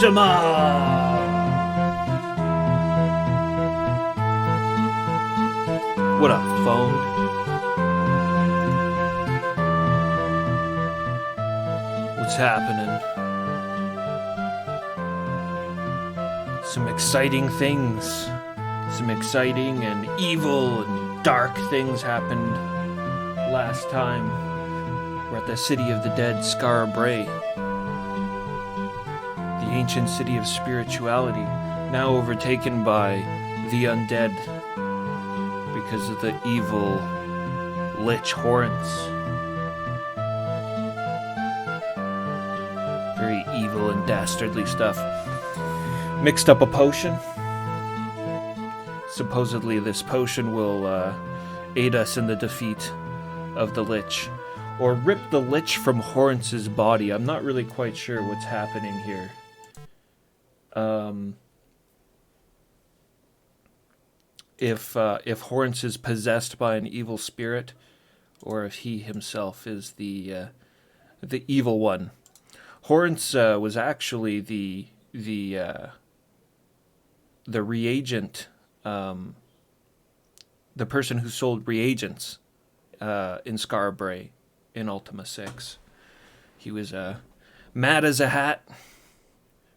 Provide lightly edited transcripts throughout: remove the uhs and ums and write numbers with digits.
Ultima! What up, phone? What's happening? Some exciting things. Some exciting and evil and dark things happened last time. We're at the city of the dead, Skara Brae. The ancient city of spirituality, now overtaken by the undead because of the evil Lich Horns. Very evil and dastardly stuff. Mixed up a potion. Supposedly this potion will aid us in the defeat of the Lich. Or rip the Lich from Horns' body. I'm not really quite sure what's happening here. If Horns is possessed by an evil spirit, or if he himself is the evil one. Horns was actually the reagent, the person who sold reagents in Skara Brae in Ultima VI. He was mad as a hat,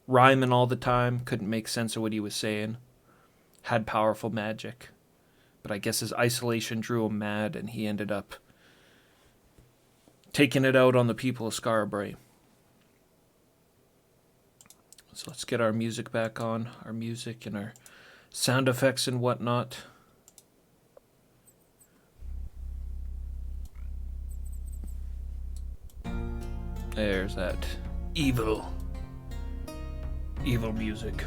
rhyming all the time, couldn't make sense of what he was saying, had powerful magic, but I guess his isolation drew him mad and he ended up taking it out on the people of Skara Brae. So let's get our music back on, our music and our sound effects and whatnot. There's that evil music.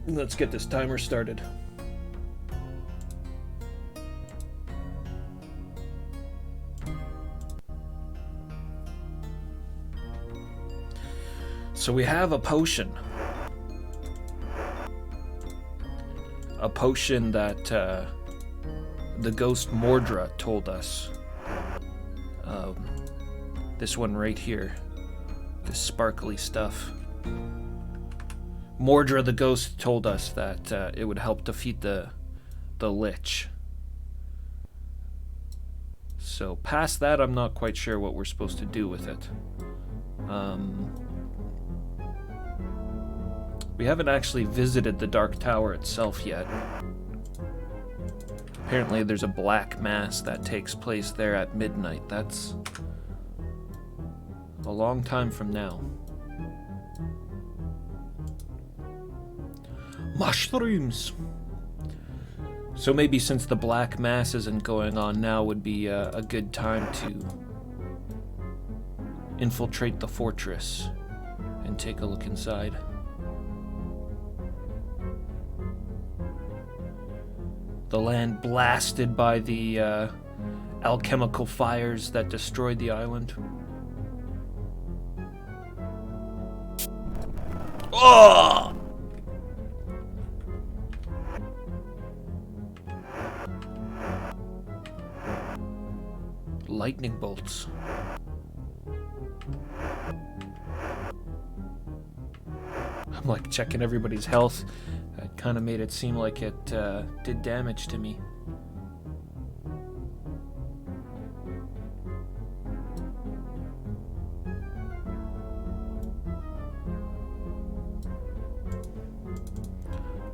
Let's get this timer started. So we have a potion. A potion that the ghost Mordra told us. This one right here. This sparkly stuff. Mordra the ghost told us that it would help defeat the Lich. So past that, I'm not quite sure what we're supposed to do with it. We haven't actually visited the Dark Tower itself yet. Apparently there's a black mass that takes place there at midnight. That's a long time from now. Mushrooms! So maybe since the black mass isn't going on now would be a good time to infiltrate the fortress and take a look inside. The land blasted by the alchemical fires that destroyed the island. Oh! Lightning bolts. I'm like checking everybody's health. It kind of made it seem like it did damage to me.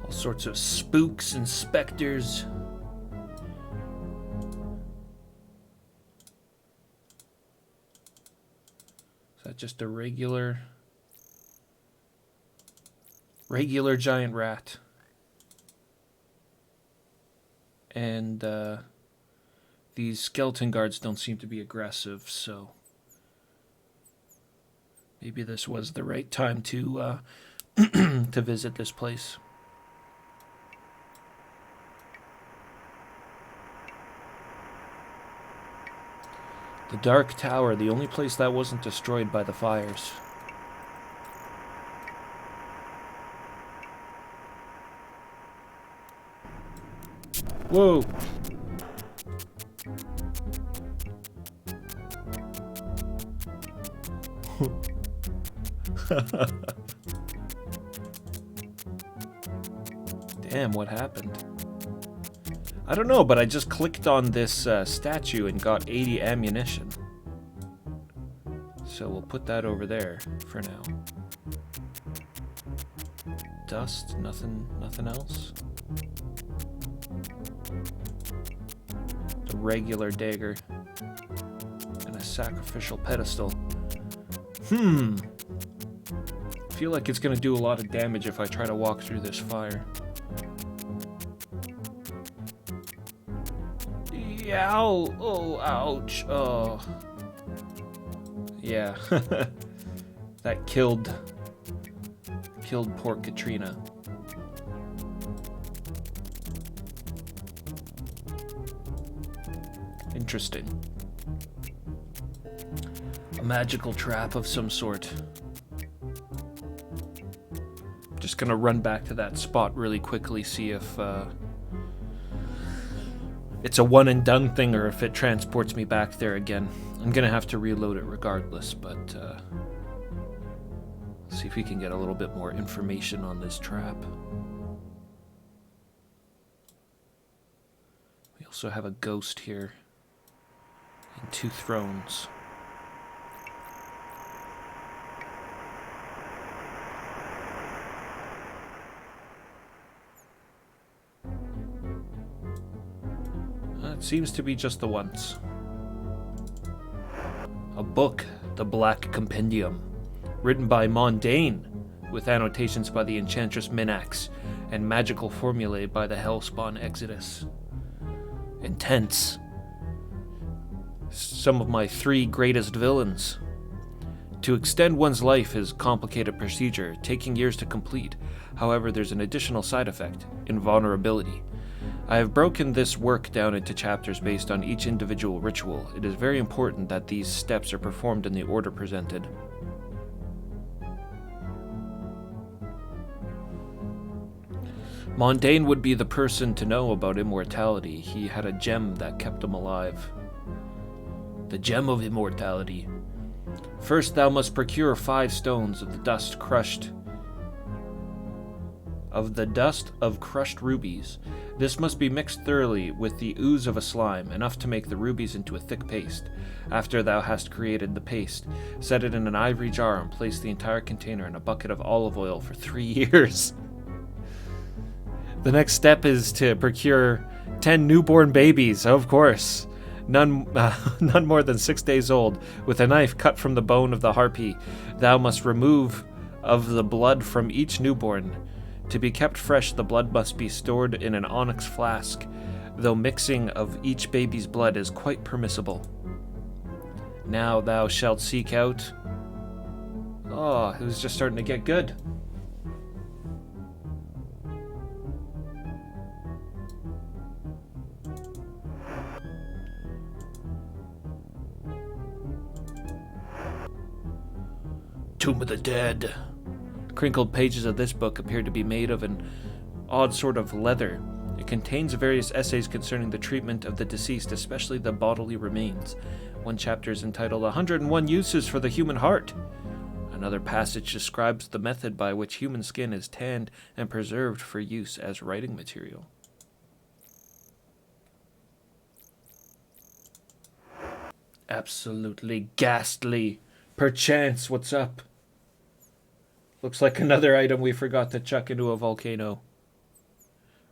All sorts of spooks and specters. Is that just a regular giant rat? And these skeleton guards don't seem to be aggressive, so maybe this was the right time to to visit this place. The Dark Tower, the only place that wasn't destroyed by the fires. Whoa! Damn, what happened? I don't know, but I just clicked on this statue and got 80 ammunition. So we'll put that over there for now. Dust, nothing else. A regular dagger and a sacrificial pedestal. I feel like it's gonna do a lot of damage if I try to walk through this fire. Ow! Oh, ouch! Oh, yeah. That killed poor Katrina. Interesting. A magical trap of some sort. Just gonna run back to that spot really quickly, see if it's a one and done thing or if it transports me back there again. I'm gonna have to reload it regardless, but see if we can get a little bit more information on this trap. We also have a ghost here and 2 thrones. It seems to be just the once. A book, The Black Compendium, written by Mondain, with annotations by the Enchantress Minax, and magical formulae by the Hellspawn Exodus. Intense. Some of my 3 greatest villains. To extend one's life is a complicated procedure, taking years to complete. However, there's an additional side effect, invulnerability. I have broken this work down into chapters based on each individual ritual. It is very important that these steps are performed in the order presented. Mondain would be the person to know about immortality. He had a gem that kept him alive. The gem of immortality. First thou must procure 5 stones of the dust of crushed rubies. This must be mixed thoroughly with the ooze of a slime, enough to make the rubies into a thick paste. After thou hast created the paste, set it in an ivory jar and place the entire container in a bucket of olive oil for 3 years. The next step is to procure 10 newborn babies, of course. None more than 6 days old. With a knife cut from the bone of the harpy, thou must remove of the blood from each newborn. To be kept fresh, the blood must be stored in an onyx flask, though mixing of each baby's blood is quite permissible. Now thou shalt seek out... Oh, it was just starting to get good. Tomb of the Dead. Crinkled pages of this book appear to be made of an odd sort of leather. It contains various essays concerning the treatment of the deceased, especially the bodily remains. One chapter is entitled 101 Uses for the Human Heart. Another passage describes the method by which human skin is tanned and preserved for use as writing material. Absolutely ghastly. Perchance, what's up? Looks like another item we forgot to chuck into a volcano.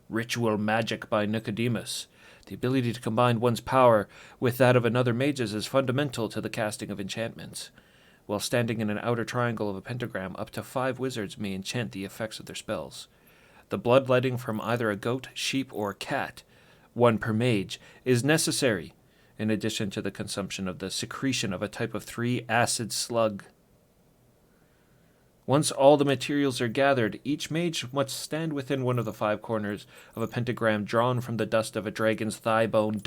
Ritual Magic by Nicodemus. The ability to combine one's power with that of another mage's is fundamental to the casting of enchantments. While standing in an outer triangle of a pentagram, up to 5 wizards may enchant the effects of their spells. The bloodletting from either a goat, sheep, or cat, 1 per mage, is necessary, in addition to the consumption of the secretion of a type of 3 acid slug. Once all the materials are gathered, each mage must stand within one of the 5 corners of a pentagram drawn from the dust of a dragon's thigh bone, ...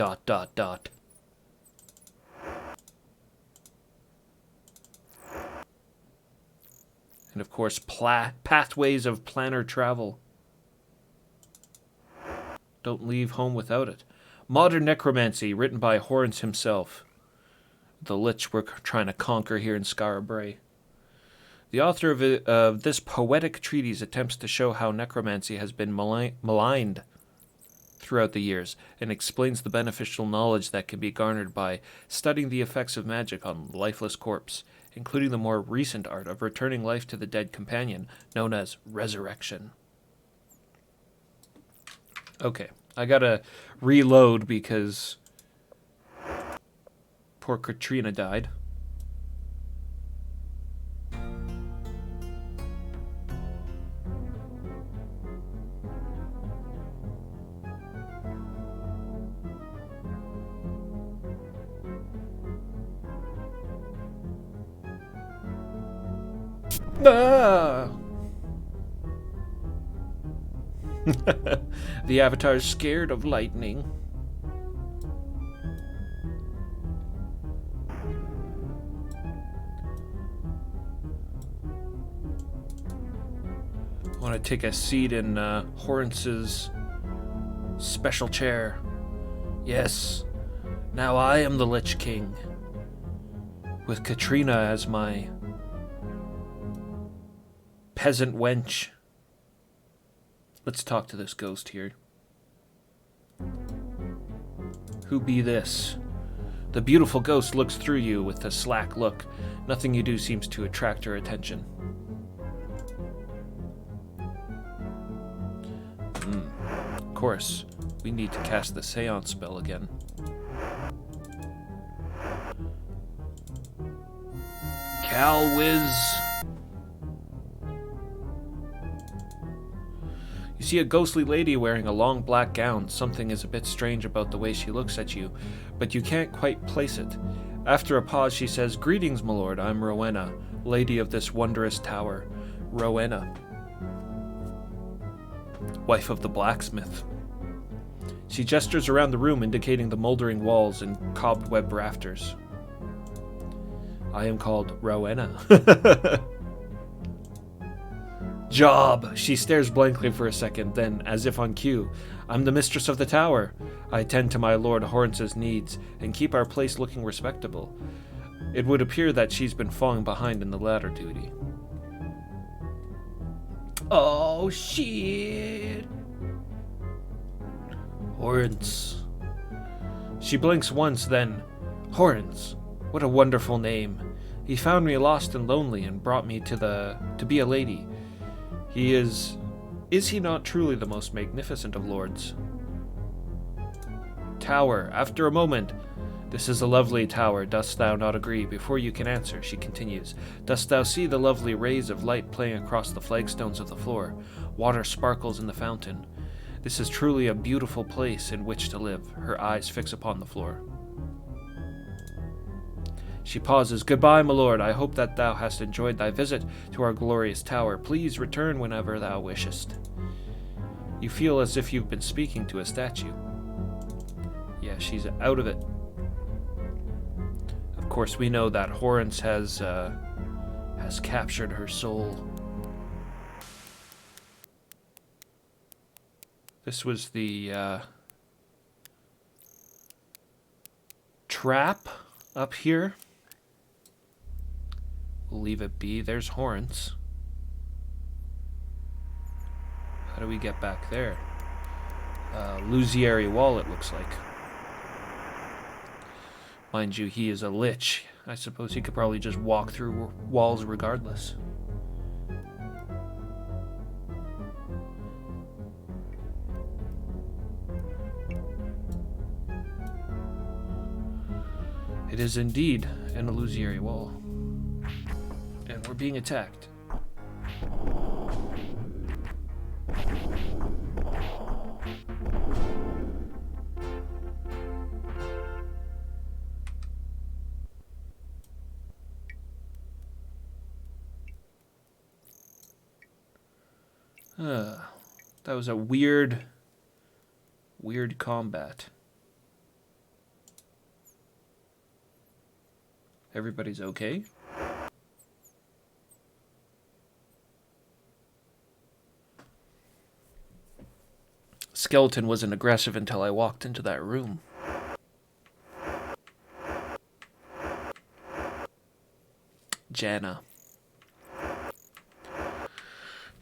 And of course, pathways of planar travel. Don't leave home without it. Modern Necromancy, written by Horns himself. The Lich we're trying to conquer here in Skara Brae. The author of this poetic treatise attempts to show how necromancy has been maligned throughout the years, and explains the beneficial knowledge that can be garnered by studying the effects of magic on lifeless corpse, including the more recent art of returning life to the dead companion, known as resurrection. Okay, I gotta reload because poor Katrina died. Ah! The Avatar's scared of lightning. I want to take a seat in Horance's special chair. Yes, now I am the Lich King, with Katrina as my peasant wench. Let's talk to this ghost here. Who be this? The beautiful ghost looks through you with a slack look. Nothing you do seems to attract her attention. Of course, we need to cast the Seance spell again. Calwiz. You see a ghostly lady wearing a long black gown. Something is a bit strange about the way she looks at you, but you can't quite place it. After a pause, she says, "Greetings, my lord. I'm Rowena, lady of this wondrous tower." Rowena, wife of the blacksmith. She gestures around the room, indicating the moldering walls and cobweb rafters. I am called Rowena. Job! She stares blankly for a second, then, as if on cue, I'm the mistress of the tower. I attend to my Lord Horance's needs, and keep our place looking respectable. It would appear that she's been falling behind in the latter duty. Oh, shit! Horance. She blinks once, then, Horance, what a wonderful name. He found me lost and lonely and brought me to be a lady. He is he not truly the most magnificent of lords? Tower, after a moment. This is a lovely tower, dost thou not agree? Before you can answer, she continues. Dost thou see the lovely rays of light playing across the flagstones of the floor? Water sparkles in the fountain. This is truly a beautiful place in which to live. Her eyes fix upon the floor. She pauses. Goodbye, my lord. I hope that thou hast enjoyed thy visit to our glorious tower. Please return whenever thou wishest. You feel as if you've been speaking to a statue. Yeah, she's out of it. Of course, we know that Horance has captured her soul. This was the trap up here. We'll leave it be. There's Horance. How do we get back there? Illusory wall, it looks like. Mind you, he is a lich. I suppose he could probably just walk through walls regardless. It is indeed an illusory wall. And we're being attacked. That was a weird combat. Everybody's okay? Skeleton wasn't aggressive until I walked into that room. Jana.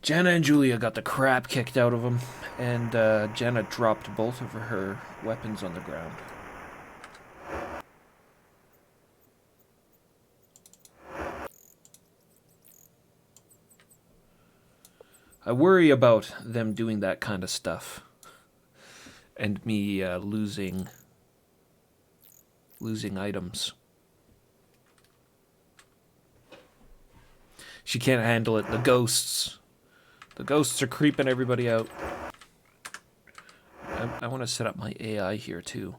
Janna and Julia got the crap kicked out of them, and Janna dropped both of her weapons on the ground. I worry about them doing that kind of stuff, and me losing items. She can't handle it. The ghosts are creeping everybody out. I want to set up my AI here too.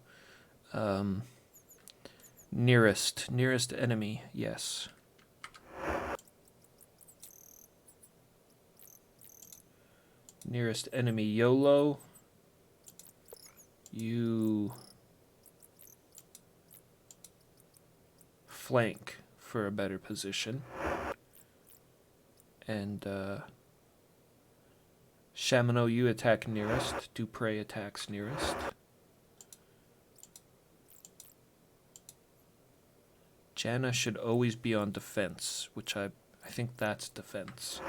Nearest enemy, yes. Nearest enemy, YOLO. You flank for a better position. And Shamino, you attack nearest. Dupre attacks nearest. Janna should always be on defense, which I think that's defense.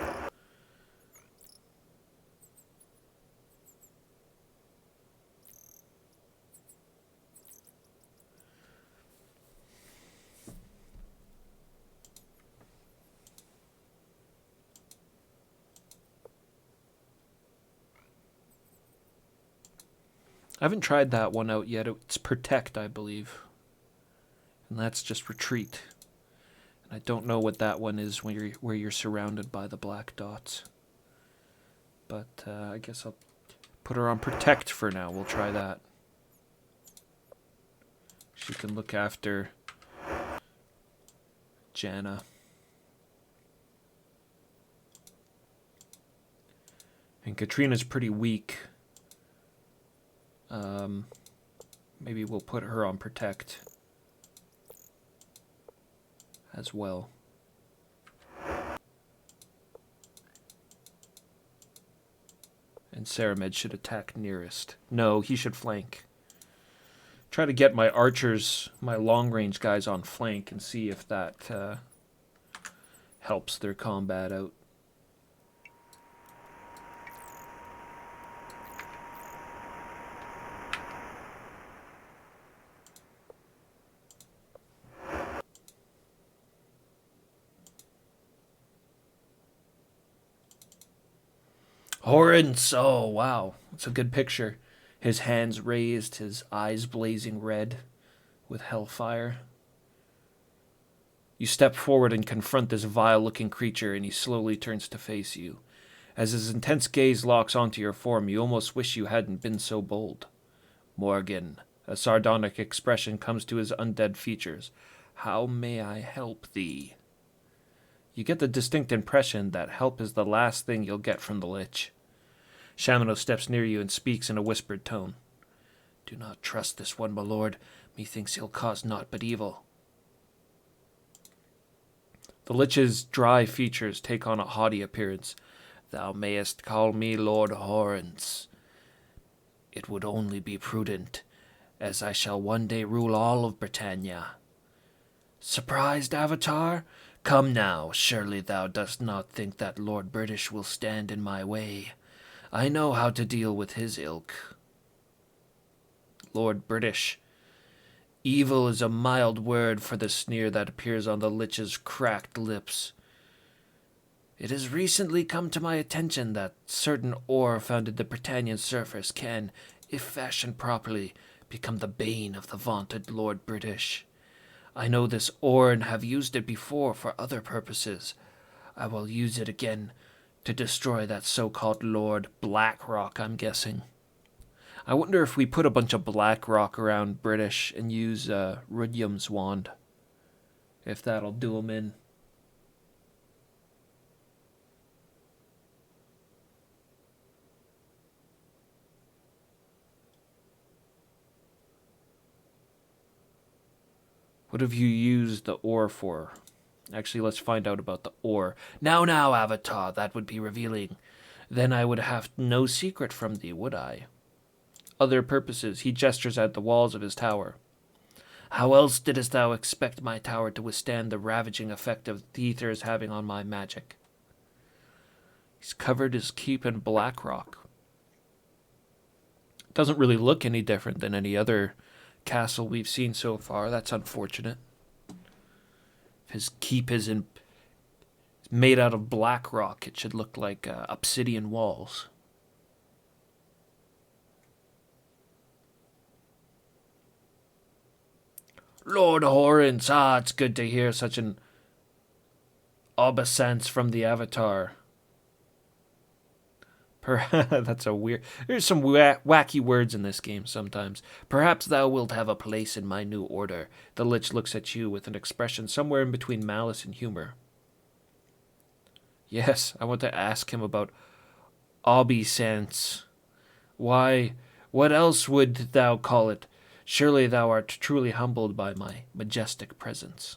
I haven't tried that one out yet. It's protect, I believe. And that's just retreat. And I don't know what that one is where you're surrounded by the black dots. But I guess I'll put her on protect for now. We'll try that. She can look after Janna. And Katrina's pretty weak. Maybe we'll put her on protect as well. And Saramed should attack nearest. No, he should flank. Try to get my archers, my long-range guys on flank and see if that helps their combat out. Horrence! Oh, wow. That's a good picture. His hands raised, his eyes blazing red with hellfire. You step forward and confront this vile-looking creature, and he slowly turns to face you. As his intense gaze locks onto your form, you almost wish you hadn't been so bold. Morgan, a sardonic expression comes to his undead features. How may I help thee? You get the distinct impression that help is the last thing you'll get from the Lich. Shamino steps near you and speaks in a whispered tone. Do not trust this one, my lord. Methinks he'll cause naught but evil. The Lich's dry features take on a haughty appearance. Thou mayest call me Lord Horrence. It would only be prudent, as I shall one day rule all of Britannia. Surprised, Avatar? Come now, surely thou dost not think that Lord British will stand in my way. I know how to deal with his ilk. Lord British. Evil is a mild word for the sneer that appears on the Lich's cracked lips. It has recently come to my attention that certain ore found in the Britannian surface can, if fashioned properly, become the bane of the vaunted Lord British. I know this ore and have used it before for other purposes. I will use it again to destroy that so-called Lord Blackrock, I'm guessing. I wonder if we put a bunch of Blackrock around British and use Rudyum's wand. If that'll do him in. What have you used the ore for? Actually, let's find out about the ore. Now, Avatar, that would be revealing. Then I would have no secret from thee, would I? Other purposes, he gestures at the walls of his tower. How else didst thou expect my tower to withstand the ravaging effect of the ether is having on my magic? He's covered his keep in black rock. Doesn't really look any different than any other castle we've seen so far. That's unfortunate. His keep is made out of black rock. It should look like obsidian walls. Lord Horrence, it's good to hear such an obeisance from the Avatar. That's a weird... There's some wacky words in this game sometimes. Perhaps thou wilt have a place in my new order. The Lich looks at you with an expression somewhere in between malice and humor. Yes, I want to ask him about obeisance. Why, what else would thou call it? Surely thou art truly humbled by my majestic presence.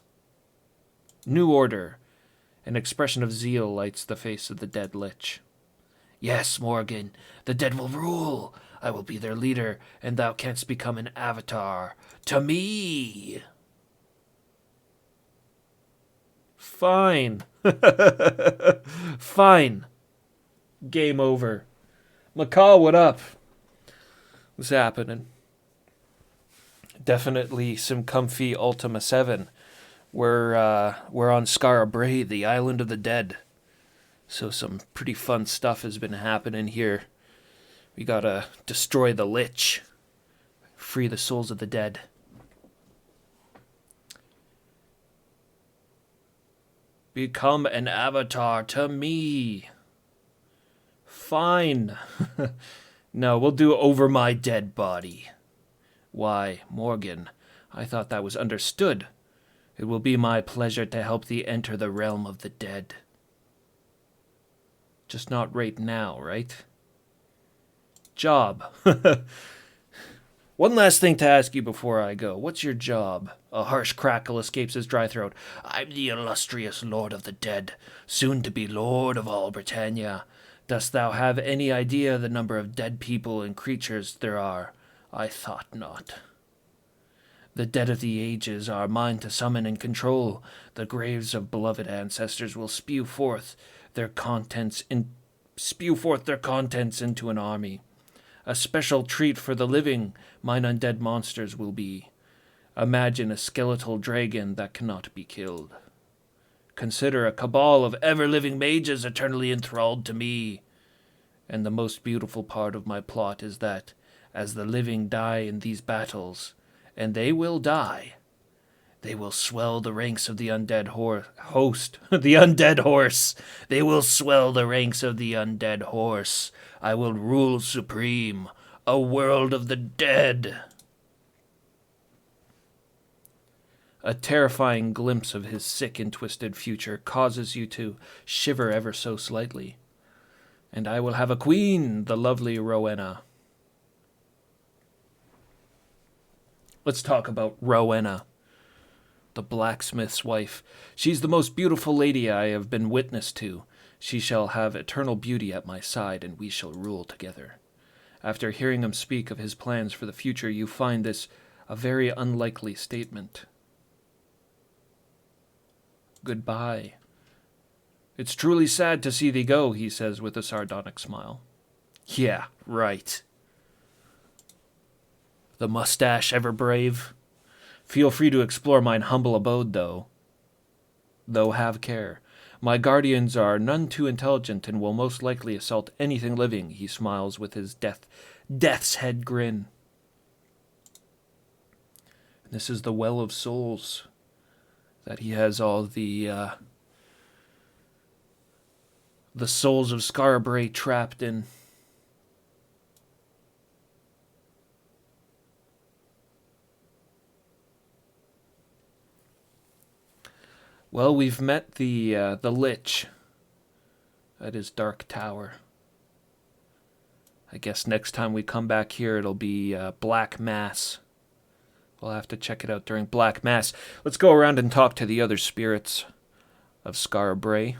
New order. An expression of zeal lights the face of the dead Lich. Yes, Morgan, the dead will rule. I will be their leader, and thou canst become an avatar. To me! Fine. Fine. Game over. Macaw, what up? What's happening? Definitely some comfy Ultima VII. We're on Skara Brae, the island of the dead. So some pretty fun stuff has been happening here. We gotta destroy the Lich. Free the souls of the dead. Become an avatar to me. Fine. No, we'll do over my dead body. Why, Morgan, I thought that was understood. It will be my pleasure to help thee enter the realm of the dead. Just not right now, right? Job. One last thing to ask you before I go. What's your job? A harsh crackle escapes his dry throat. I'm the illustrious Lord of the Dead, soon to be Lord of all Britannia. Dost thou have any idea the number of dead people and creatures there are? I thought not. The dead of the ages are mine to summon and control. The graves of beloved ancestors will spew forth their contents into an army. A special treat for the living, mine undead monsters will be. Imagine a skeletal dragon that cannot be killed. Consider a cabal of ever-living mages eternally enthralled to me. And the most beautiful part of my plot is that, as the living die in these battles, and they will die, they will swell the ranks of the undead host. The undead horse. They will swell the ranks of the undead horse. I will rule supreme. A world of the dead. A terrifying glimpse of his sick and twisted future causes you to shiver ever so slightly. And I will have a queen, the lovely Rowena. Let's talk about Rowena, the blacksmith's wife. She's the most beautiful lady I have been witness to. She shall have eternal beauty at my side, and we shall rule together. After hearing him speak of his plans for the future, you find this a very unlikely statement. Goodbye. It's truly sad to see thee go, he says with a sardonic smile. Yeah, right. The mustache ever brave? Feel free to explore mine humble abode, though. Though have care. My guardians are none too intelligent and will most likely assault anything living, he smiles with his death's head grin. And this is the Well of Souls that he has all the souls of Skara Brae trapped in. Well, we've met the Lich at his dark tower. I guess next time we come back here, it'll be Black Mass. We'll have to check it out during Black Mass. Let's go around and talk to the other spirits of Skara Brae.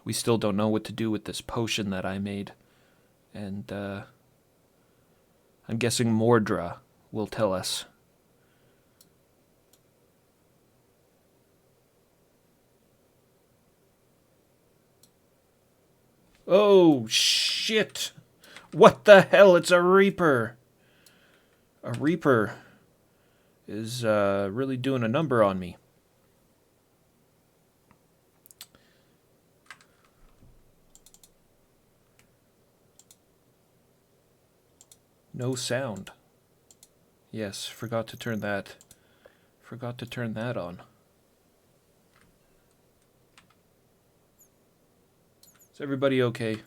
We still don't know what to do with this potion that I made. And, I'm guessing Mordra will tell us. Oh, shit! What the hell? It's a Reaper! A Reaper is really doing a number on me. No sound. Yes, forgot to turn that on. Is everybody okay?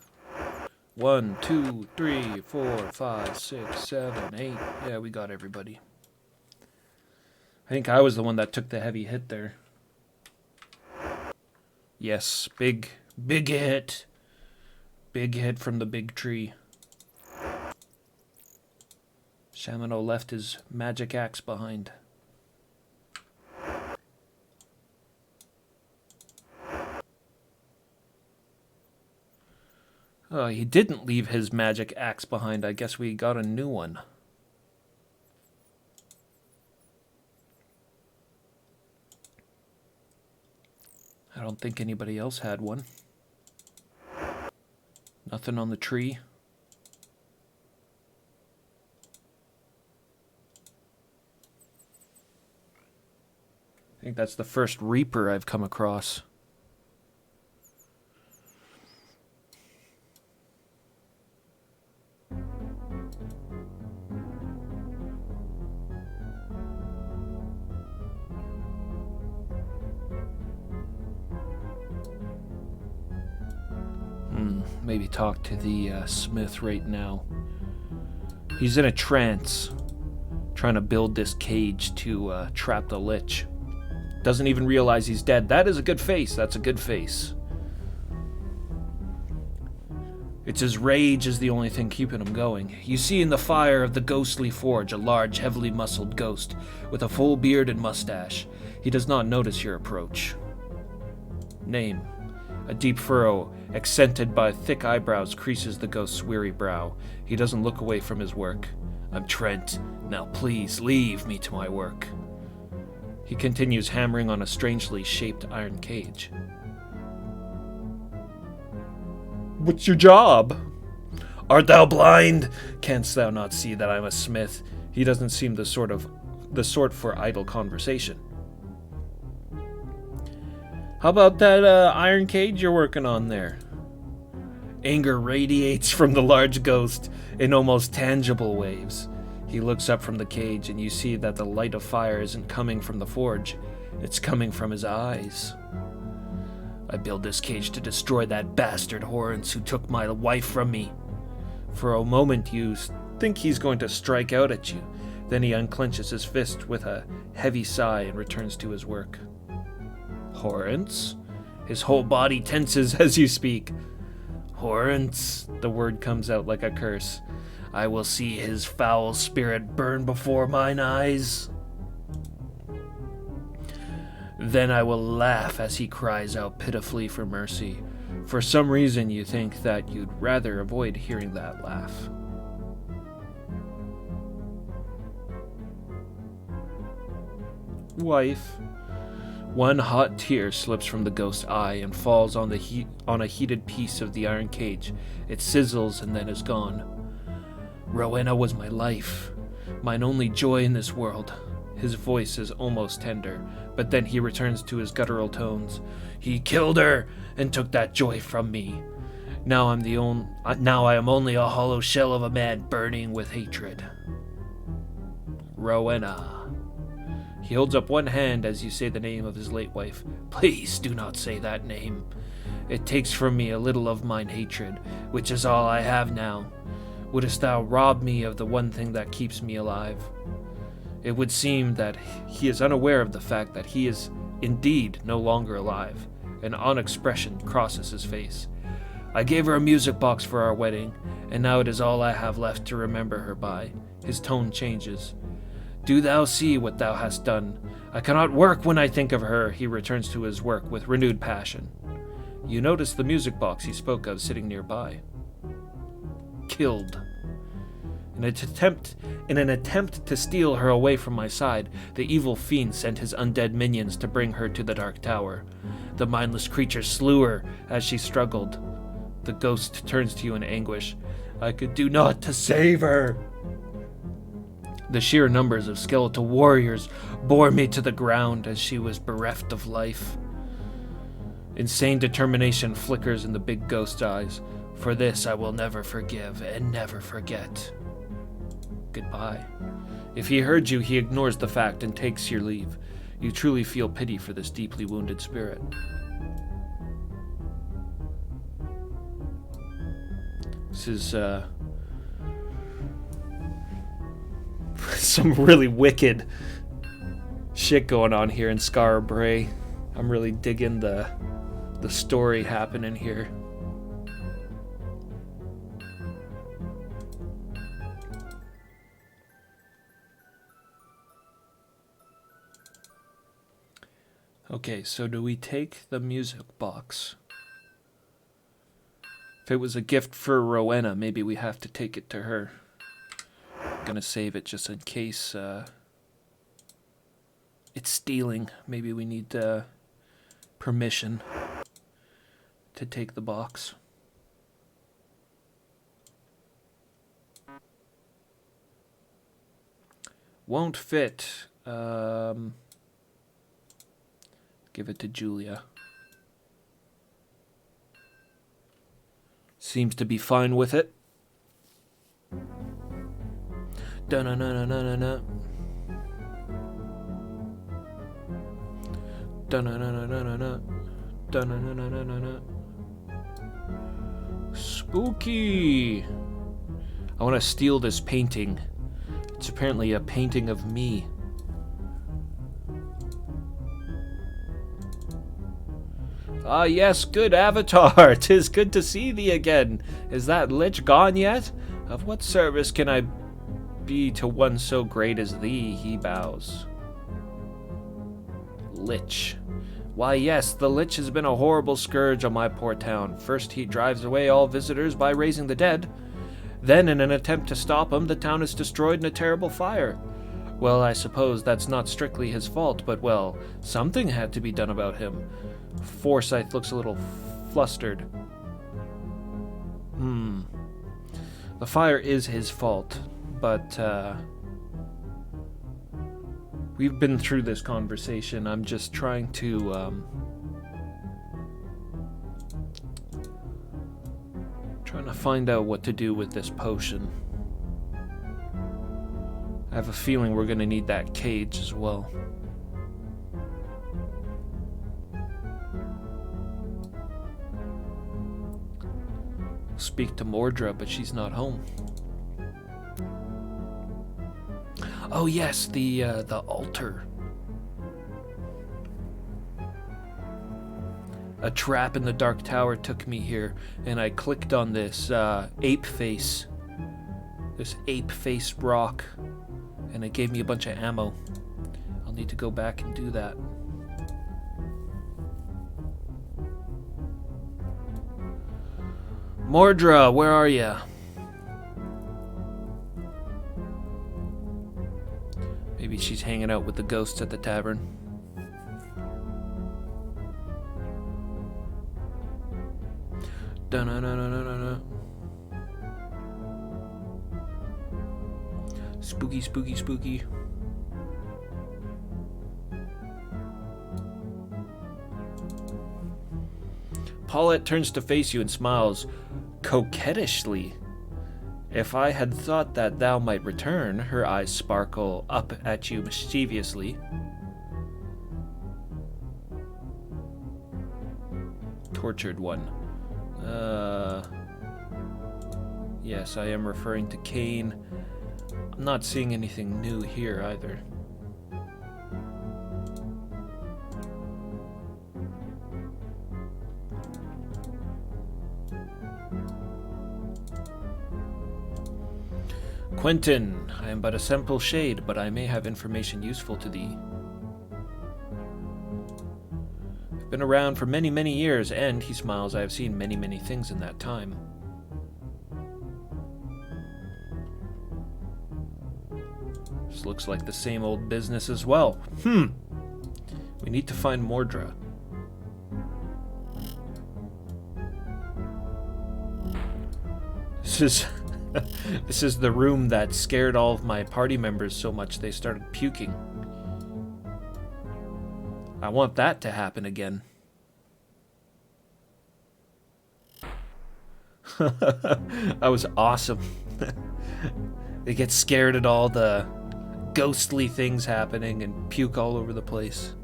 1, 2, 3, 4, 5, 6, 7, 8. Yeah, we got everybody. I think I was the one that took the heavy hit there. Yes, big hit. Big hit from the big tree. Shamano left his magic axe behind. Oh, he didn't leave his magic axe behind. I guess we got a new one. I don't think anybody else had one. Nothing on the tree. I think that's the first Reaper I've come across. Maybe talk to the smith right now. He's in a trance, trying to build this cage to trap the lich. Doesn't even realize he's dead. That is a good face. That's a good face. It's his rage is the only thing keeping him going. You see in the fire of the ghostly forge a large, heavily muscled ghost with a full beard and mustache. He does not notice your approach. Name. A deep furrow, accented by thick eyebrows, creases the ghost's weary brow. He doesn't look away from his work. I'm Trent. Now please, leave me to my work. He continues hammering on a strangely shaped iron cage. What's your job? Art thou blind? Canst thou not see that I'm a smith? He doesn't seem the sort for idle conversation. How about that iron cage you're working on there? Anger radiates from the large ghost in almost tangible waves. He looks up from the cage and you see that the light of fire isn't coming from the forge. It's coming from his eyes. I built this cage to destroy that bastard Horrence who took my wife from me. For a moment you think he's going to strike out at you. Then he unclenches his fist with a heavy sigh and returns to his work. Horrence? His whole body tenses as you speak. Horrence, the word comes out like a curse. I will see his foul spirit burn before mine eyes. Then I will laugh as he cries out pitifully for mercy. For some reason you think that you'd rather avoid hearing that laugh. Wife. One hot tear slips from the ghost's eye and falls on a heated piece of the iron cage. It sizzles and then is gone. Rowena was my life, mine only joy in this world. His voice is almost tender, but then he returns to his guttural tones. He killed her and took that joy from me. Now I am only a hollow shell of a man burning with hatred. Rowena. He holds up one hand as you say the name of his late wife. Please do not say that name. It takes from me a little of mine hatred, which is all I have now. Wouldst thou rob me of the one thing that keeps me alive? It would seem that he is unaware of the fact that he is indeed no longer alive. An odd expression crosses his face. I gave her a music box for our wedding, and now it is all I have left to remember her by. His tone changes. Do thou see what thou hast done? I cannot work when I think of her. He returns to his work with renewed passion. You notice the music box he spoke of sitting nearby. Killed. In an attempt to steal her away from my side, the evil fiend sent his undead minions to bring her to the Dark Tower. The mindless creature slew her as she struggled. The ghost turns to you in anguish. I could do naught to save her. The sheer numbers of skeletal warriors bore me to the ground as she was bereft of life. Insane determination flickers in the big ghost's eyes. For this I will never forgive and never forget. Goodbye. If he heard you, he ignores the fact and takes your leave. You truly feel pity for this deeply wounded spirit. This is, some really wicked shit going on here in Scarbray. I'm really digging the story happening here. Okay, so do we take the music box? If it was a gift for Rowena, maybe we have to take it to her. I'm gonna save it just in case it's stealing. Maybe we need permission to take the box. Won't fit. Give it to Julia. Seems to be fine with it. Da-na-na-na-na-na-na. Da-na-na-na-na-na-na. Da-na-na-na-na-na-na. Spooky! I want to steal this painting. It's apparently a painting of me. Ah, yes, good Avatar. 'Tis good to see thee again. Is that lich gone yet? Of what service can I be to one so great as thee? He bows. Lich. Why, yes, the lich has been a horrible scourge on my poor town. First, he drives away all visitors by raising the dead. Then, in an attempt to stop him, the town is destroyed in a terrible fire. Well, I suppose that's not strictly his fault, but, well, something had to be done about him. Forsyth looks a little flustered. The fire is his fault, but we've been through this conversation. I'm just trying to find out what to do with this potion. I have a feeling we're gonna need that cage as well. Speak to Mordra, but she's not home. Oh yes, the altar. A trap in the Dark Tower took me here, and I clicked on this ape face. This ape face rock, and it gave me a bunch of ammo. I'll need to go back and do that. Mordra, where are ya? Maybe she's hanging out with the ghosts at the tavern. Da-na-na-na-na-na. Spooky, spooky, spooky. Paulette turns to face you and smiles coquettishly. If I had thought that thou might return, her eyes sparkle up at you mischievously. Tortured one. Yes, I am referring to Cain. I'm not seeing anything new here either. Quentin, I am but a simple shade, but I may have information useful to thee. I've been around for many, many years, and, he smiles, I have seen many, many things in that time. This looks like the same old business as well. We need to find Mordra. This is this is the room that scared all of my party members so much they started puking. I want that to happen again. That was awesome. They get scared at all the ghostly things happening and puke all over the place.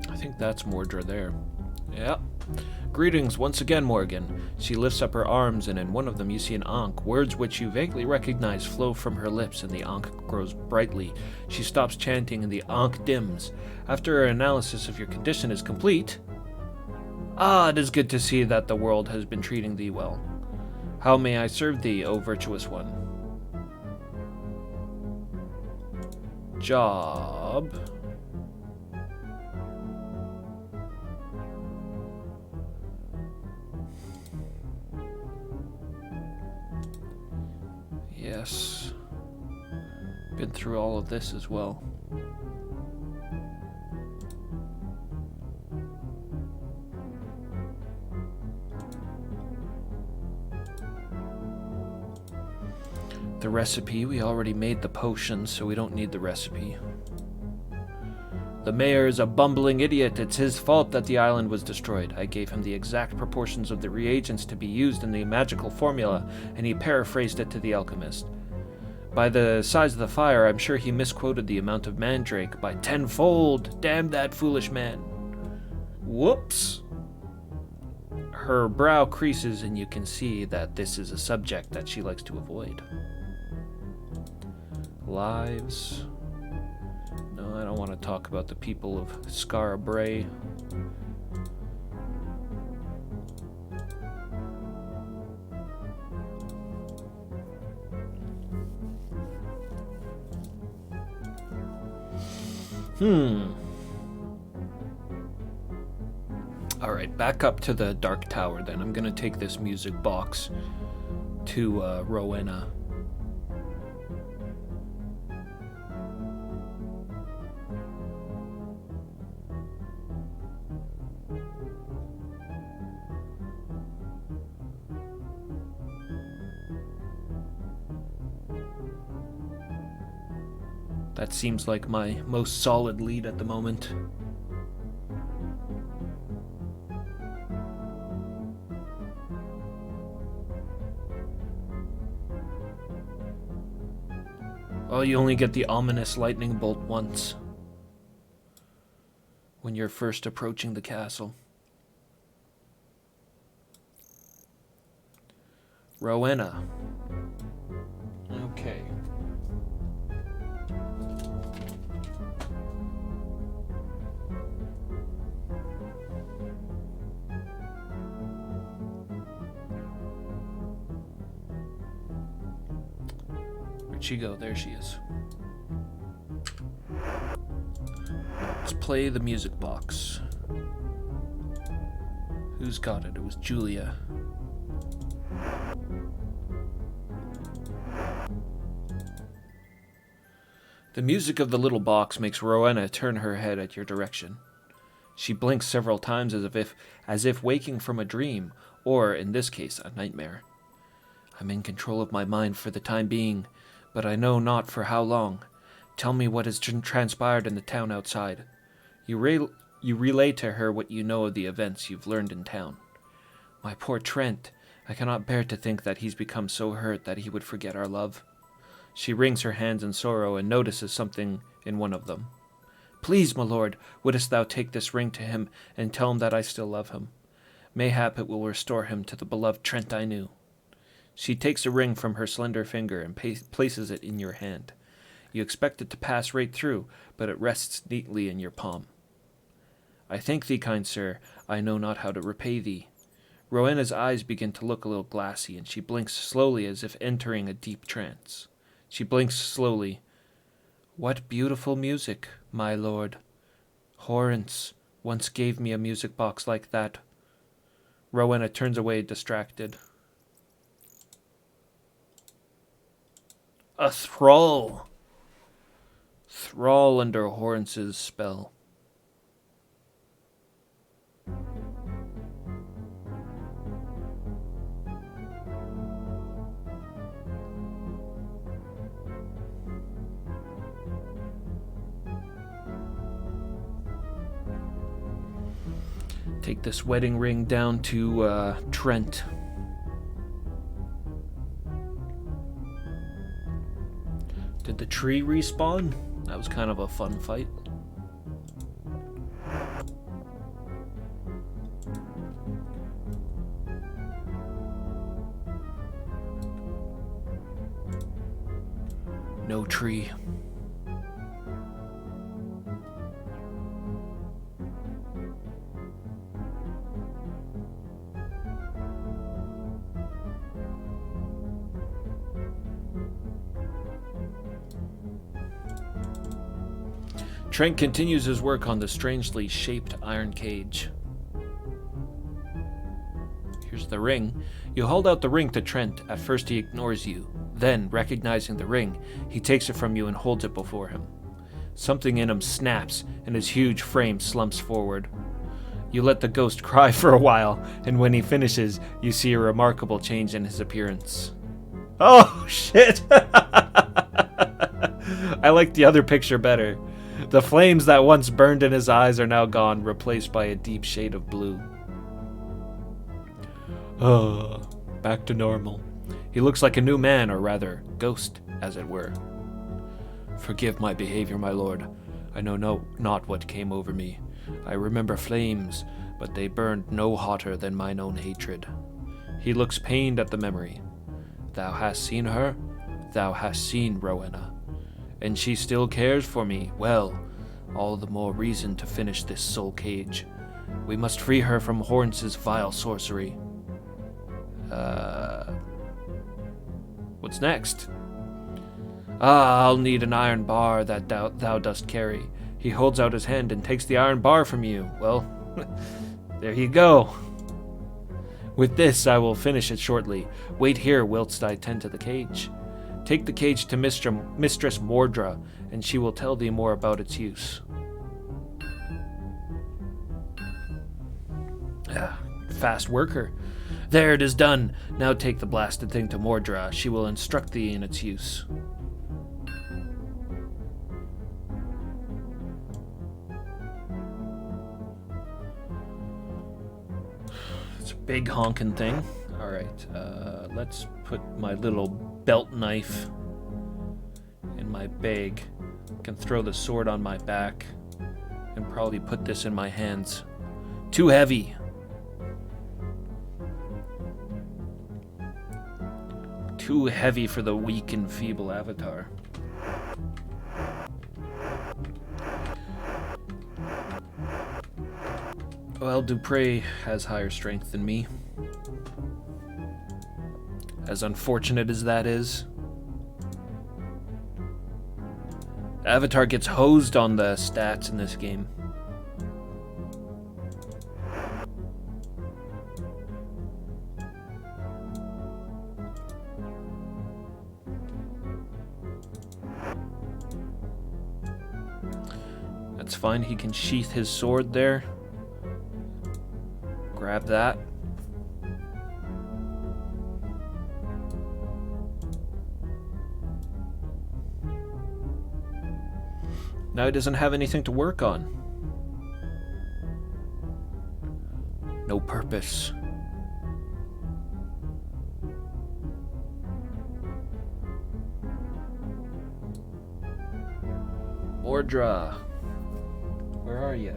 I think that's Mordra there. Yep. Greetings once again, Morgan. She lifts up her arms, and in one of them you see an Ankh. Words which you vaguely recognize flow from her lips, and the Ankh grows brightly. She stops chanting, and the Ankh dims. After her analysis of your condition is complete... Ah, it is good to see that the world has been treating thee well. How may I serve thee, O virtuous one? Job... Yes. Been through all of this as well. The recipe, we already made the potions, so we don't need the recipe. The mayor is a bumbling idiot. It's his fault that the island was destroyed. I gave him the exact proportions of the reagents to be used in the magical formula, and he paraphrased it to the alchemist. By the size of the fire, I'm sure he misquoted the amount of mandrake by tenfold. Damn that foolish man. Whoops. Her brow creases, and you can see that this is a subject that she likes to avoid. Lives... No, I don't want to talk about the people of Skara Brae. Alright, back up to the Dark Tower then. I'm going to take this music box to Rowena. That seems like my most solid lead at the moment. Oh, you only get the ominous lightning bolt once. When you're first approaching the castle. Rowena. Okay. Where'd she go? There she is. Let's play the music box. Who's got it? It was Julia. The music of the little box makes Rowena turn her head at your direction. She blinks several times as if waking from a dream, or, in this case, a nightmare. I'm in control of my mind for the time being, but I know not for how long. Tell me what has transpired in the town outside. You relay to her what you know of the events you've learned in town. My poor Trent, I cannot bear to think that he's become so hurt that he would forget our love. She wrings her hands in sorrow and notices something in one of them. Please, my lord, wouldst thou take this ring to him and tell him that I still love him? Mayhap it will restore him to the beloved Trent I knew. She takes a ring from her slender finger and places it in your hand. You expect it to pass right through, but it rests neatly in your palm. I thank thee, kind sir. I know not how to repay thee. Rowena's eyes begin to look a little glassy, and she blinks slowly as if entering a deep trance. She blinks slowly. What beautiful music, my lord. Horrence once gave me a music box like that. Rowena turns away distracted. A thrall. Thrall under Horns's spell. Take this wedding ring down to Trent. Did the tree respawn? That was kind of a fun fight. No tree. Trent continues his work on the strangely shaped iron cage. Here's the ring. You hold out the ring to Trent. At first he ignores you. Then, recognizing the ring, he takes it from you and holds it before him. Something in him snaps, and his huge frame slumps forward. You let the ghost cry for a while, and when he finishes, you see a remarkable change in his appearance. Oh, shit! I like the other picture better. The flames that once burned in his eyes are now gone, replaced by a deep shade of blue. Back to normal. He looks like a new man, or rather, ghost, as it were. Forgive my behavior, my lord. I know not what came over me. I remember flames, but they burned no hotter than mine own hatred. He looks pained at the memory. Thou hast seen her? Thou hast seen Rowena. And she still cares for me. Well, all the more reason to finish this soul cage. We must free her from Horns's vile sorcery. What's next? I'll need an iron bar that thou dost carry. He holds out his hand and takes the iron bar from you. Well, there you go. With this, I will finish it shortly. Wait here whilst I tend to the cage. Take the cage to Mistress Mordra, and she will tell thee more about its use. Fast worker. There, it is done. Now take the blasted thing to Mordra. She will instruct thee in its use. It's a big honking thing. Alright, let's put my little belt knife in my bag. I can throw the sword on my back and probably put this in my hands. Too heavy. Too heavy for the weak and feeble avatar. Well, Dupre has higher strength than me. As unfortunate as that is. Avatar gets hosed on the stats in this game. That's fine, he can sheath his sword there. Grab that. Now he doesn't have anything to work on. No purpose. Mordra, where are you?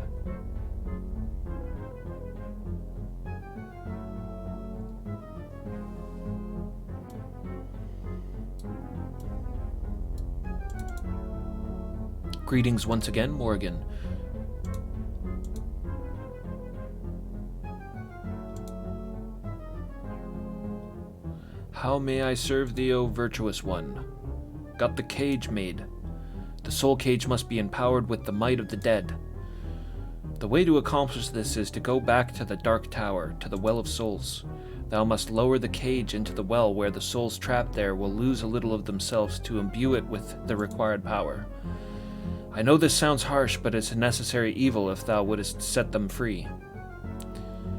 Greetings once again, Morgan. How may I serve thee, O virtuous one? Got the cage made. The soul cage must be empowered with the might of the dead. The way to accomplish this is to go back to the Dark Tower, to the Well of Souls. Thou must lower the cage into the well where the souls trapped there will lose a little of themselves to imbue it with the required power. I know this sounds harsh, but it's a necessary evil if thou wouldst set them free.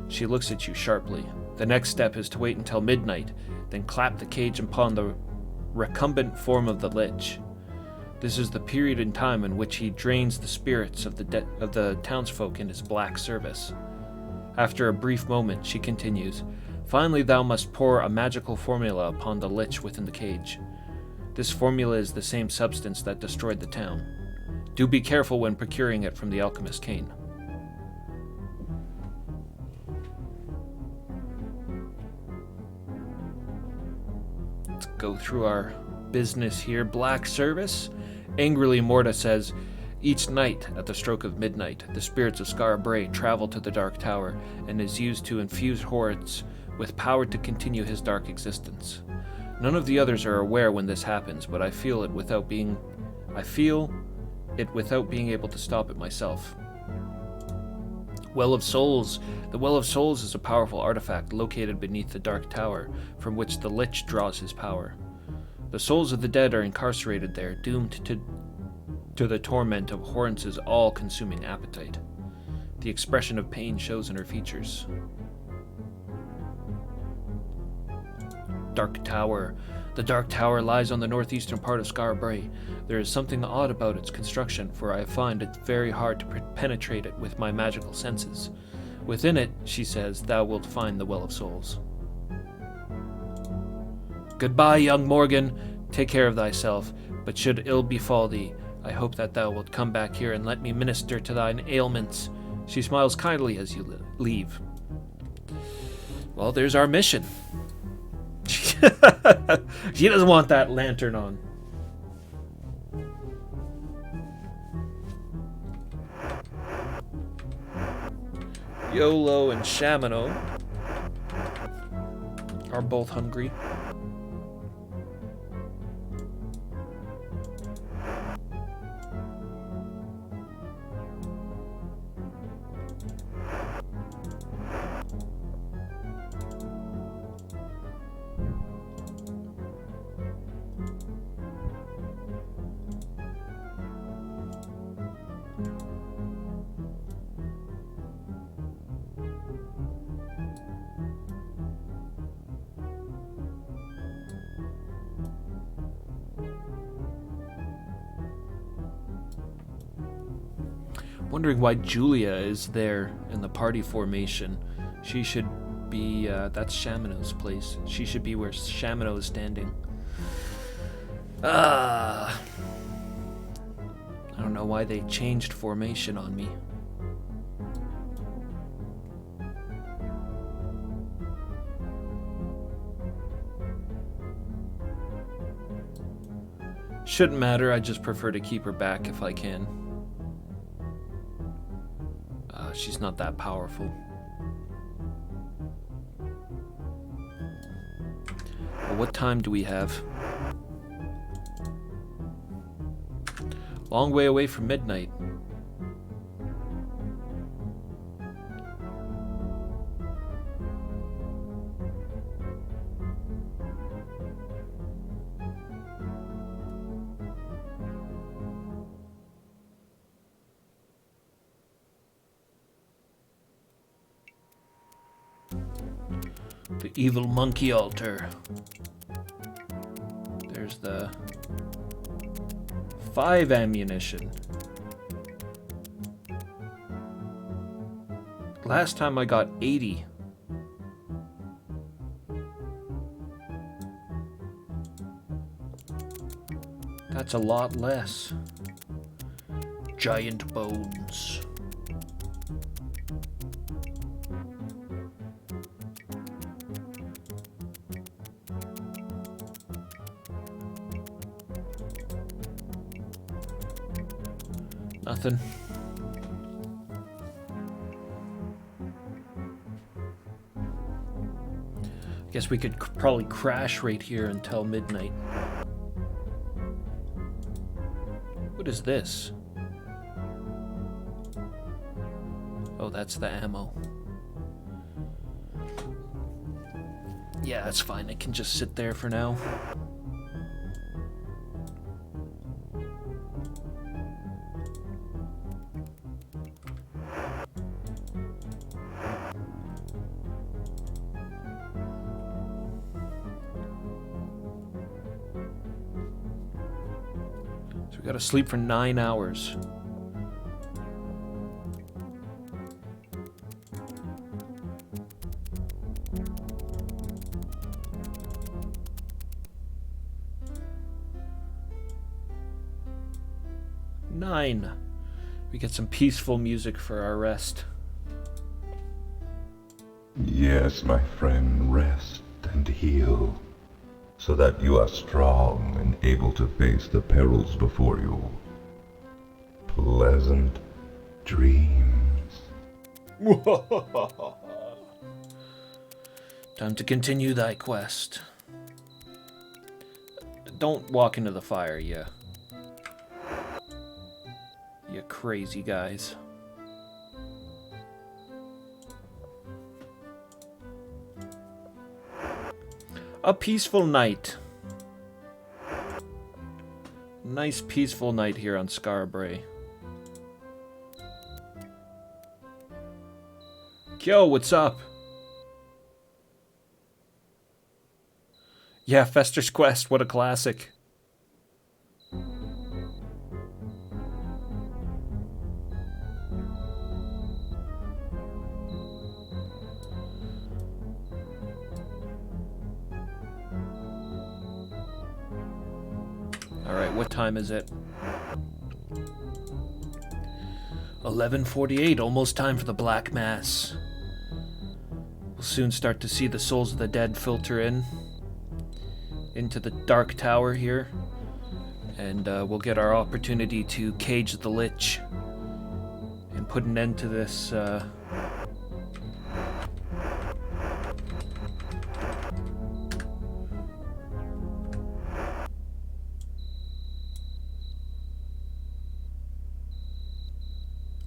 She looks at you sharply. The next step is to wait until midnight, then clap the cage upon the recumbent form of the Lich. This is the period in time in which he drains the spirits of the townsfolk in his black service. After a brief moment, she continues, Finally, thou must pour a magical formula upon the Lich within the cage. This formula is the same substance that destroyed the town. Do be careful when procuring it from the alchemist Cain. Let's go through our business here. Black service. Angrily, Morta says, Each night, at the stroke of midnight, the spirits of Skara Brae travel to the Dark Tower and is used to infuse Hordes with power to continue his dark existence. None of the others are aware when this happens, but I feel it without being able to stop it myself. Well of Souls. The Well of Souls is a powerful artifact located beneath the Dark Tower, from which the Lich draws his power. The souls of the dead are incarcerated there, doomed to the torment of Horens's all-consuming appetite. The expression of pain shows in her features. Dark Tower. The Dark Tower lies on the northeastern part of Skara Brae. There is something odd about its construction, for I find it very hard to penetrate it with my magical senses. Within it, she says, thou wilt find the Well of Souls. Goodbye, young Morgan. Take care of thyself, but should ill befall thee, I hope that thou wilt come back here and let me minister to thine ailments. She smiles kindly as you leave. Well, there's our mission. She doesn't want that lantern on. Yolo and Shamino are both hungry. Wondering why Julia is there in the party formation. She should be, that's Shamino's place. She should be where Shamino is standing. I don't know why they changed formation on me. Shouldn't matter, I just prefer to keep her back if I can. She's not that powerful. Well, what time do we have? Long way away from midnight. The evil monkey altar. There's the 5 ammunition. Last time I got 80. That's a lot less. Giant bones. Nothing. Guess we could probably crash right here until midnight. What is this? Oh, that's the ammo. Yeah, that's fine. I can just sit there for now. So we gotta sleep for 9 hours. We get some peaceful music for our rest. Yes, my friend, rest and heal, so that you are strong and able to face the perils before you. Pleasant dreams. Time to continue thy quest. Don't walk into the fire, you crazy guys. A peaceful night. Nice peaceful night here on Scarbray. Kyo, what's up? Yeah, Fester's Quest, what a classic. Alright, what time is it? 11:48, almost time for the Black Mass. We'll soon start to see the souls of the dead filter into the Dark Tower here. And we'll get our opportunity to cage the Lich and put an end to this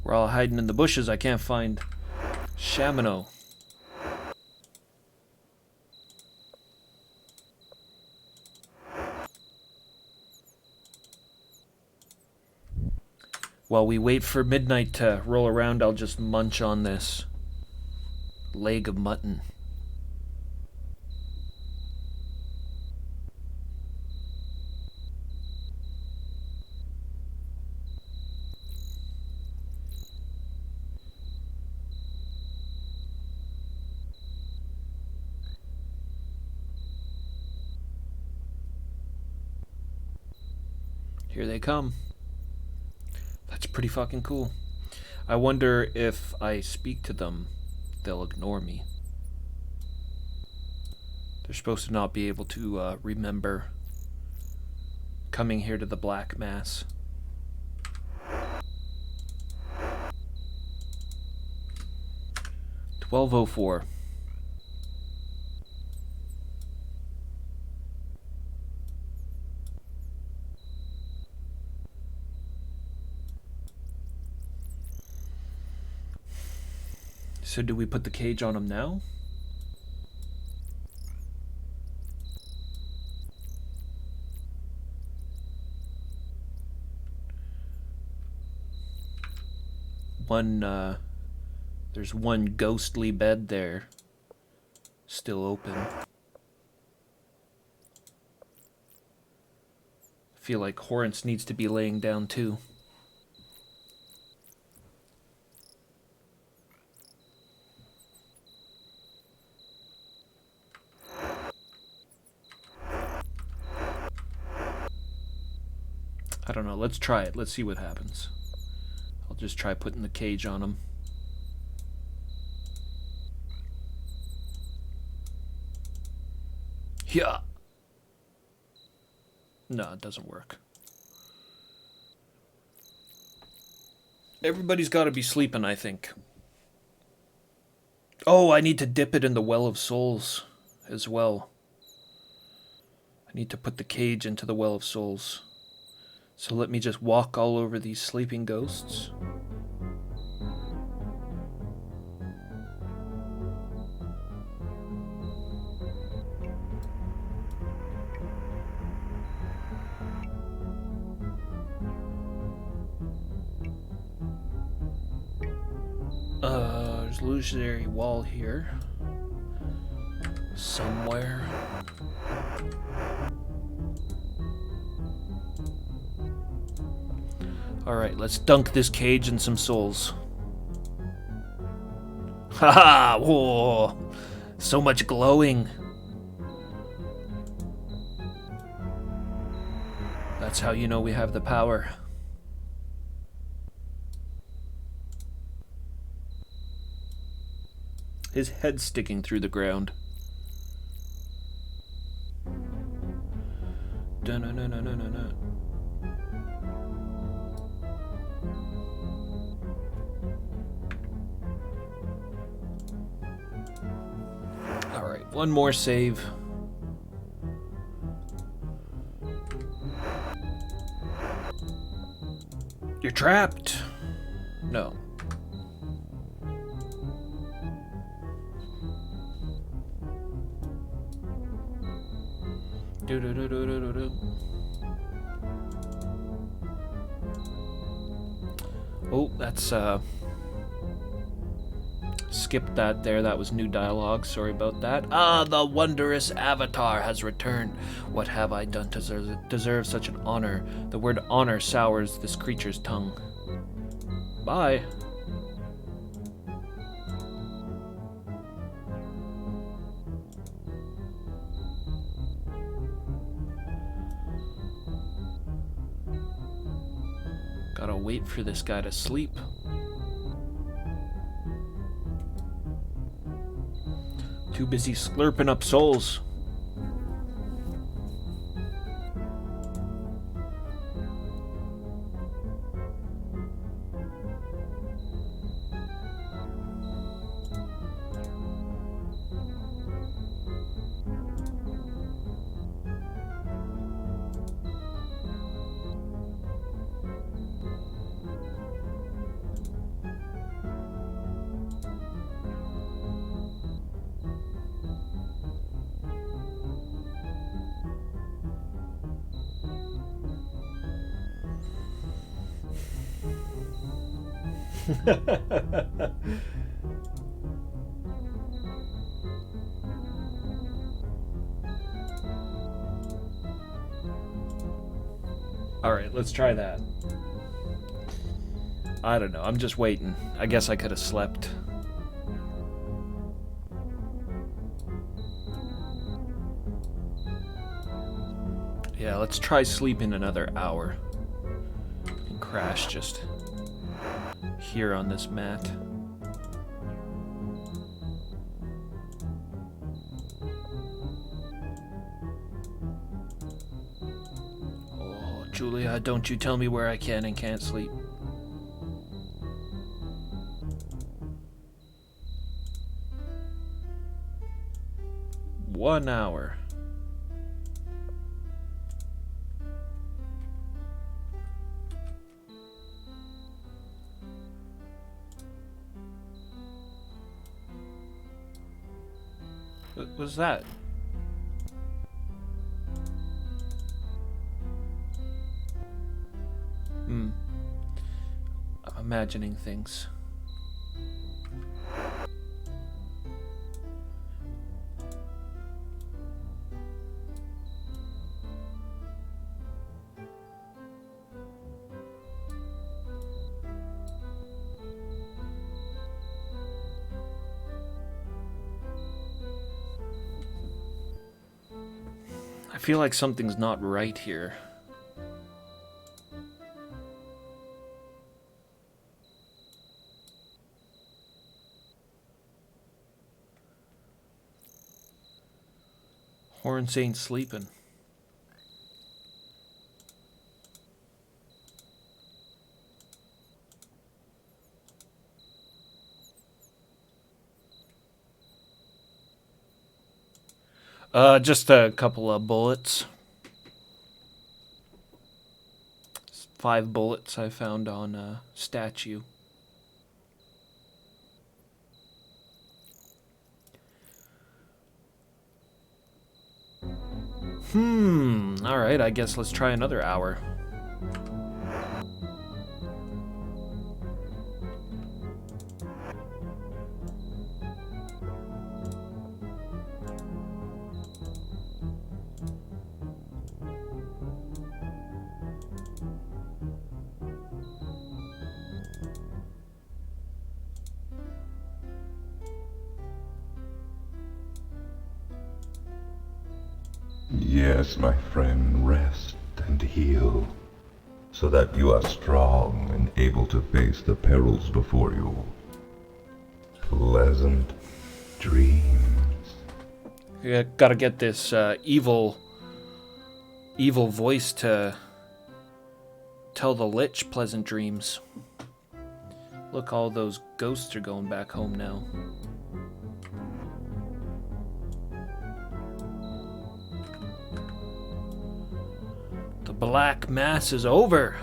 we're all hiding in the bushes. I can't find Shamino. While we wait for midnight to roll around, I'll just munch on this leg of mutton. Here they come. That's pretty fucking cool. I wonder if I speak to them, they'll ignore me. They're supposed to not be able to remember coming here to the Black Mass. $12:04. So do we put the cage on him now? There's one ghostly bed there, still open. I feel like Horrence needs to be laying down too. I don't know, let's try it. Let's see what happens. I'll just try putting the cage on him. Yeah. No, it doesn't work. Everybody's got to be sleeping, I think. Oh, I need to dip it in the Well of Souls as well. I need to put the cage into the Well of Souls. So let me just walk all over these sleeping ghosts. There's an illusionary wall here. Somewhere. Alright, let's dunk this cage in some souls. Haha! Whoa! So much glowing. That's how you know we have the power. His head's sticking through the ground. Dun-dun-dun-dun-dun-dun. Alright, one more save. You're trapped! No. Do-do-do-do-do-do-do. Oh, that's, skipped that there. That was new dialogue. Sorry about that. Ah, the wondrous avatar has returned. What have I done to deserve such an honor? The word honor sours this creature's tongue. Bye. Gotta wait for this guy to sleep. Too busy slurping up souls. Alright, let's try that. I don't know, I'm just waiting. I guess I could have slept. Yeah, let's try sleeping another hour. And crash just here on this mat. Oh, Julia, don't you tell me where I can and can't sleep. One hour. What was that? I'm imagining things. I feel like something's not right here. Horns ain't sleeping. Just a couple of bullets. 5 bullets I found on a statue. Alright, I guess let's try another hour. Yes, my friend, rest and heal, so that you are strong and able to face the perils before you. Pleasant dreams. Yeah, gotta get this evil voice to tell the Lich pleasant dreams. Look, all those ghosts are going back home now. The Black Mass is over.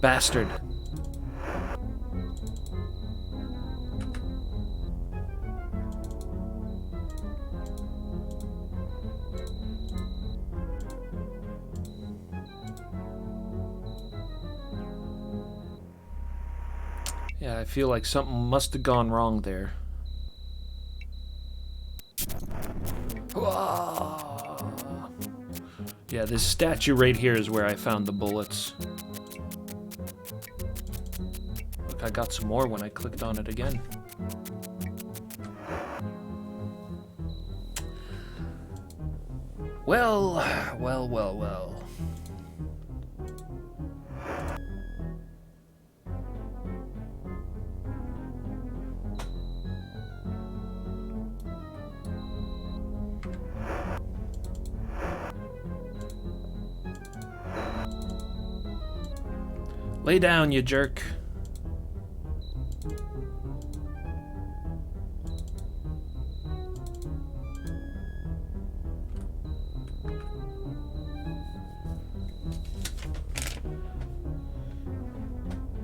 Bastard. Yeah, I feel like something must have gone wrong there. Yeah, this statue right here is where I found the bullets. Look, I got some more when I clicked on it again. Well, well, well, well. Lay down, you jerk.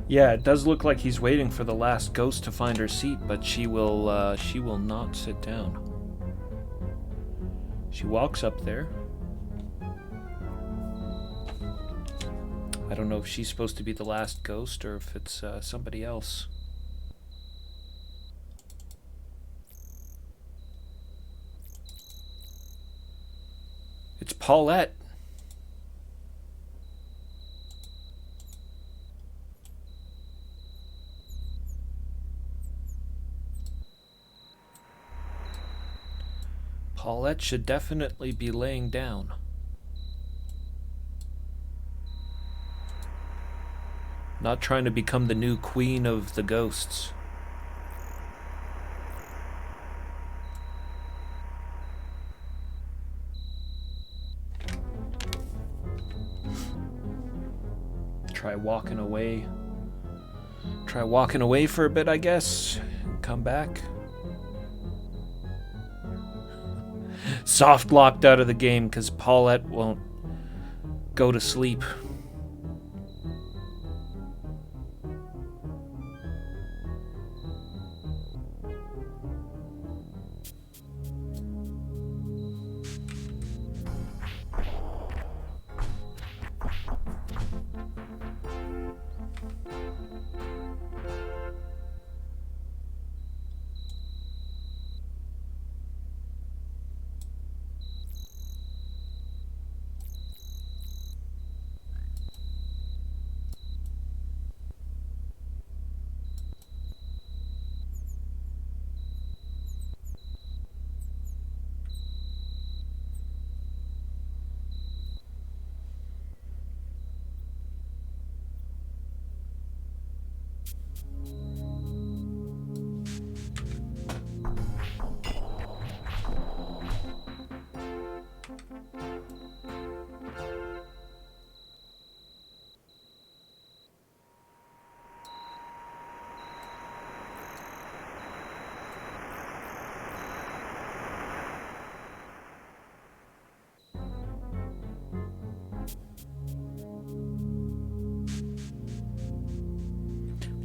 Yeah, it does look like he's waiting for the last ghost to find her seat, but she will not sit down. She walks up there. I don't know if she's supposed to be the last ghost or if it's somebody else. It's Paulette. Paulette should definitely be laying down. Not trying to become the new queen of the ghosts. Try walking away. Try walking away for a bit, I guess. Come back. Soft locked out of the game because Paulette won't go to sleep.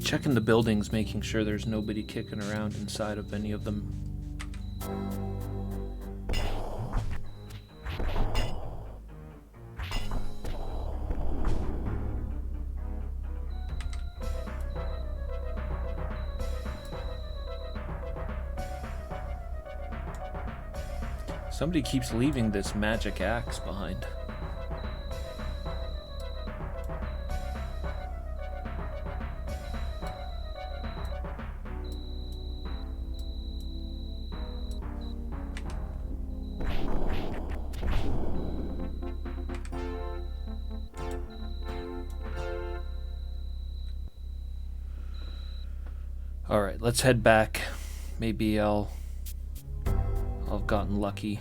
Checking the buildings, making sure there's nobody kicking around inside of any of them. Somebody keeps leaving this magic axe behind. Alright, let's head back. Maybe I'll have gotten lucky.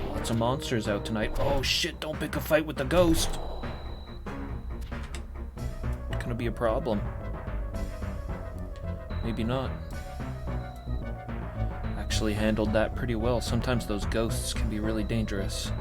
Lots of monsters out tonight. Oh shit, don't pick a fight with the ghost. Gonna be a problem. Maybe not. Actually handled that pretty well. Sometimes those ghosts can be really dangerous.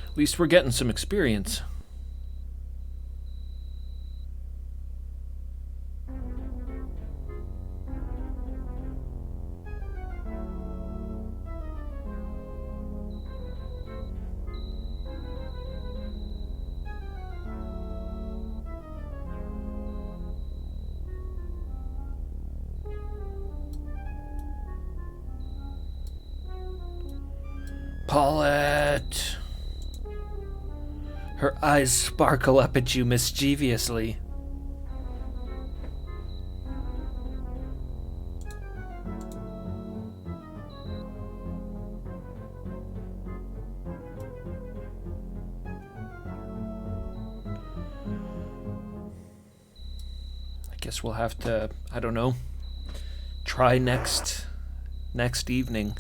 At least we're getting some experience. Paulette! Her eyes sparkle up at you mischievously. I guess we'll have to, I don't know, try next evening.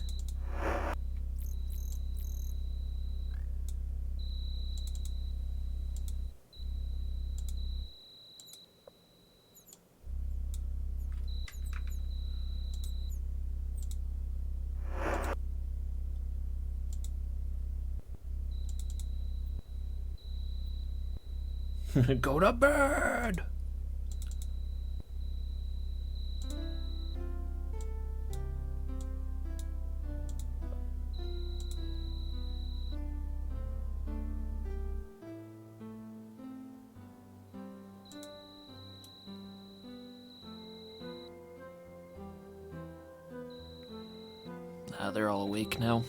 Go to bed! They're all awake now.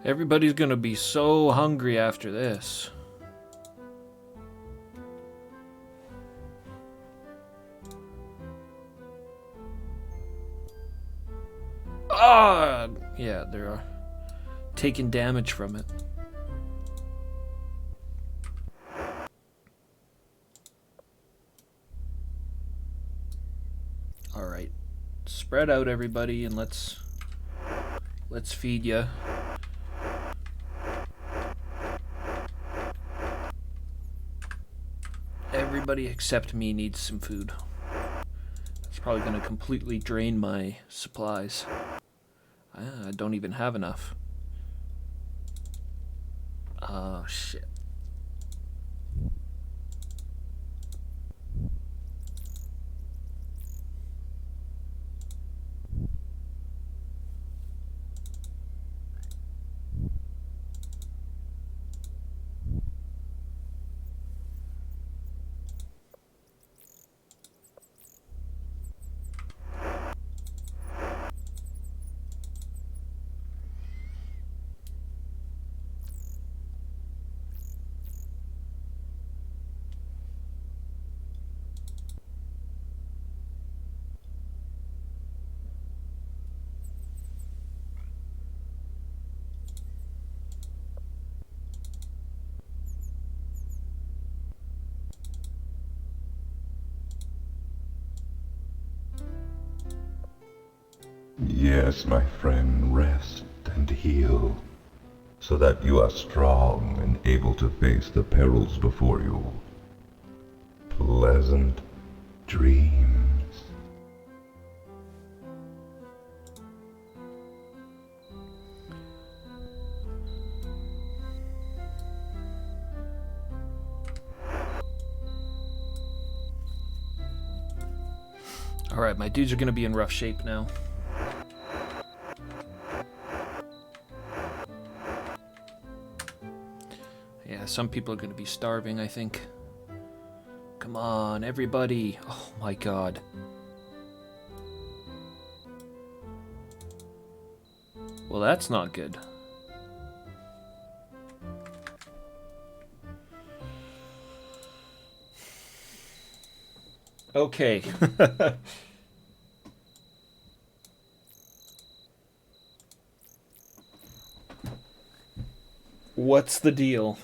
Everybody's gonna be so hungry after this. Ah, yeah, they're taking damage from it. All right, spread out, everybody, and let's feed ya. Everybody except me needs some food. It's probably going to completely drain my supplies. I don't even have enough. Oh, shit. Yes, my friend, rest and heal, so that you are strong and able to face the perils before you. Pleasant dreams. Alright, my dudes are gonna be in rough shape now. Yeah, some people are gonna be starving, I think. Come on, everybody. Oh my god. Well, that's not good. Okay. What's the deal?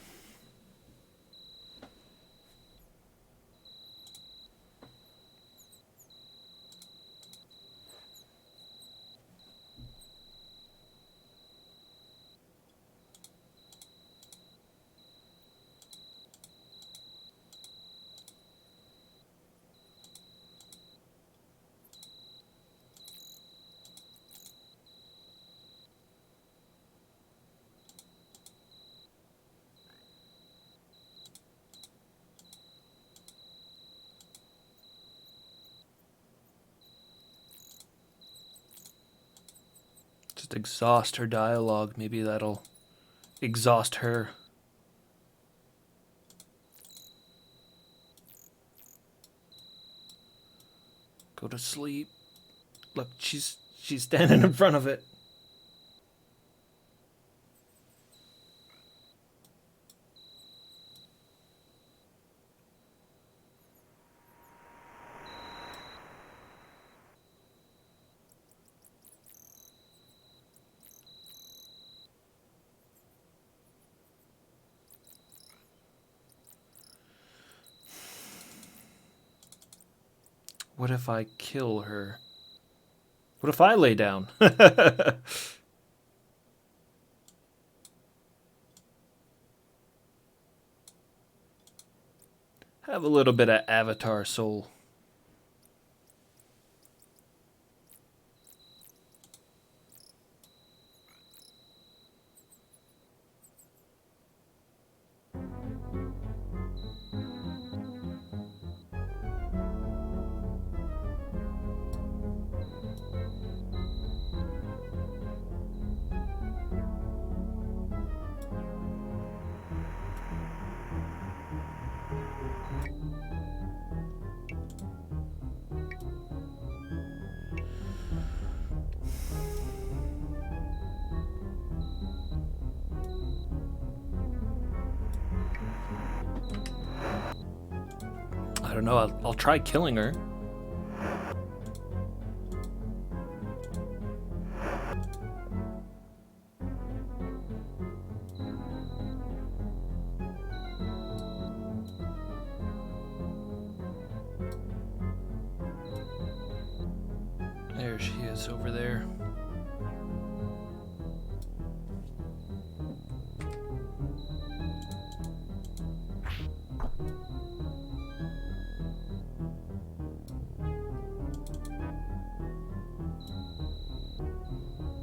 Just exhaust her dialogue. Maybe that'll exhaust her. Go to sleep. Look, she's standing in front of it. What if I kill her? What if I lay down? Have a little bit of Avatar soul. I don't know. I'll try killing her. There she is over there.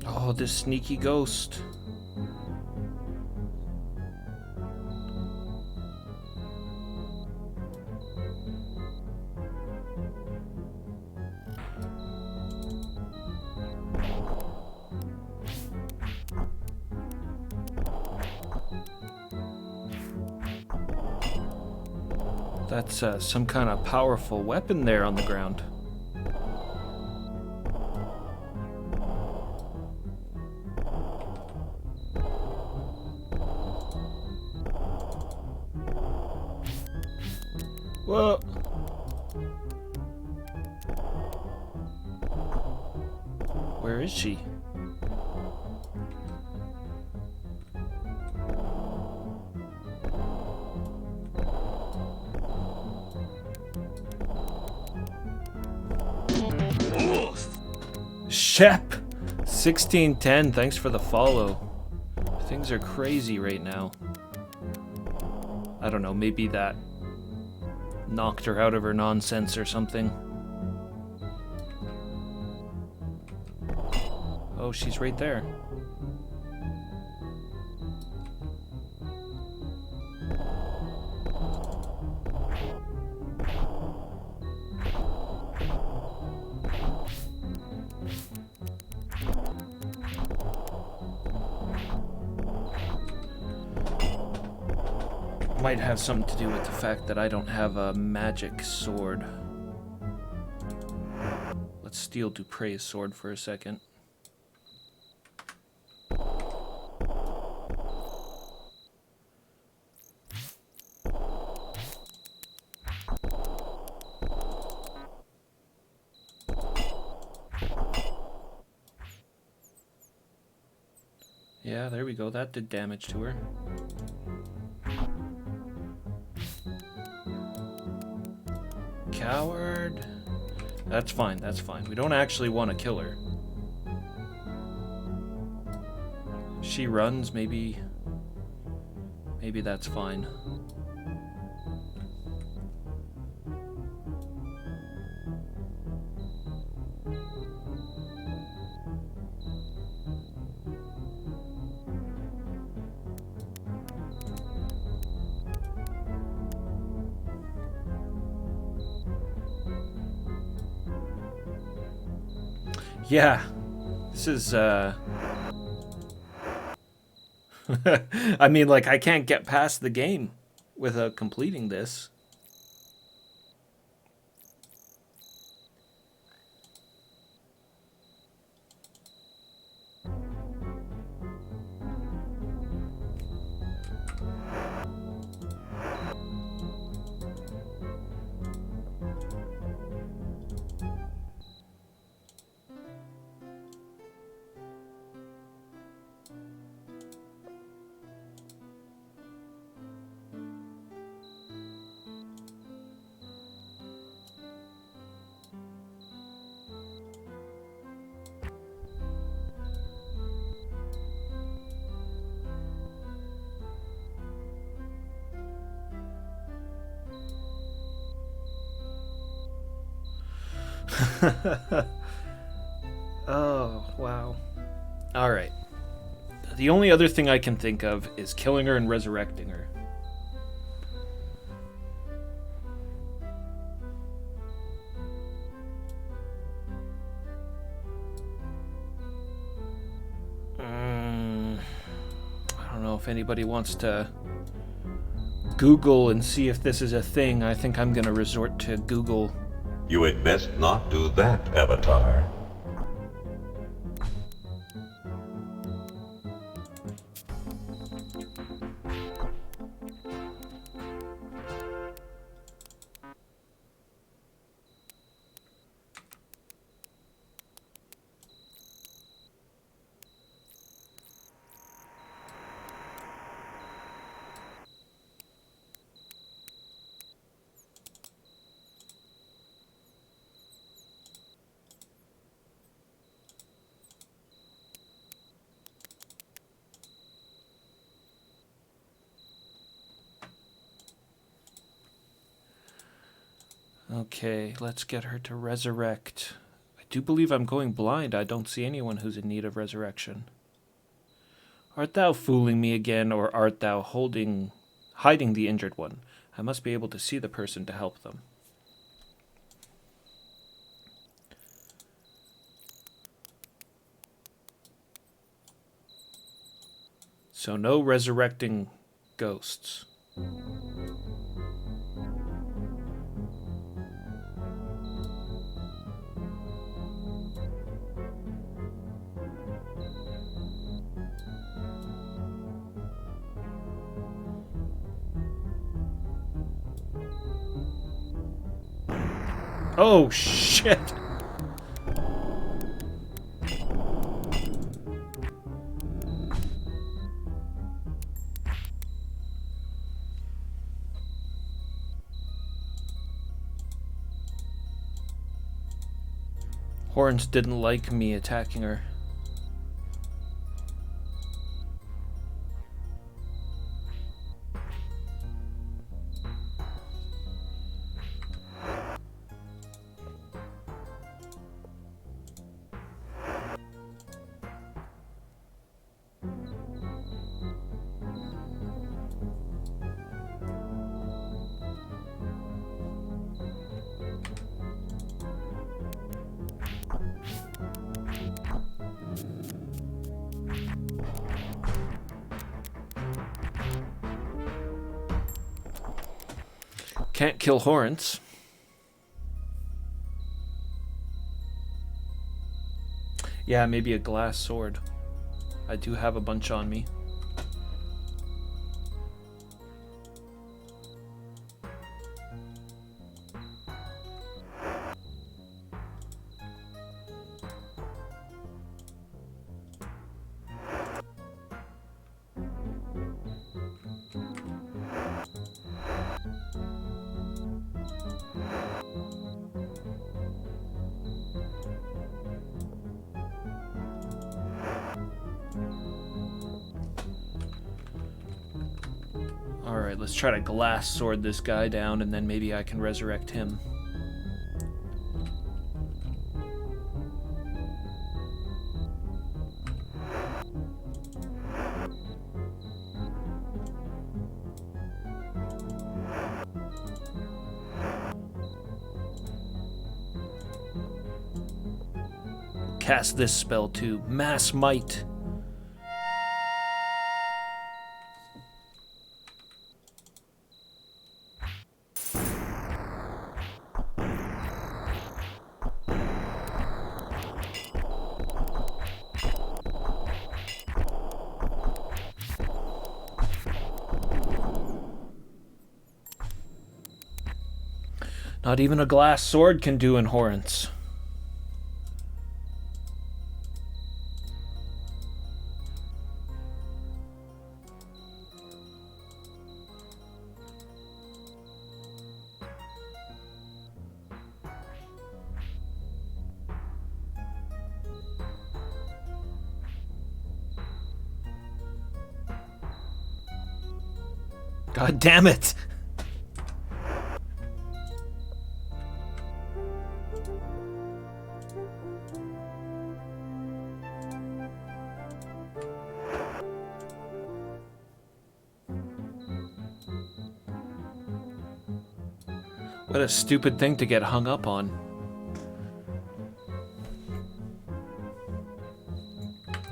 Oh, this sneaky ghost. That's some kind of powerful weapon there on the ground. Whoa. Where is she? Shep! 1610, thanks for the follow. Things are crazy right now. I don't know, maybe that knocked her out of her nonsense or something. Oh, she's right there. Might have something to do with the fact that I don't have a magic sword. Let's steal Dupre's sword for a second. Yeah, there we go. That did damage to her. Coward. That's fine, that's fine. We don't actually want to kill her. She runs, maybe that's fine. Yeah, this is, I mean, like, I can't get past the game without completing this. Oh, wow. Alright. The only other thing I can think of is killing her and resurrecting her. I don't know if anybody wants to Google and see if this is a thing. I think I'm gonna resort to Google. You had best not do that, Avatar. Okay, let's get her to resurrect. I do believe I'm going blind. I don't see anyone who's in need of resurrection. Art thou fooling me again, or art thou hiding the injured one? I must be able to see the person to help them. So no resurrecting ghosts. Oh, shit! Horns didn't like me attacking her. Can't kill Horrence. Yeah, maybe a glass sword. I do have a bunch on me. Alright, let's try to glass sword this guy down, and then maybe I can resurrect him. Cast this spell too. Mass Might. Not even a glass sword can do in Horrence. God damn it! What a stupid thing to get hung up on.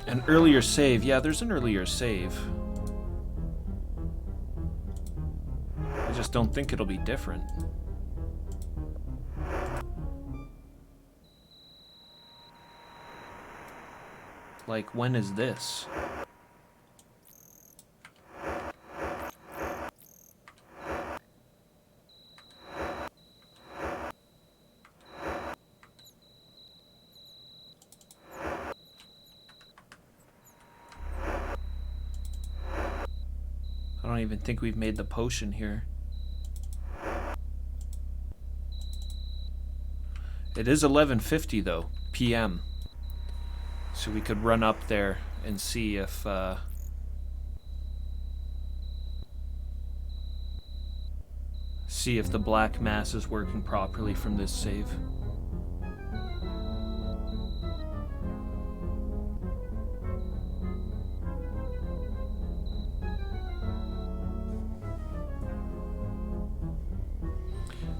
An earlier save. Yeah, there's an earlier save. I just don't think it'll be different. Like, when is this? I don't even think we've made the potion here. It is 11:50 though, PM. So we could run up there and see if the black mass is working properly from this save.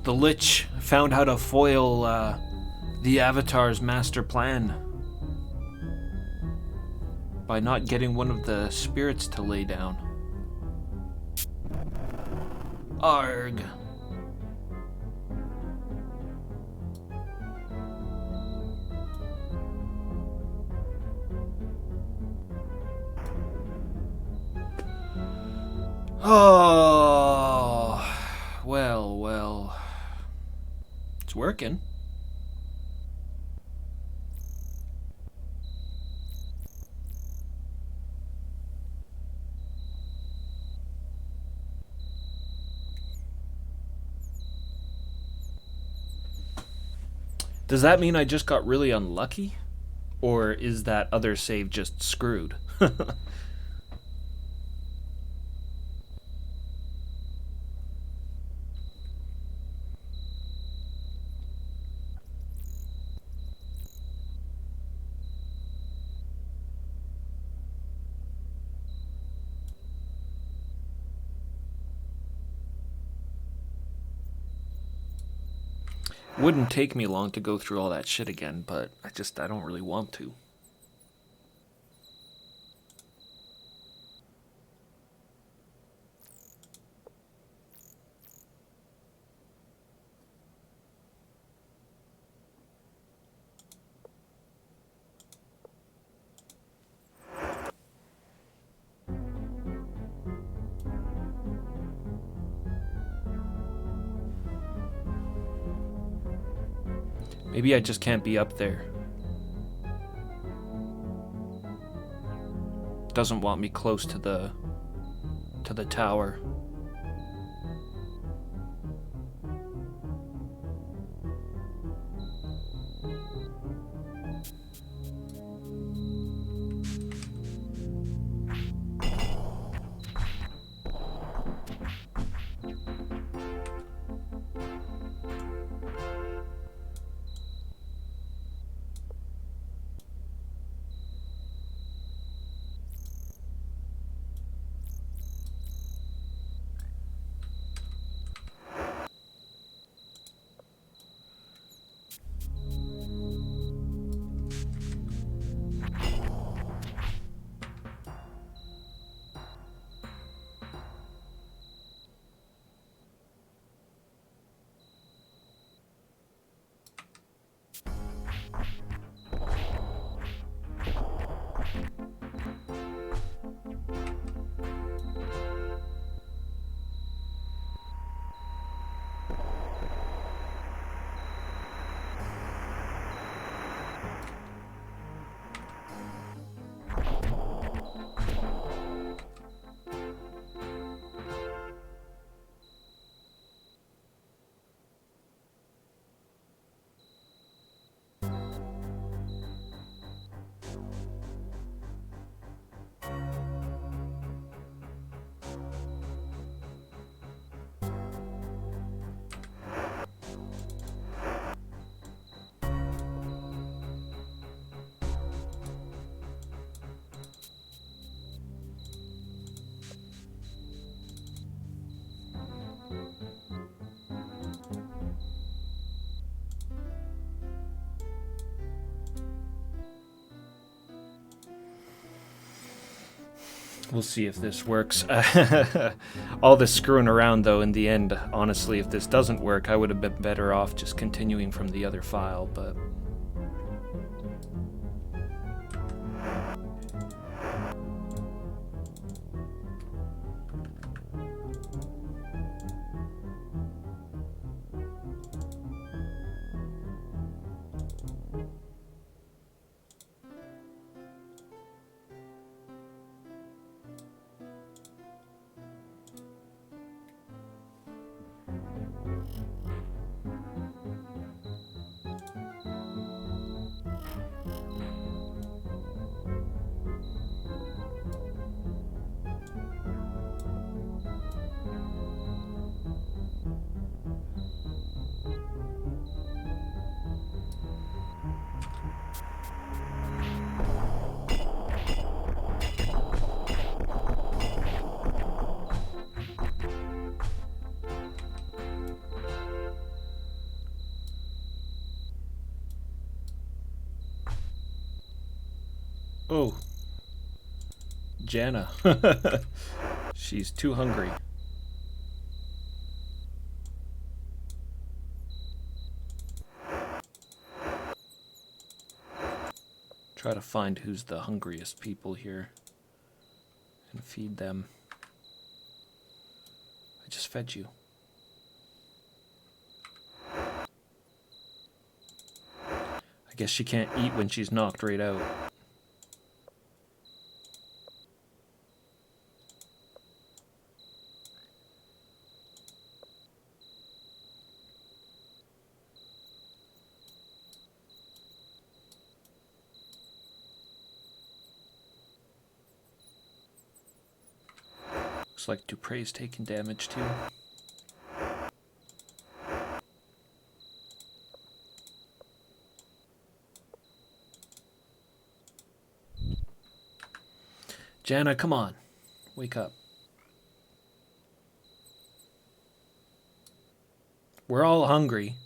The Lich found how to foil the Avatar's master plan by not getting one of the spirits to lay down. Arg. Oh, well. It's working. Does that mean I just got really unlucky? Or is that other save just screwed? Wouldn't take me long to go through all that shit again, but I don't really want to. Maybe I just can't be up there. Doesn't want me close to the tower. We'll see if this works. All this screwing around, though, in the end, honestly, if this doesn't work, I would have been better off just continuing from the other file, but... Oh. Jana. She's too hungry. Try to find who's the hungriest people here and feed them. I just fed you. I guess she can't eat when she's knocked right out. Looks like Dupre's taking damage too. Jana, come on. Wake up. We're all hungry.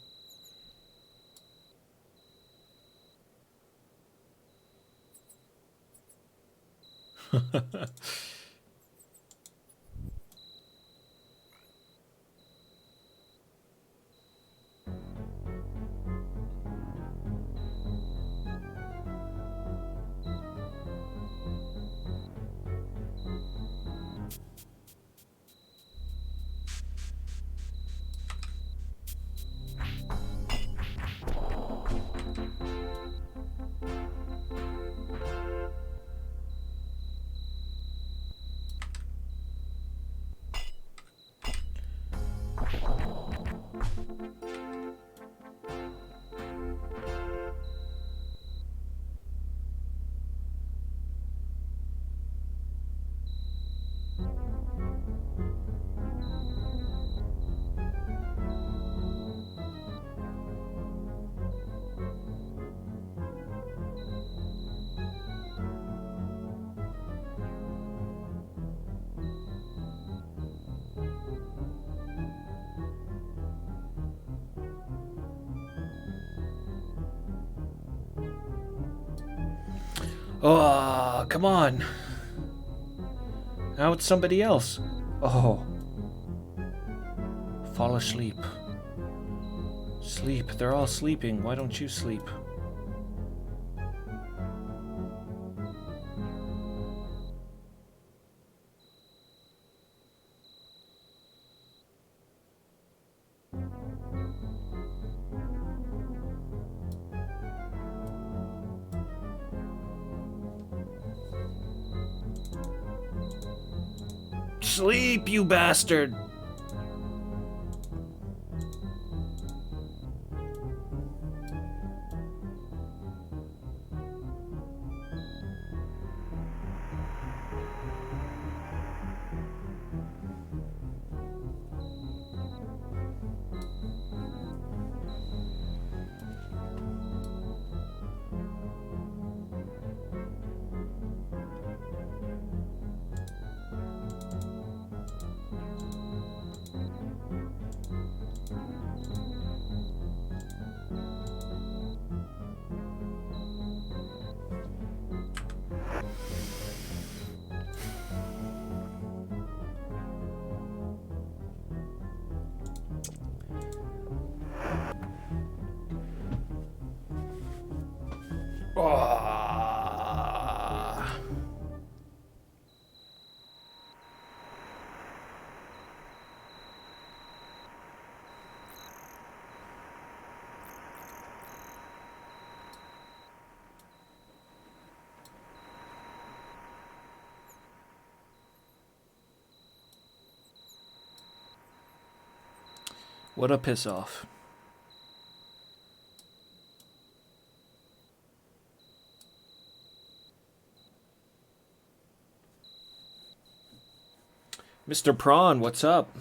Oh, come on. Now it's somebody else. Oh. Fall asleep. Sleep. They're all sleeping. Why don't you sleep? Sleep, you bastard! Ah. What a piss off. Mr. Prawn, what's up?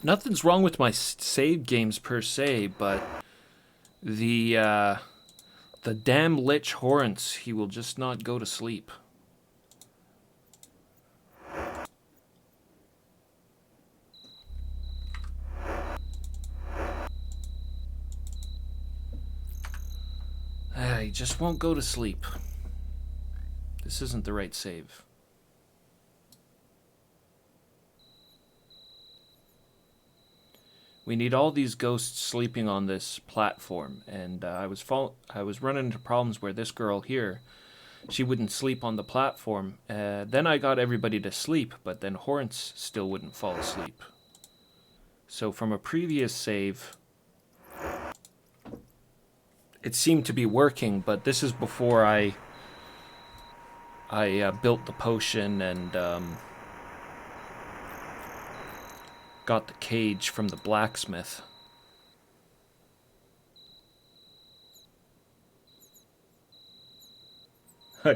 Nothing's wrong with my save games per se, but the damn Lich Horrence, he will just not go to sleep. He just won't go to sleep. This isn't the right save. We need all these ghosts sleeping on this platform, and I was running into problems where this girl here, she wouldn't sleep on the platform. Then I got everybody to sleep, but then Horrence still wouldn't fall asleep. So from a previous save, it seemed to be working, but this is before I built the potion and got the cage from the blacksmith.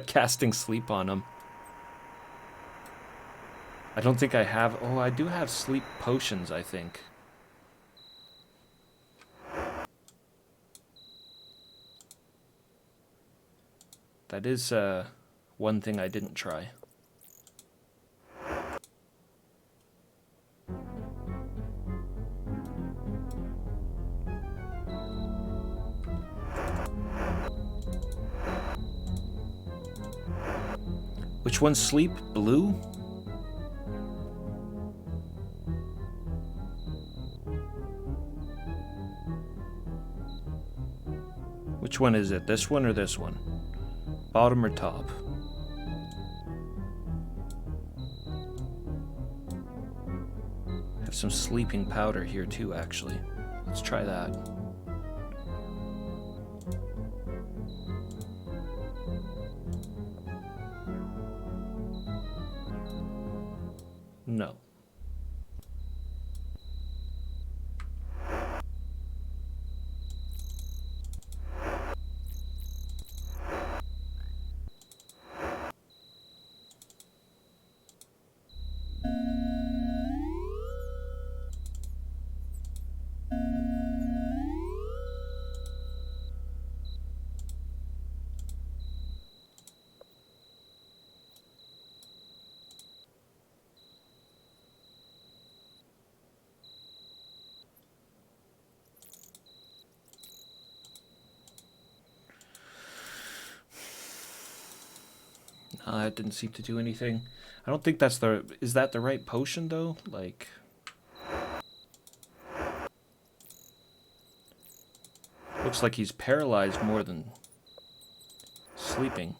Casting sleep on him. I don't think I have... Oh, I do have sleep potions, I think. That is one thing I didn't try. Which one's sleep? Blue? Which one is it? This one or this one? Bottom or top? Have some sleeping powder here too, actually. Let's try that. No. It didn't seem to do anything. I don't think that's the... Is that the right potion, though? Like... Looks like he's paralyzed more than sleeping.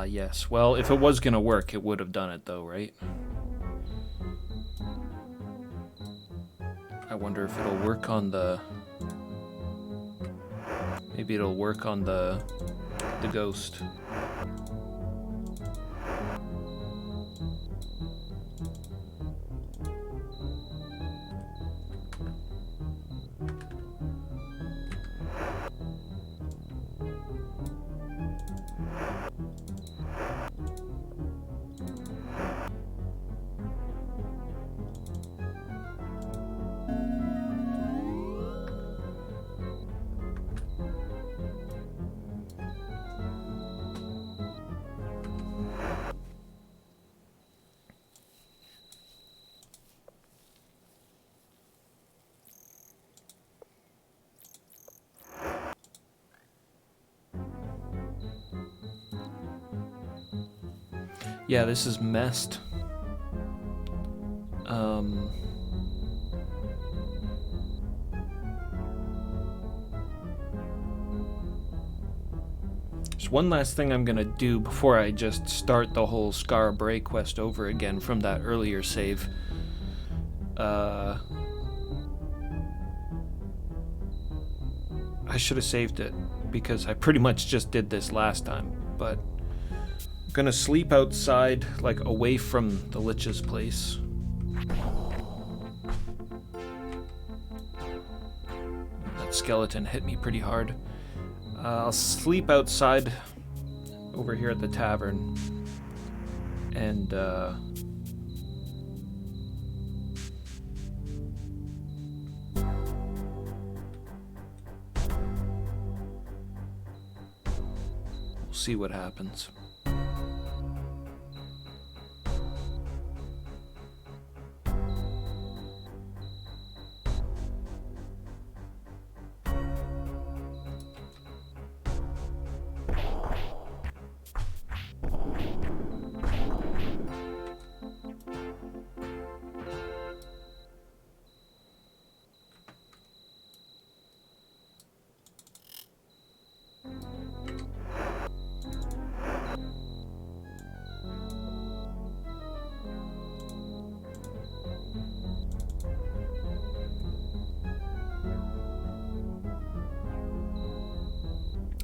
Yes. Well, if it was gonna work, it would have done it, though, right? I wonder if it'll work on the... Maybe it'll work on the ghost. Yeah, this is messed. There's one last thing I'm gonna do before I just start the whole Scar Bray quest over again from that earlier save. I should have saved it because I pretty much just did this last time, but I'm gonna sleep outside, like away from the Lich's place. That skeleton hit me pretty hard. I'll sleep outside over here at the tavern, and we'll see what happens.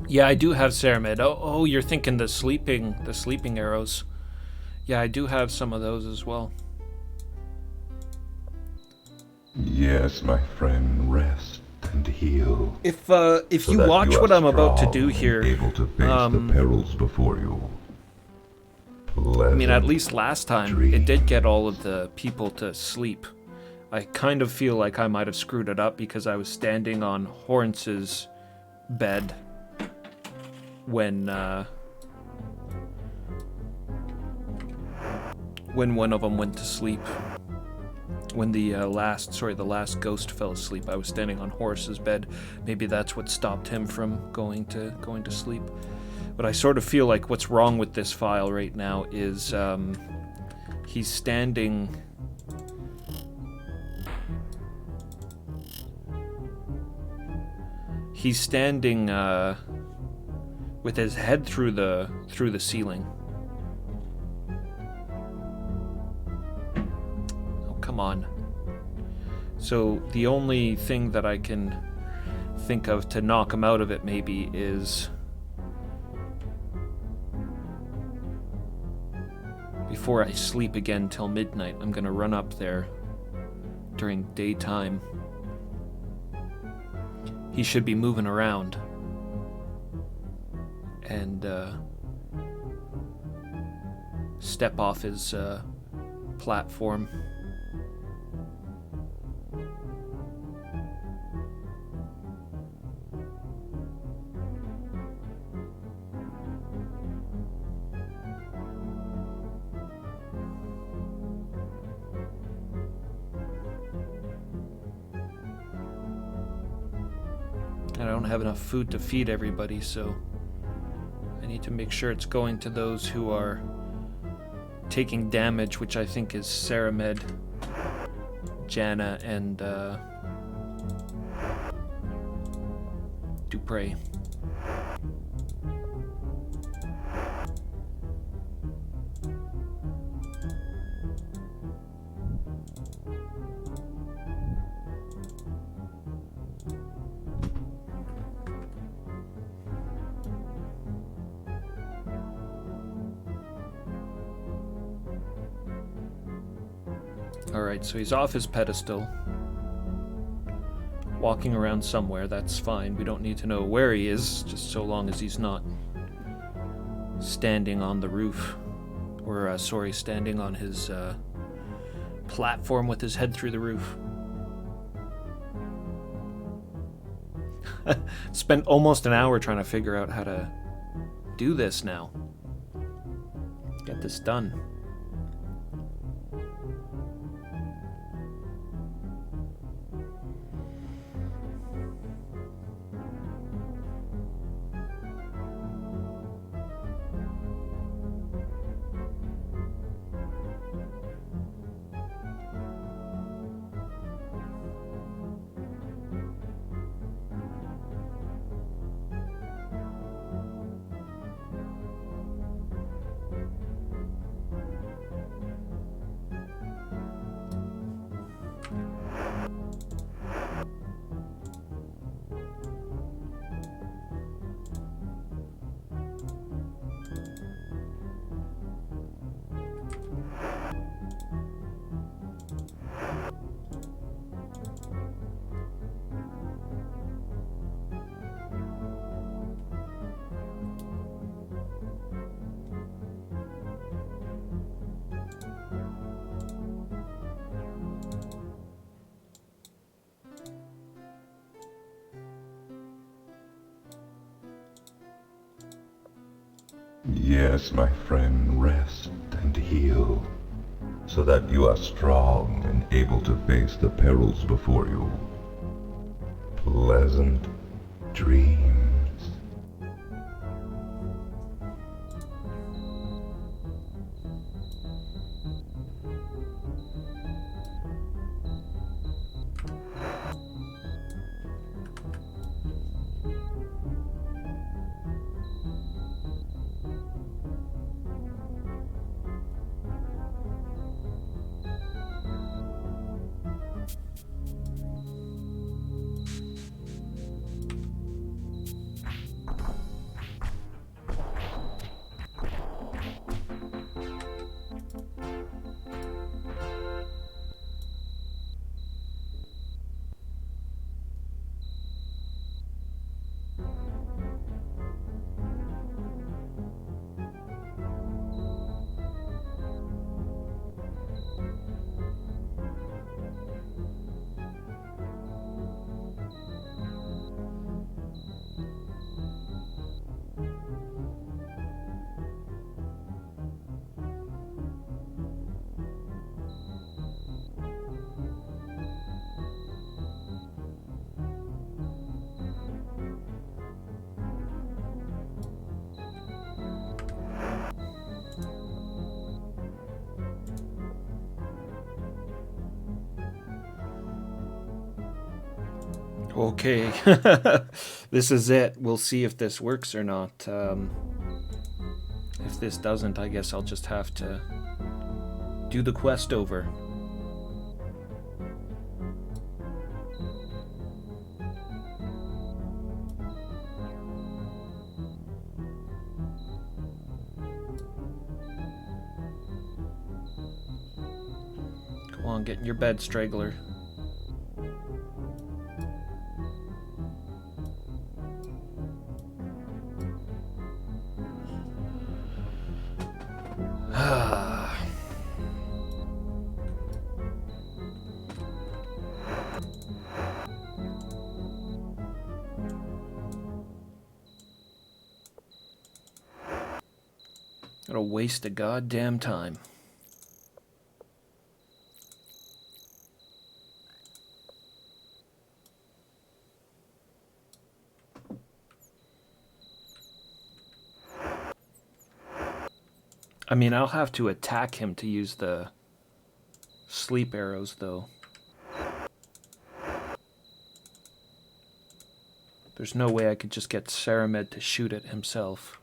Yeah, I do have Ceramid. Oh, you're thinking the sleeping arrows. Yeah, I do have some of those as well. Yes, my friend, rest and heal. If so you that watch you what are I'm about to strong do and here, able to face the perils before you. I mean, at least last time it did get all of the people to sleep. I kind of feel like I might have screwed it up because I was standing on Horns's bed when one of them went to sleep. When the last ghost fell asleep, I was standing on Horus's bed. Maybe that's what stopped him from going to sleep. But I sort of feel like what's wrong with this file right now is he's standing. He's standing with his head through the ceiling. Come on. So the only thing that I can think of to knock him out of it maybe is before I sleep again till midnight, I'm gonna run up there during daytime. He should be moving around and step off his platform. don't have enough food to feed everybody, so I need to make sure it's going to those who are taking damage, which I think is Saramed, Janna, and Dupre. Alright, so he's off his pedestal. Walking around somewhere, that's fine. We don't need to know where he is, just so long as he's not standing on the roof. Or, sorry, standing on his platform with his head through the roof. Spent almost an hour trying to figure out how to do this now. Get this done. Yes, my friend, rest and heal, so that you are strong and able to face the perils before you. Pleasant dreams. Okay, this is it. We'll see if this works or not. If this doesn't, I guess I'll just have to do the quest over. Come on, get in your bed, straggler. Gotta waste a goddamn time. I mean, I'll have to attack him to use the sleep arrows, though. There's no way I could just get Saramed to shoot it himself.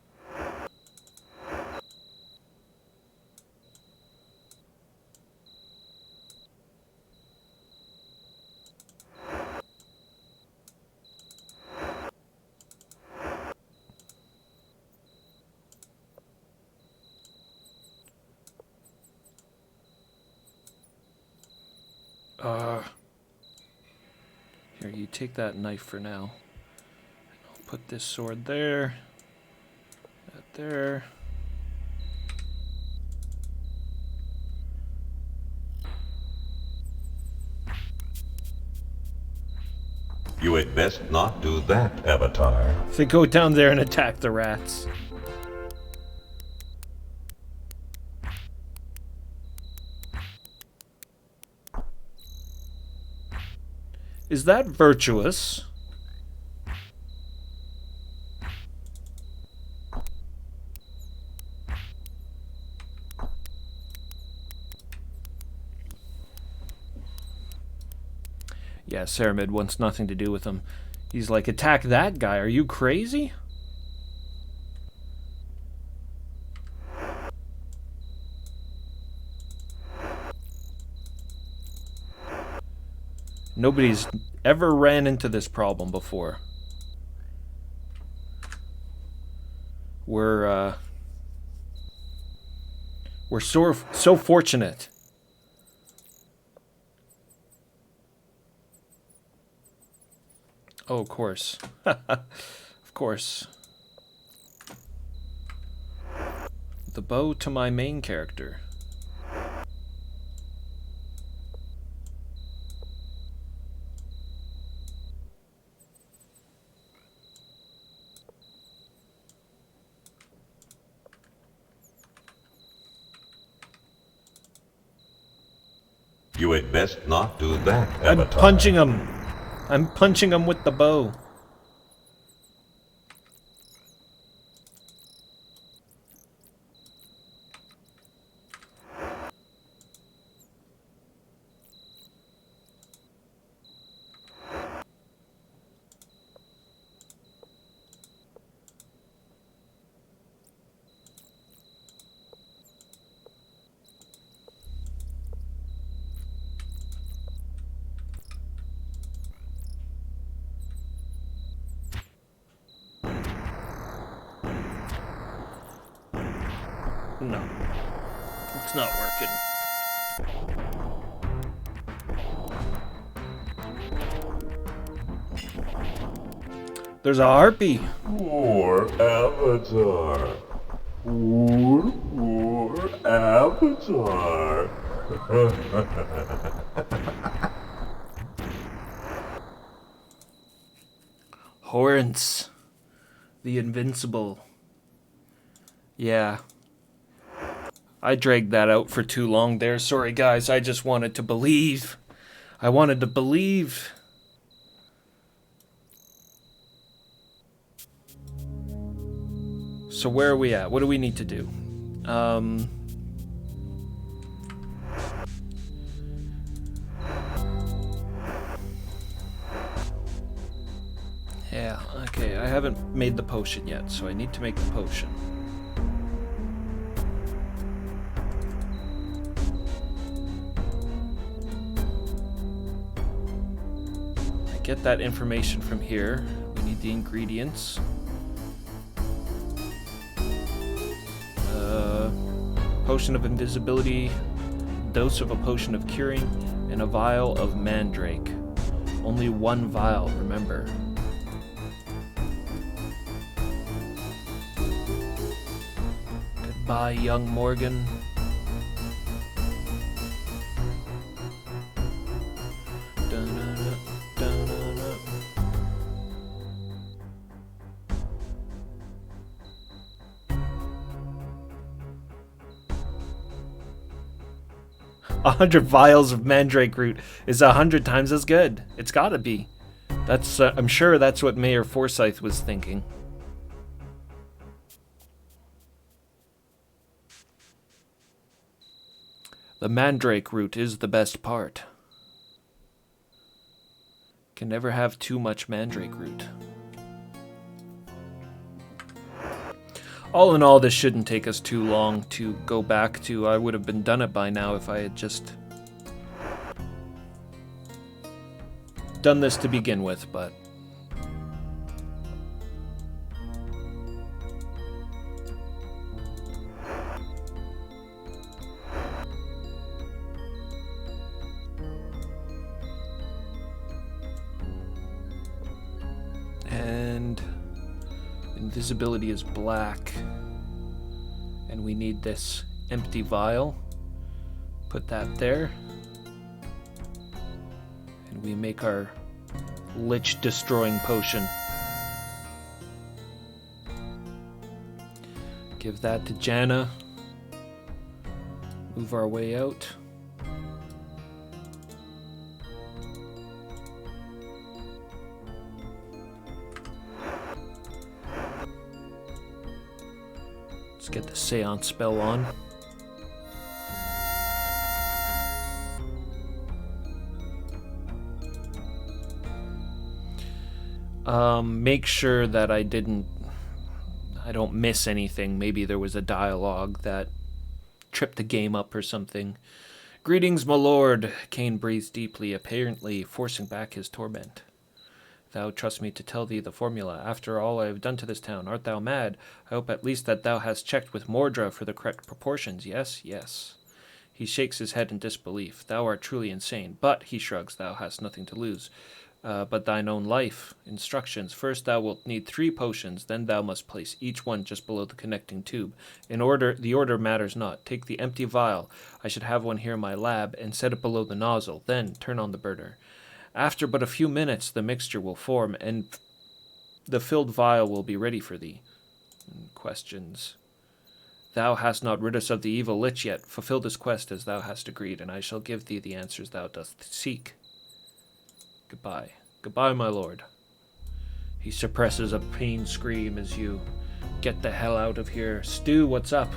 Here, you take that knife for now. I'll put this sword there. That there. You had best not do that, Avatar. So go down there and attack the rats. Is that virtuous? Yeah, Saramed wants nothing to do with him. He's like, attack that guy. Are you crazy? Nobody's ever ran into this problem before. We're so fortunate. Oh, of course. Of course. The bow to my main character. You had best not do that, Avatar. I'm punching him. I'm punching him with the bow. No. It's not working. There's a harpy. Poor Avatar. Poor Avatar. Horns. The Invincible. Yeah. I dragged that out for too long there. Sorry, guys. I just wanted to believe. I wanted to believe. So where are we at? What do we need to do? Yeah, okay. I haven't made the potion yet, so I need to make the potion. Get that information from here. We need the ingredients. Potion of invisibility, dose of a potion of curing, and a vial of mandrake. Only one vial, remember. Goodbye, young Morgan. A 100 vials of mandrake root is 100 times as good. It's gotta be. That's I'm sure that's what Mayor Forsyth was thinking. The mandrake root is the best part. Can never have too much mandrake root. All in all, this shouldn't take us too long to go back to. I would have been done it by now if I had just done this to begin with, but and invisibility is black, and we need this empty vial. Put that there. And we make our lich destroying potion. Give that to Janna. Move our way out. Let's get the Seance spell on. Make sure that I don't miss anything. Maybe there was a dialogue that tripped the game up or something. Greetings, my lord. Cain breathes deeply, apparently forcing back his torment. Thou trust me to tell thee the formula. After all I have done to this town, art thou mad? I hope at least that thou hast checked with Mordra for the correct proportions. Yes, yes. He shakes his head in disbelief. Thou art truly insane. But, he shrugs, thou hast nothing to lose. But thine own life. Instructions. First thou wilt need 3 potions, then thou must place each one just below the connecting tube. The order matters not. Take the empty vial. I should have one here in my lab, and set it below the nozzle. Then turn on the burner. After but a few minutes the mixture will form, and the filled vial will be ready for thee. Questions. Thou hast not rid us of the evil lich yet. Fulfill this quest as thou hast agreed, and I shall give thee the answers thou dost seek. Goodbye. Goodbye, my lord. He suppresses a pain scream as you get the hell out of here. Stu, what's up?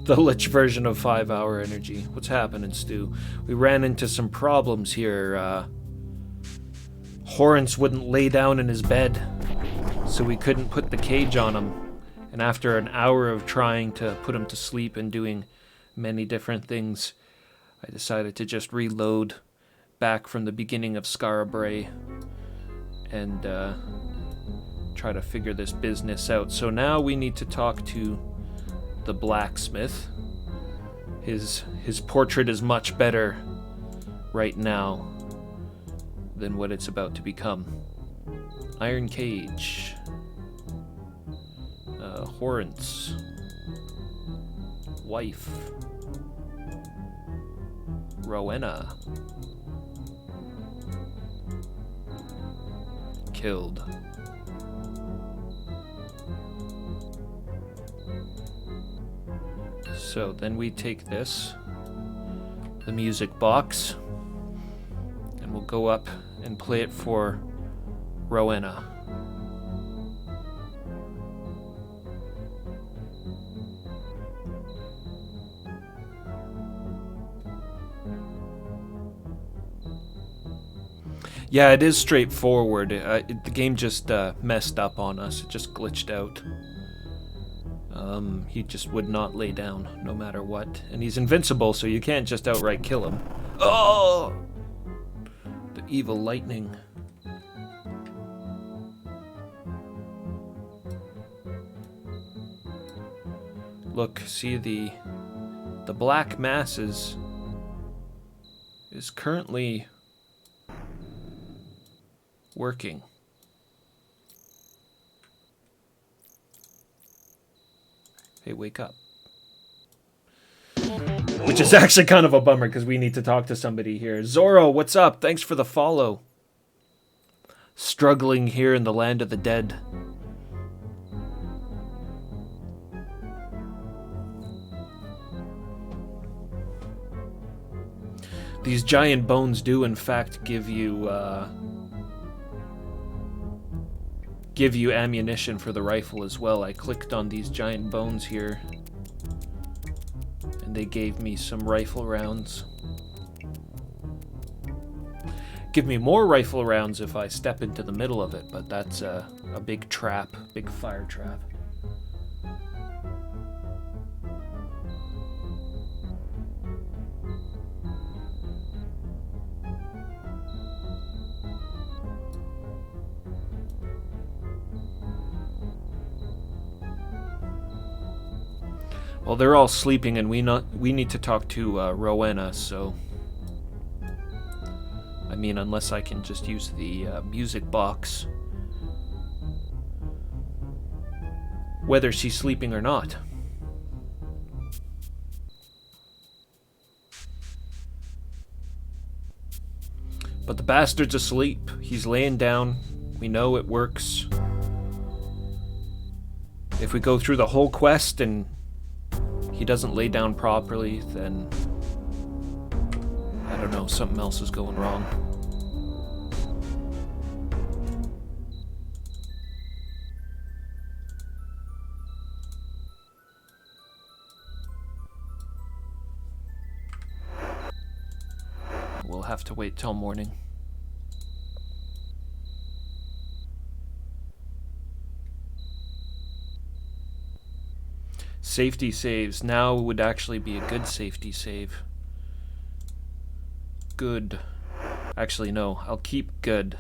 The lich version of 5-hour energy. What's happening, Stu? We ran into some problems here. Horrence wouldn't lay down in his bed, so we couldn't put the cage on him. And after an hour of trying to put him to sleep and doing many different things, I decided to just reload back from the beginning of Scarabray and try to figure this business out. So now we need to talk to the blacksmith. His portrait is much better right now than what it's about to become. Iron Cage. Horrence. Wife. Rowena. Killed. So then we take this, the music box, and we'll go up and play it for Rowena. Yeah, it is straightforward. The game just messed up on us. It just glitched out. He just would not lay down, no matter what. And he's invincible, so you can't just outright kill him. Oh! The evil lightning. Look, see the black mass is currently working. Hey, wake up. Which is actually kind of a bummer because we need to talk to somebody here. Zorro, what's up? Thanks for the follow. Struggling here in the land of the dead. These giant bones do in fact give you give you ammunition for the rifle as well. I clicked on these giant bones here, and they gave me some rifle rounds. Give me more rifle rounds if I step into the middle of it, but that's a big trap, big fire trap. Well, they're all sleeping, and we need to talk to Rowena, so... I mean, unless I can just use the music box. Whether she's sleeping or not. But the bastard's asleep. He's laying down. We know it works. If we go through the whole quest and he doesn't lay down properly, then I don't know, something else is going wrong. We'll have to wait till morning. Safety saves. Now would actually be a good safety save. Good. Actually, no. I'll keep good.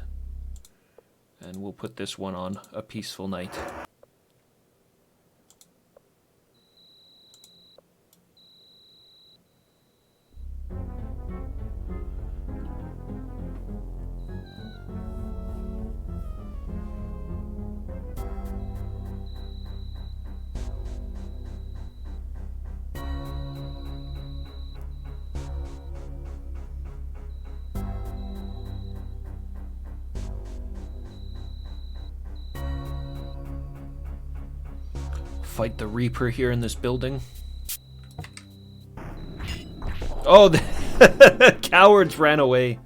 And we'll put this one on a peaceful night. Fight the Reaper here in this building. Oh, the cowards ran away.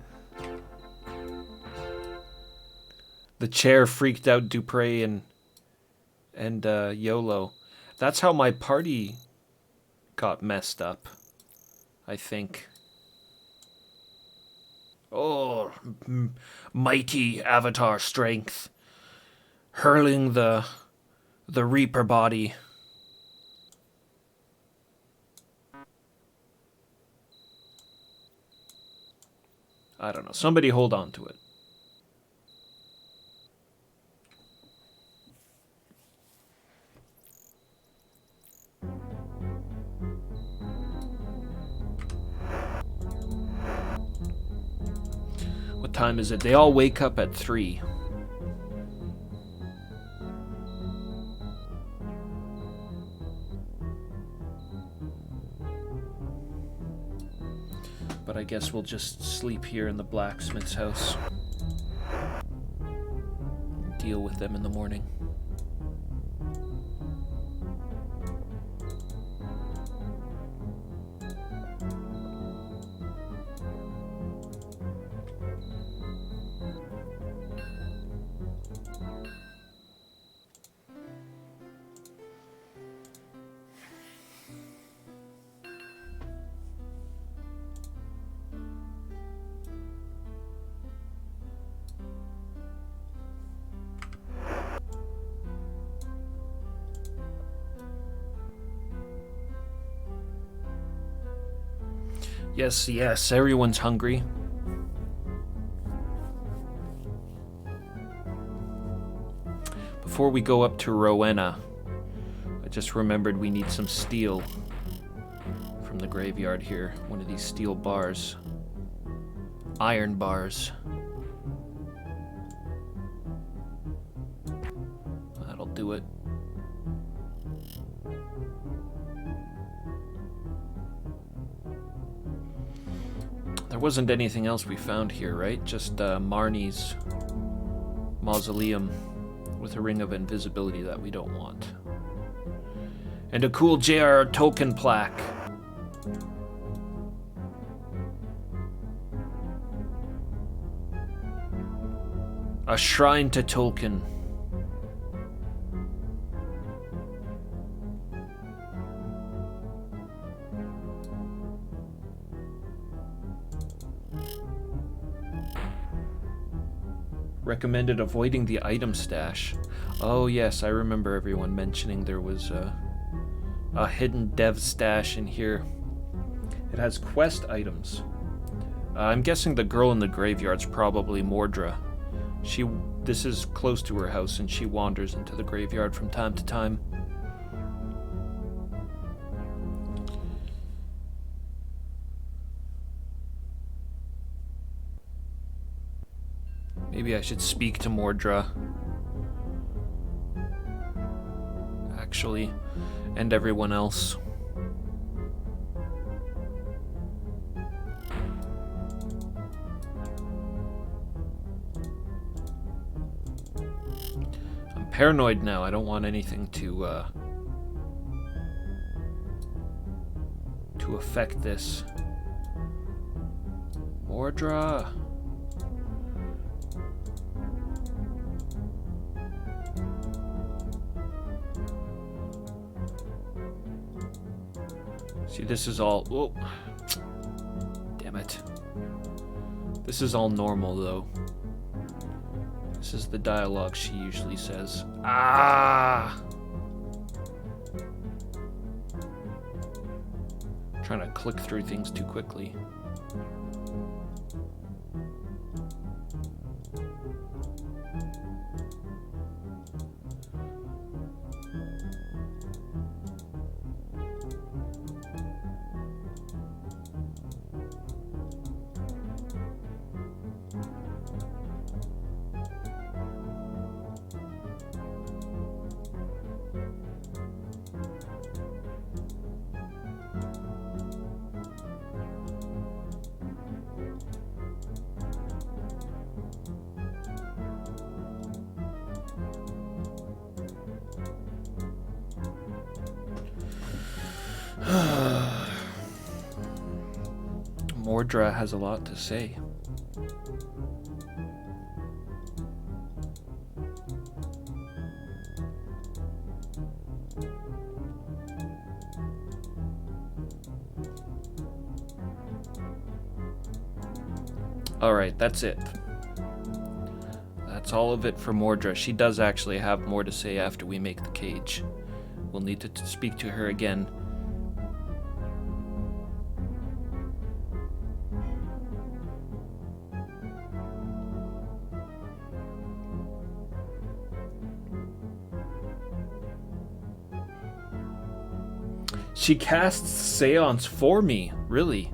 The chair freaked out Dupre and YOLO. That's how my party got messed up, I think. Oh, mighty avatar strength. Hurling the Reaper body. I don't know. Somebody hold on to it. What time is it? They all wake up at 3. But I guess we'll just sleep here in the blacksmith's house. Deal with them in the morning. Yes, everyone's hungry. Before we go up to Rowena, I just remembered we need some steel from the graveyard here. One of these steel bars. Iron bars. That'll do it. There wasn't anything else we found here, right? Just Marnie's mausoleum with a ring of invisibility that we don't want. And a cool J.R.R. Tolkien plaque. A shrine to Tolkien. Recommended avoiding the item stash. Oh yes, I remember everyone mentioning there was a hidden dev stash in here. It has quest items. I'm guessing the girl in the graveyard's probably Mordra. This is close to her house, and she wanders into the graveyard from time to time. Maybe I should speak to Mordra. Actually, and everyone else. I'm paranoid now. I don't want anything to affect this. Mordra. See, this is all... Oh, damn it. This is all normal, though. This is the dialogue she usually says. Ah! Trying to click through things too quickly. Mordra has a lot to say. Alright, that's it. That's all of it for Mordra. She does actually have more to say after we make the cage. We'll need to speak to her again. She casts Seance for me, really.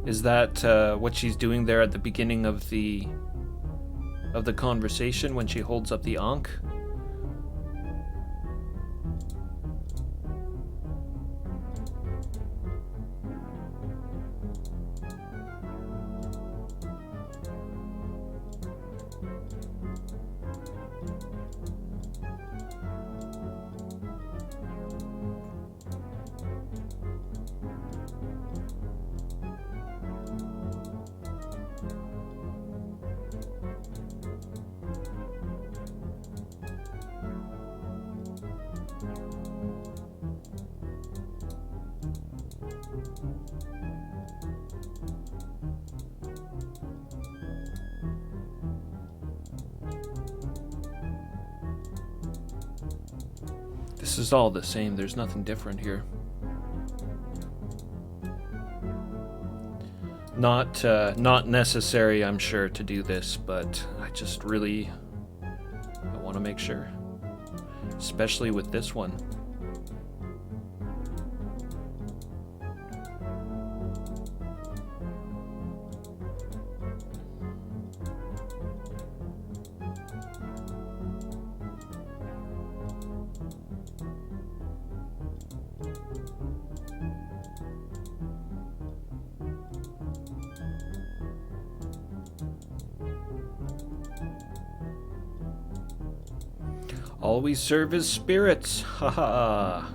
Is that what she's doing there at the beginning of the conversation when she holds up the Ankh? This is all the same. There's nothing different here. Not necessary, I'm sure, to do this, but I just really want to make sure, especially with this one. Always serve as spirits. Haha.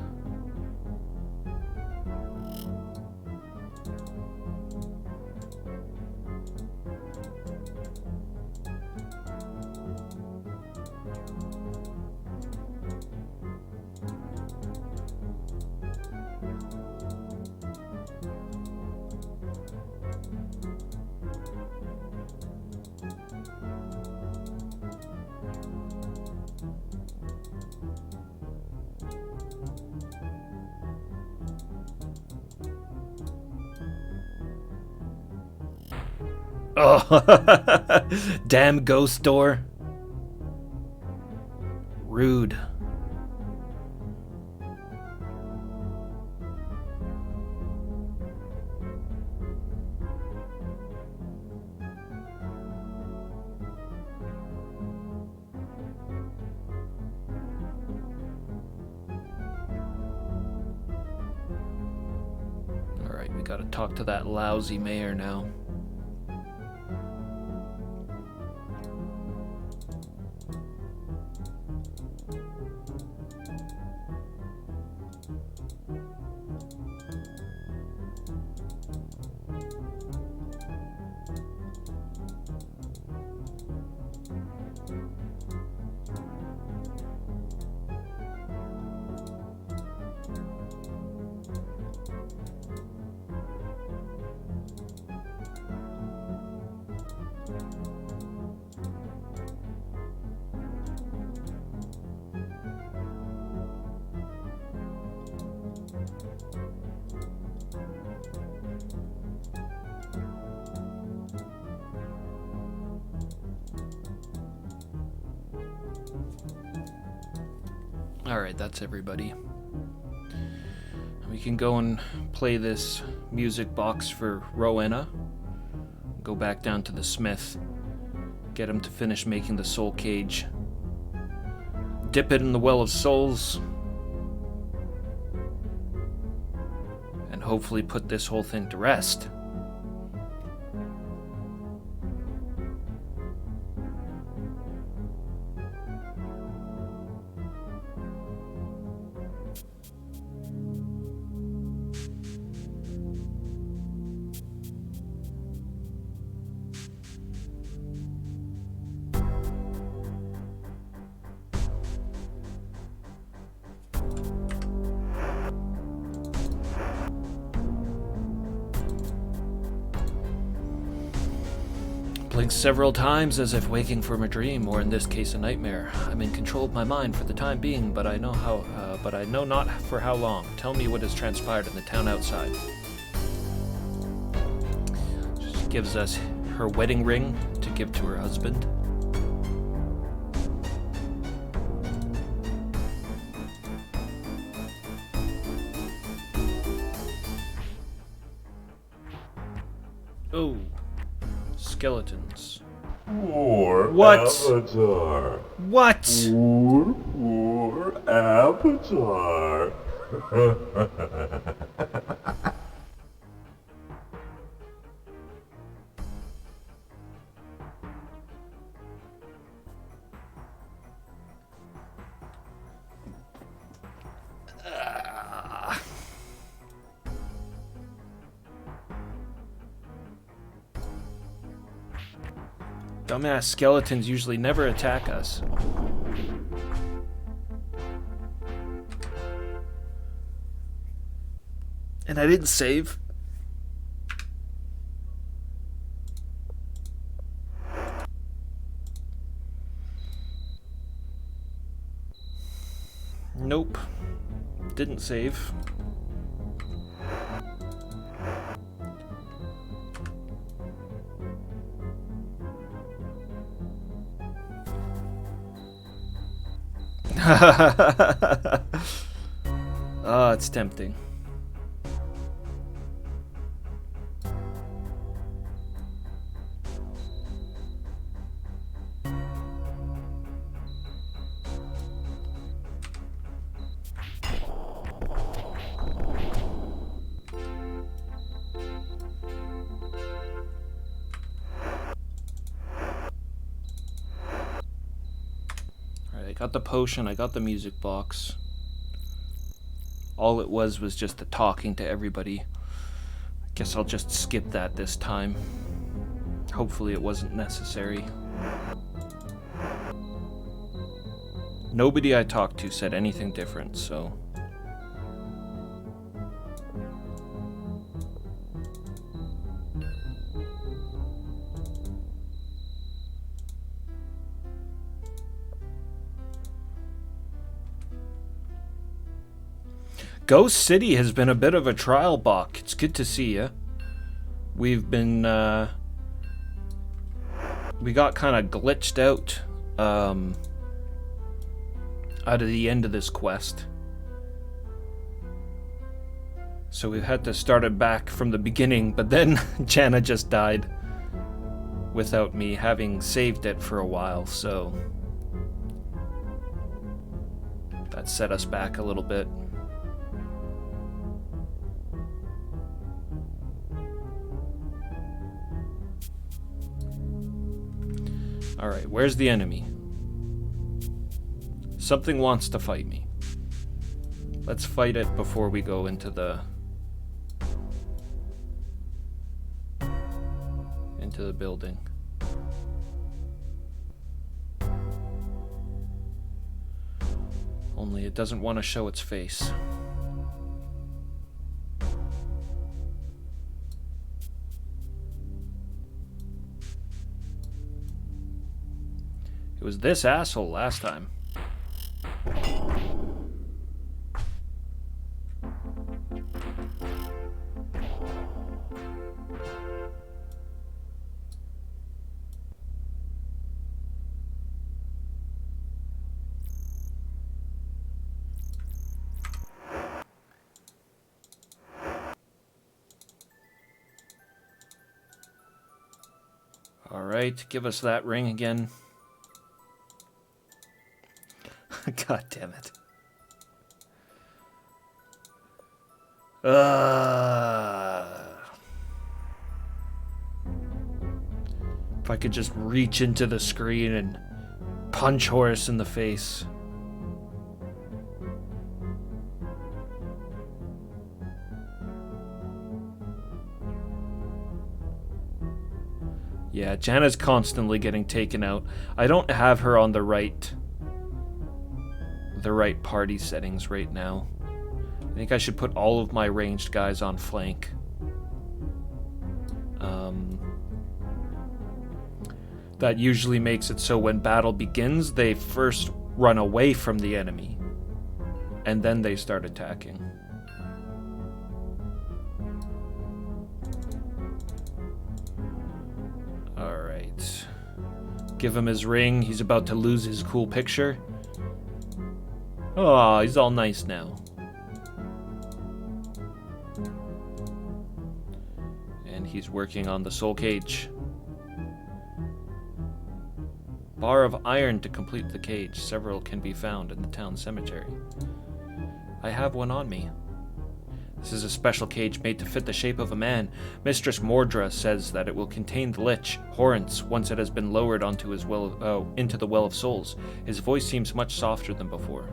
Oh, damn ghost door. Rude. Alright, we gotta talk to that lousy mayor now. Alright, that's everybody. We can go and play this music box for Rowena. Go back down to the smith. Get him to finish making the soul cage. Dip it in the well of souls. And hopefully put this whole thing to rest. Blink several times as if waking from a dream, or in this case a nightmare. I'm in control of my mind for the time being, but I know not for how long. Tell me what has transpired in the town outside. She gives us her wedding ring to give to her husband. Oh. Skeletons. Poor What? Avatar. What? Poor Avatar. Dumbass skeletons usually never attack us. And I didn't save. Nope. Didn't save. Oh, it's tempting. I got the potion, I got the music box. All it was just the talking to everybody. I guess I'll just skip that this time. Hopefully it wasn't necessary. Nobody I talked to said anything different, so... Ghost City has been a bit of a trial balk. It's good to see you. We've been we got kind of glitched out of the end of this quest. So we had to start it back from the beginning, but then Jana just died without me having saved it for a while, so that set us back a little bit. Alright, where's the enemy? Something wants to fight me. Let's fight it before we go into the building. Only it doesn't want to show its face. It was this asshole last time. Alright, give us that ring again. God damn it. If I could just reach into the screen and punch Horace in the face. Yeah, Jana's constantly getting taken out. I don't have her on the right party settings right now. I think I should put all of my ranged guys on flank. That usually makes it so when battle begins, they first run away from the enemy, and then they start attacking. Alright. Give him his ring. He's about to lose his cool picture. Oh, he's all nice now. And he's working on the soul cage. Bar of iron to complete the cage. Several can be found in the town cemetery. I have one on me. This is a special cage made to fit the shape of a man. Mistress Mordra says that it will contain the Lich, Horrence, once it has been lowered onto his into the Well of Souls. His voice seems much softer than before.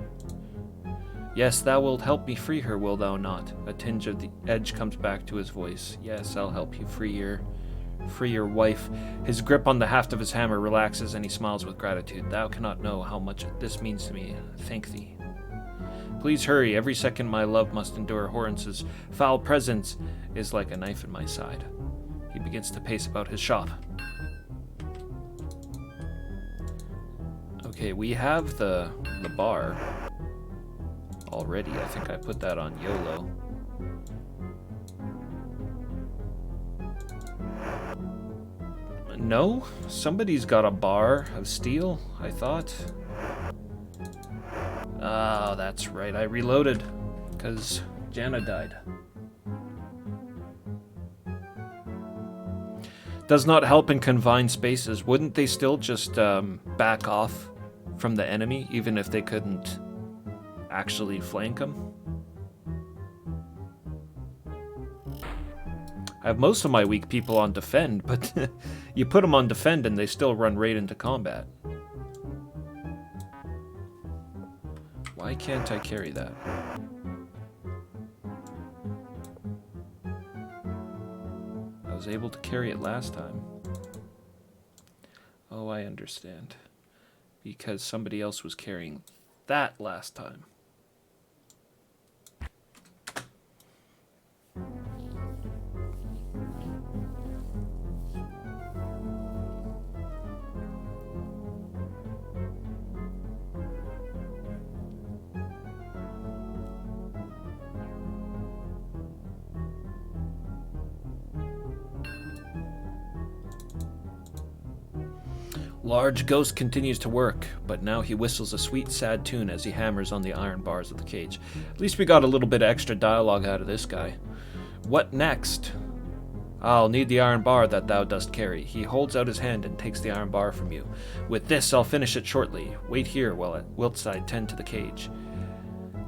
Yes, thou wilt help me free her, will thou not? A tinge of the edge comes back to his voice. Yes, I'll help you free your wife. His grip on the haft of his hammer relaxes and he smiles with gratitude. Thou cannot know how much this means to me. Thank thee. Please hurry. Every second my love must endure. Horrence's foul presence is like a knife in my side. He begins to pace about his shop. Okay, we have the bar already. I think I put that on YOLO. No? Somebody's got a bar of steel, I thought. Oh, that's right. I reloaded because Jana died. Does not help in confined spaces. Wouldn't they still just back off from the enemy, even if they couldn't actually flank them? I have most of my weak people on defend, but you put them on defend and they still run right into combat. Why can't I carry that? I was able to carry it last time. Oh, I understand. Because somebody else was carrying that last time. Large Ghost continues to work, but now he whistles a sweet, sad tune as he hammers on the iron bars of the cage. At least we got a little bit of extra dialogue out of this guy. What next? I'll need the iron bar that thou dost carry. He holds out his hand and takes the iron bar from you. With this, I'll finish it shortly. Wait here whilst I tend to the cage.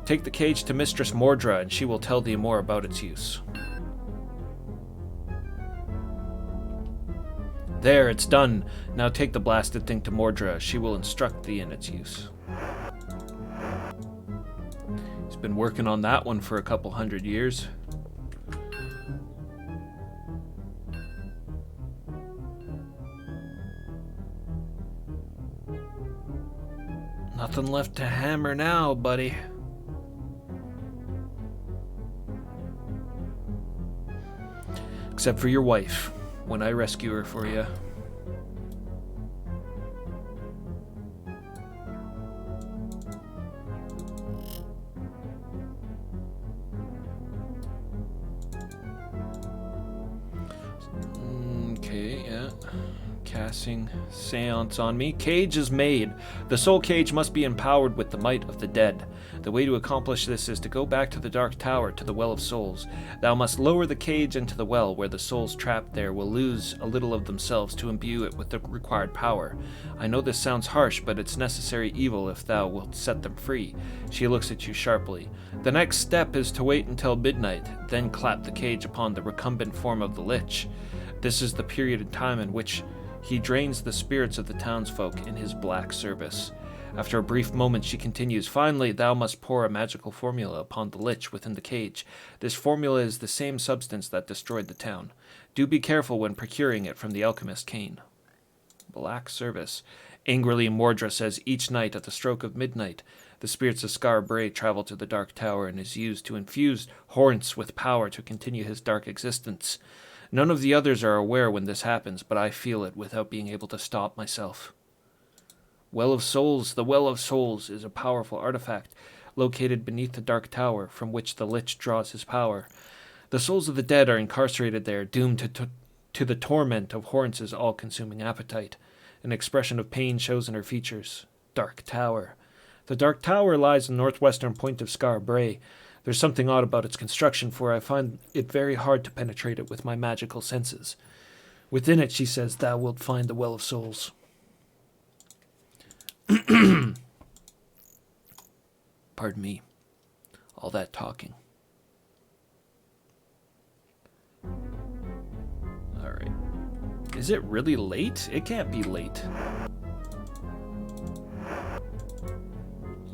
Take the cage to Mistress Mordra, and she will tell thee more about its use. There, it's done. Now take the blasted thing to Mordra. She will instruct thee in its use. He's been working on that one for a couple 100 years. Nothing left to hammer now, buddy. Except for your wife, when I rescue her for you. Okay, yeah. Casting seance on me. Cage is made. The soul cage must be empowered with the might of the dead. The way to accomplish this is to go back to the Dark Tower, to the Well of Souls. Thou must lower the cage into the well, where the souls trapped there will lose a little of themselves to imbue it with the required power. I know this sounds harsh, but it's necessary evil if thou wilt set them free. She looks at you sharply. The next step is to wait until midnight, then clap the cage upon the recumbent form of the Lich. This is the period of time in which he drains the spirits of the townsfolk in his black service. After a brief moment, she continues, Finally, thou must pour a magical formula upon the Lich within the cage. This formula is the same substance that destroyed the town. Do be careful when procuring it from the alchemist Cain. Black service. Angrily, Mordra says, Each night at the stroke of midnight, the spirits of Scar Bray travel to the Dark Tower and is used to infuse Horns with power to continue his dark existence. None of the others are aware when this happens, but I feel it without being able to stop myself. Well of Souls. The Well of Souls is a powerful artifact located beneath the Dark Tower from which the Lich draws his power. The souls of the dead are incarcerated there, doomed to the torment of Horns' all-consuming appetite. An expression of pain shows in her features. Dark Tower. The Dark Tower lies in the northwestern point of Scar Bray. There's something odd about its construction, for I find it very hard to penetrate it with my magical senses. Within it, she says, thou wilt find the Well of Souls. Pardon me. All that talking. Alright. Is it really late? It can't be late.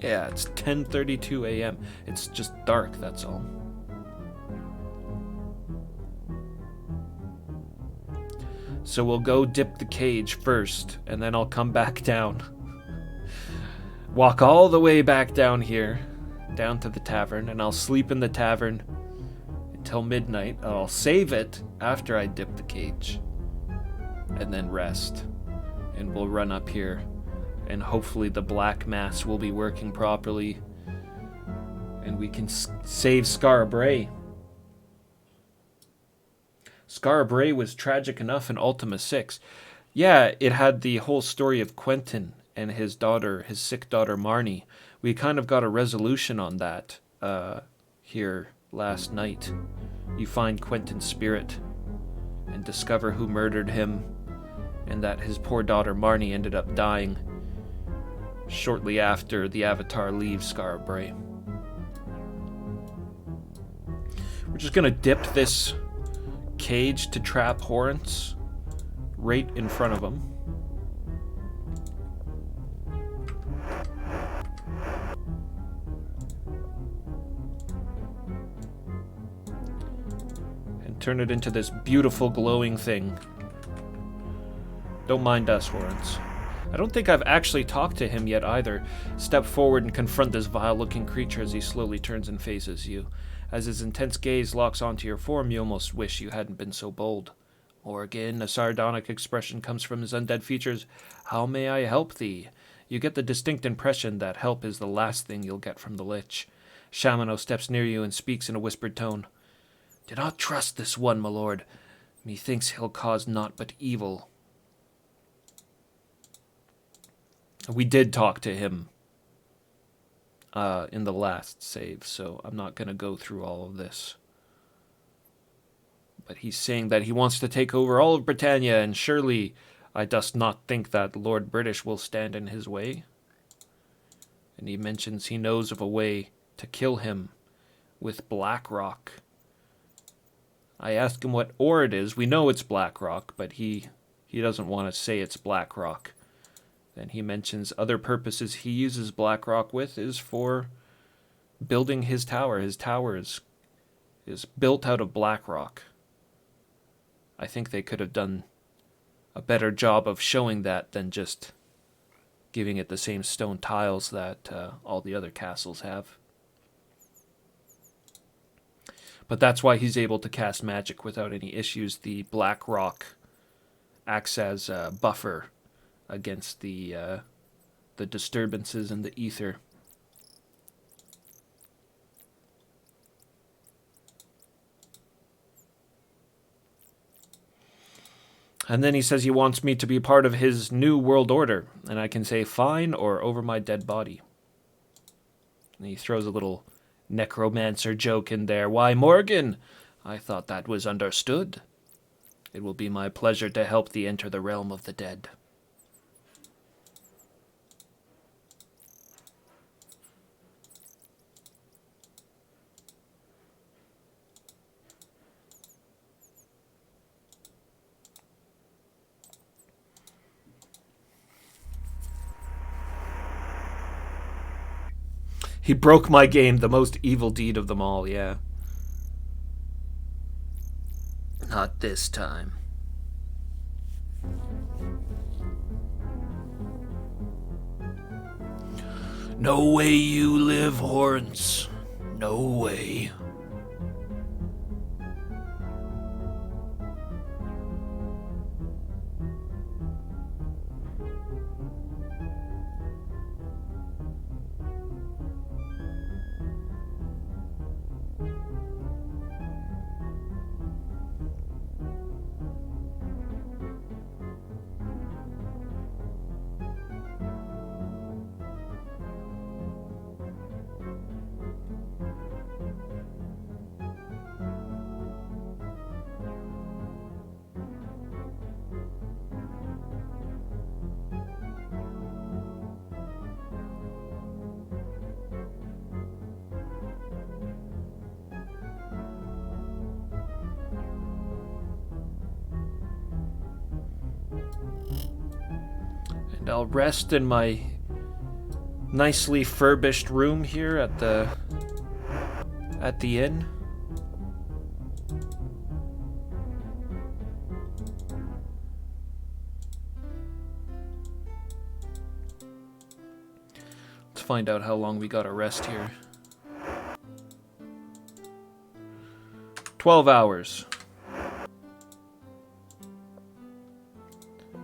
Yeah, it's 10:32 a.m. It's just dark, that's all. So we'll go dip the cage first, and then I'll come back down. Walk all the way back down here, down to the tavern, and I'll sleep in the tavern until midnight. I'll save it after I dip the cage, and then rest. And we'll run up here. And hopefully the Black Mass will be working properly. And we can save Scar Bray. Scar Bray was tragic enough in Ultima VI. Yeah, it had the whole story of Quentin and his daughter, his sick daughter Marnie. We kind of got a resolution on that here last night. You find Quentin's spirit and discover who murdered him, and that his poor daughter Marnie ended up dying shortly after the Avatar leaves Scar Bray. We're just going to dip this cage to trap Horns right in front of him. And turn it into this beautiful glowing thing. Don't mind us, Horns. I don't think I've actually talked to him yet either. Step forward and confront this vile-looking creature as he slowly turns and faces you. As his intense gaze locks onto your form, you almost wish you hadn't been so bold. Morgan, a sardonic expression comes from his undead features. How may I help thee? You get the distinct impression that help is the last thing you'll get from the Lich. Shamano steps near you and speaks in a whispered tone. Do not trust this one, my lord. Methinks he'll cause naught but evil. We did talk to him in the last save, so I'm not going to go through all of this. But he's saying that he wants to take over all of Britannia, and surely I dost not think that Lord British will stand in his way. And he mentions he knows of a way to kill him with black rock. I ask him what ore it is. We know it's black rock, but he doesn't want to say it's black rock. Then he mentions other purposes he uses black rock with is for building his tower. His tower is built out of black rock. I think they could have done a better job of showing that than just giving it the same stone tiles that all the other castles have. But that's why he's able to cast magic without any issues. The black rock acts as a buffer against the disturbances in the ether. And then he says he wants me to be part of his new world order, and I can say fine or over my dead body. And he throws a little necromancer joke in there. Why, Morgan, I thought that was understood. It will be my pleasure to help thee enter the realm of the dead. He broke my game, the most evil deed of them all, yeah. Not this time. No way you live, Horns. No way. And I'll rest in my nicely furbished room here at the inn. Let's find out how long we gotta rest here. 12 hours.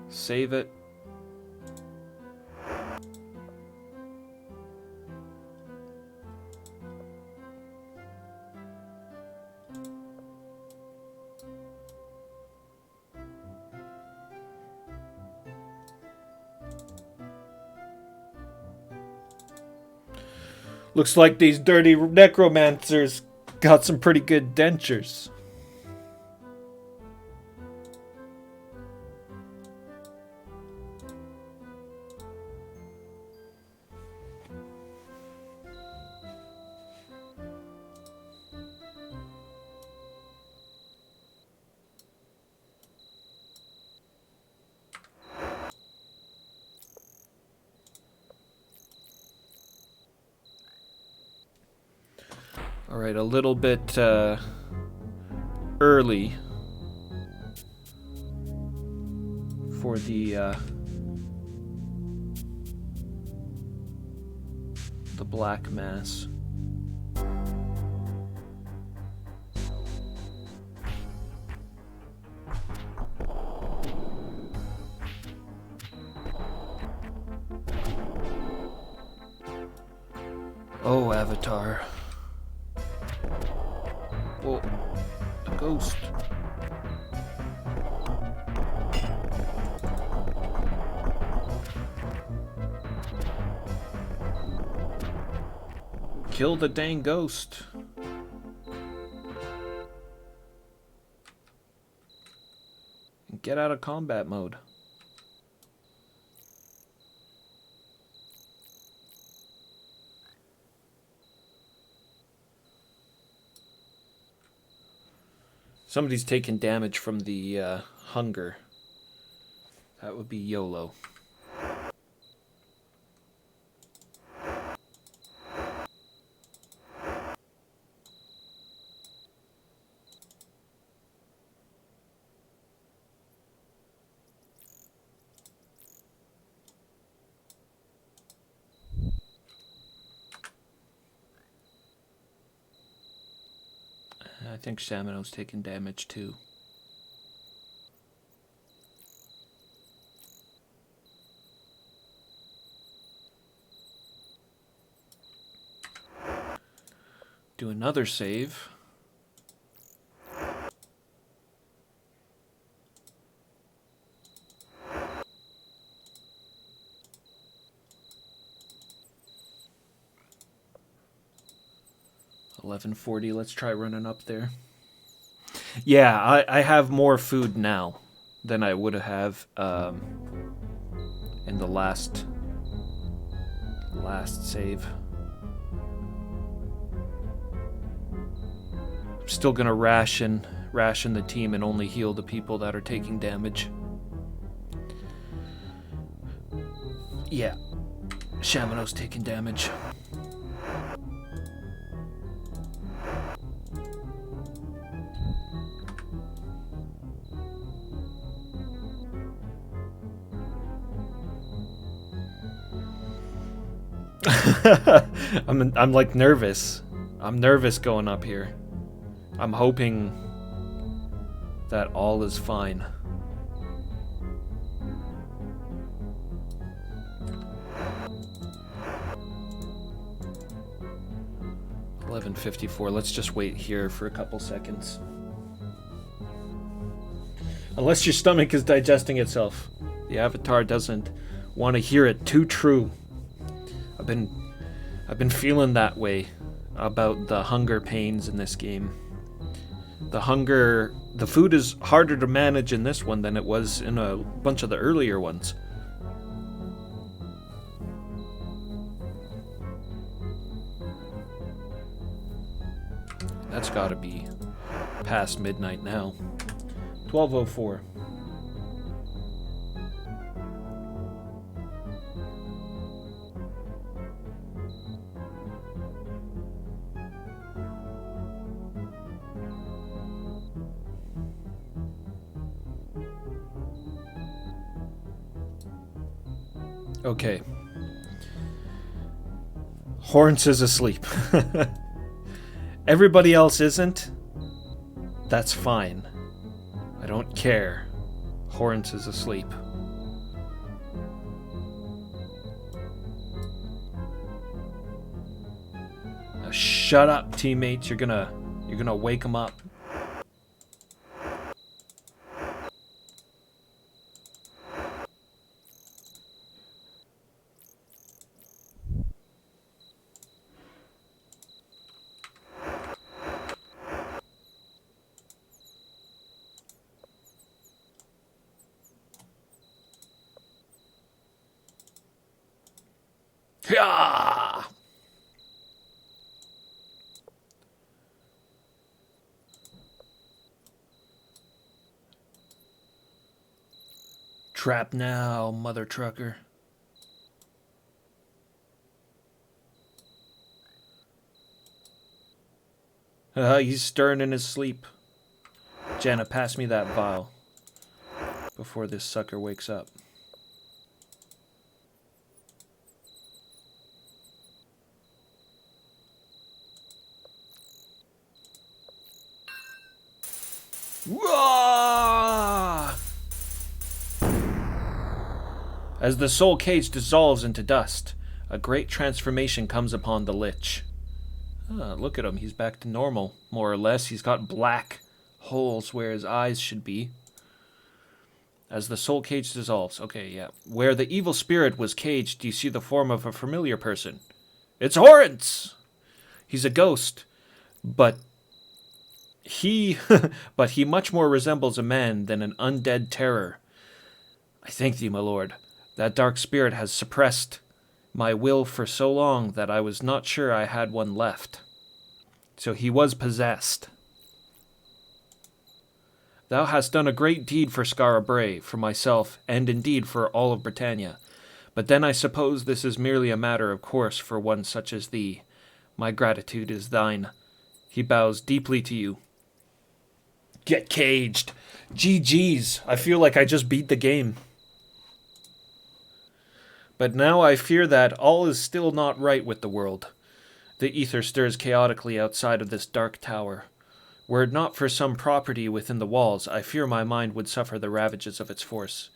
Save it. Looks like these dirty necromancers got some pretty good dentures. Alright, a little bit early for the Black Mass. Oh, Avatar. Whoa, a ghost. Kill the dang ghost. Get out of combat mode. Somebody's taking damage from the hunger. That would be YOLO. I think Shamino's taking damage too. Do another save. $11.40. Let's try running up there. Yeah, I have more food now than I would have in the last save. I'm still gonna ration the team and only heal the people that are taking damage. Yeah, Shamino's taking damage. I'm like nervous. I'm nervous going up here. I'm hoping that all is fine. $11.54. Let's just wait here for a couple seconds. Unless your stomach is digesting itself. The avatar doesn't want to hear it. Too true. I've been feeling that way about the hunger pains in this game. The food is harder to manage in this one than it was in a bunch of the earlier ones. That's gotta be past midnight now. 12:04. Okay. Horns is asleep. Everybody else isn't. That's fine. I don't care. Horns is asleep. Now shut up, teammates. You're gonna wake him up. Yeah. Trap now, mother trucker. He's stirring in his sleep. Jana, pass me that vial before this sucker wakes up. As the soul cage dissolves into dust, a great transformation comes upon the Lich. Look at him, he's back to normal, more or less. He's got black holes where his eyes should be. As the soul cage dissolves, okay, yeah. Where the evil spirit was caged, you see the form of a familiar person. It's Horrence! He's a ghost, but he but he much more resembles a man than an undead terror. I thank thee, my lord. That dark spirit has suppressed my will for so long that I was not sure I had one left. So he was possessed. Thou hast done a great deed for Skara Brae, for myself, and indeed for all of Britannia. But then I suppose this is merely a matter of course for one such as thee. My gratitude is thine. He bows deeply to you. Get caged. GG's. I feel like I just beat the game. But now I fear that all is still not right with the world. The ether stirs chaotically outside of this dark tower. Were it not for some property within the walls, I fear my mind would suffer the ravages of its force.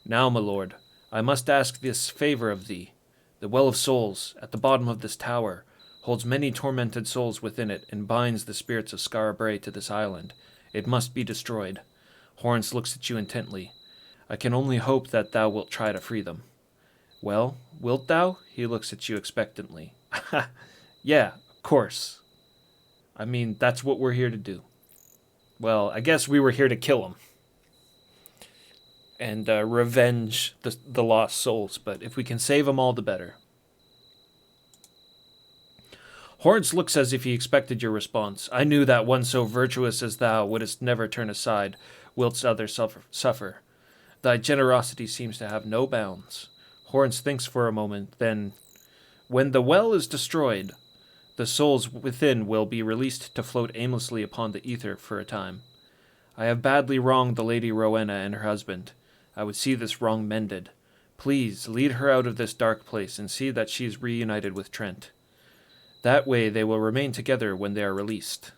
Now, my lord, I must ask this favor of thee. The Well of Souls, at the bottom of this tower, holds many tormented souls within it, and binds the spirits of Skara Brae to this island. It must be destroyed. Horns looks at you intently. I can only hope that thou wilt try to free them. Well, wilt thou? He looks at you expectantly. Yeah, of course. I mean, that's what we're here to do. Well, I guess we were here to kill him. And revenge the lost souls, but if we can save them all, the better. Horns looks as if he expected your response. I knew that one so virtuous as thou wouldst never turn aside, whilst others suffer. Thy generosity seems to have no bounds. Horns thinks for a moment, then, when the well is destroyed, the souls within will be released to float aimlessly upon the ether for a time. I have badly wronged the Lady Rowena and her husband. I would see this wrong mended. Please, lead her out of this dark place and see that she is reunited with Trent. That way they will remain together when they are released.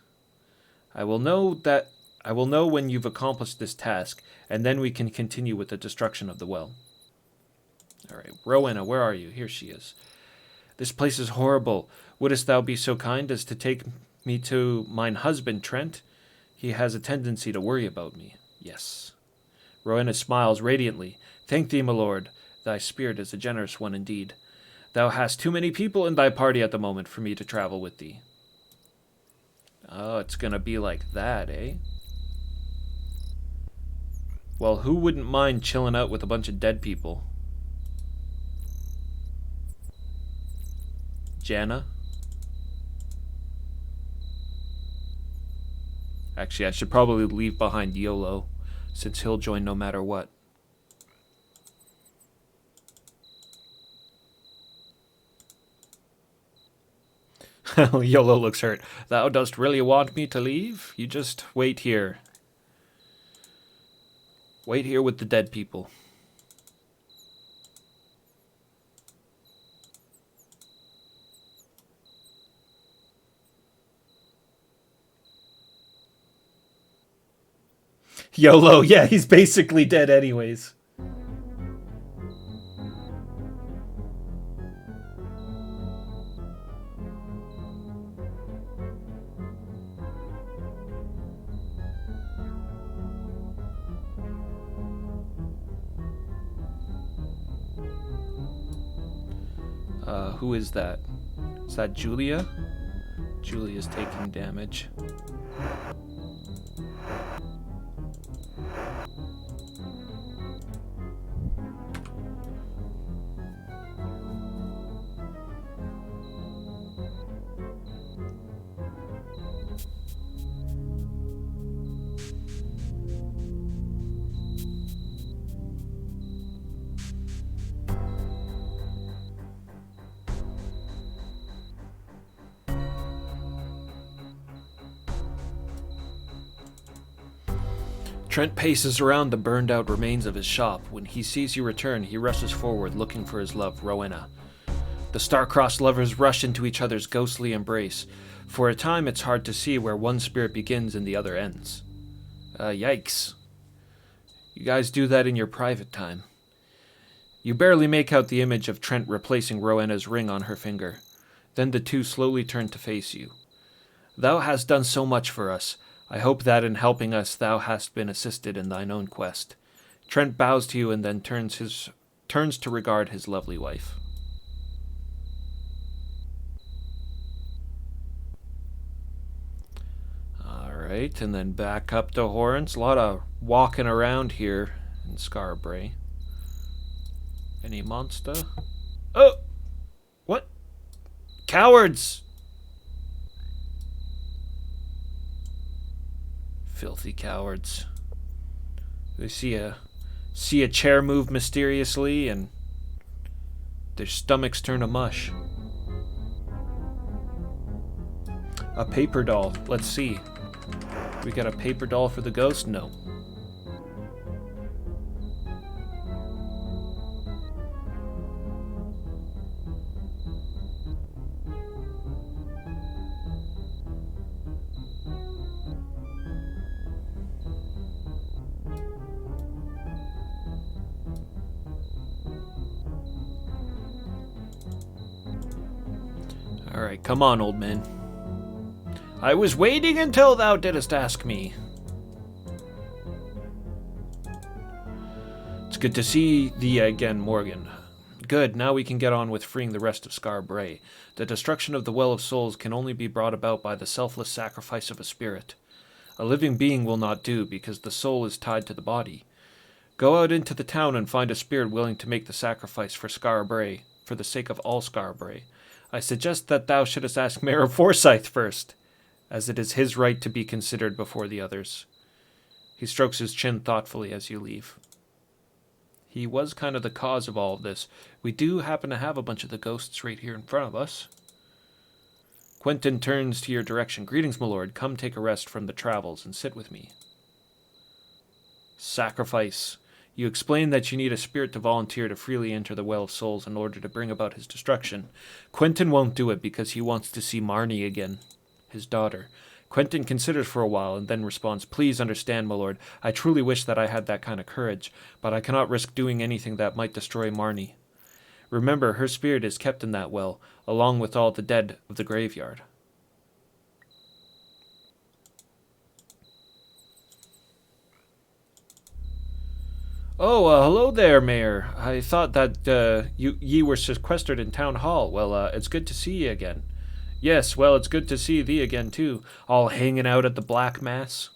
I will know when you've accomplished this task, and then we can continue with the destruction of the well. All right, Rowena, where are you? Here she is. This place is horrible. Wouldst thou be so kind as to take me to mine husband, Trent? He has a tendency to worry about me. Yes. Rowena smiles radiantly. Thank thee, my lord. Thy spirit is a generous one indeed. Thou hast too many people in thy party at the moment for me to travel with thee. Oh, it's gonna be like that, eh? Well, who wouldn't mind chilling out with a bunch of dead people? Janna? Actually, I should probably leave behind YOLO, since he'll join no matter what. YOLO looks hurt. Thou dost really want me to leave? You just wait here. Wait here with the dead people. YOLO, yeah, he's basically dead anyways. Who is that? Is that Julia? Julia's taking damage. Trent paces around the burned-out remains of his shop. When he sees you return, he rushes forward, looking for his love, Rowena. The star-crossed lovers rush into each other's ghostly embrace. For a time, it's hard to see where one spirit begins and the other ends. Yikes. You guys do that in your private time. You barely make out the image of Trent replacing Rowena's ring on her finger. Then the two slowly turn to face you. Thou hast done so much for us. I hope that in helping us thou hast been assisted in thine own quest. Trent bows to you and then turns to regard his lovely wife. Right, and then back up to Horns. A lot of walking around here in Scarbray. Any monster? Oh! What? Cowards! Filthy cowards. They see a chair move mysteriously and their stomachs turn to mush. A paper doll. Let's see. We got a paper doll for the ghost? No. Alright, come on, old man. I was waiting until thou didst ask me. It's good to see thee again, Morgan. Good, now we can get on with freeing the rest of Scarbray. The destruction of the Well of Souls can only be brought about by the selfless sacrifice of a spirit. A living being will not do, because the soul is tied to the body. Go out into the town and find a spirit willing to make the sacrifice for Scarbray, for the sake of all Scarbray. I suggest that thou shouldst ask Mayor Forsyth first, as it is his right to be considered before the others. He strokes his chin thoughtfully as you leave. He was kind of the cause of all of this. We do happen to have a bunch of the ghosts right here in front of us. Quentin turns to your direction. Greetings, my lord. Come take a rest from the travels and sit with me. Sacrifice. You explain that you need a spirit to volunteer to freely enter the Well of Souls in order to bring about his destruction. Quentin won't do it because he wants to see Marnie again, his daughter. Quentin considers for a while and then responds, Please understand, my lord, I truly wish that I had that kind of courage, but I cannot risk doing anything that might destroy Marnie. Remember, her spirit is kept in that well, along with all the dead of the graveyard. Oh, hello there, Mayor. I thought that ye were sequestered in Town Hall. Well, it's good to see ye again. Yes, well, it's good to see thee again, too, all hanging out at the Black Mass.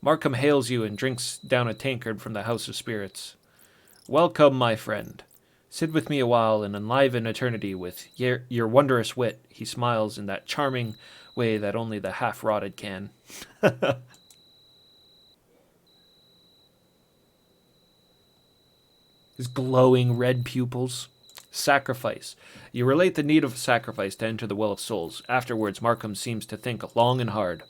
Markham hails you and drinks down a tankard from the House of Spirits. Welcome, my friend. Sit with me a while and enliven eternity with your wondrous wit. He smiles in that charming way that only the half-rotted can. His glowing red pupils. Sacrifice. You relate the need of sacrifice to enter the Well of Souls. Afterwards, Markham seems to think long and hard.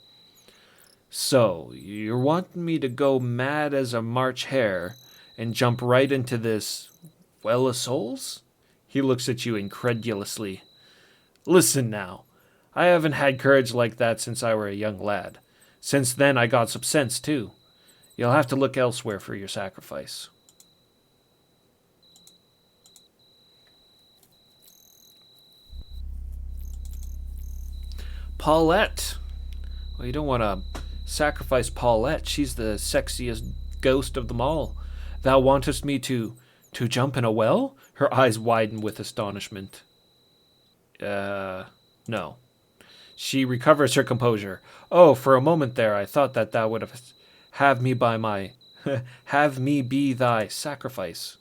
So, you're wanting me to go mad as a March hare and jump right into this Well of Souls? He looks at you incredulously. Listen now. I haven't had courage like that since I were a young lad. Since then, I got some sense, too. You'll have to look elsewhere for your sacrifice. Paulette. Well, you don't want to sacrifice Paulette. She's the sexiest ghost of them all. Thou wantest me to jump in a well? Her eyes widen with astonishment. No. She recovers her composure. Oh, for a moment there, I thought that thou would have me by my... have me be thy sacrifice.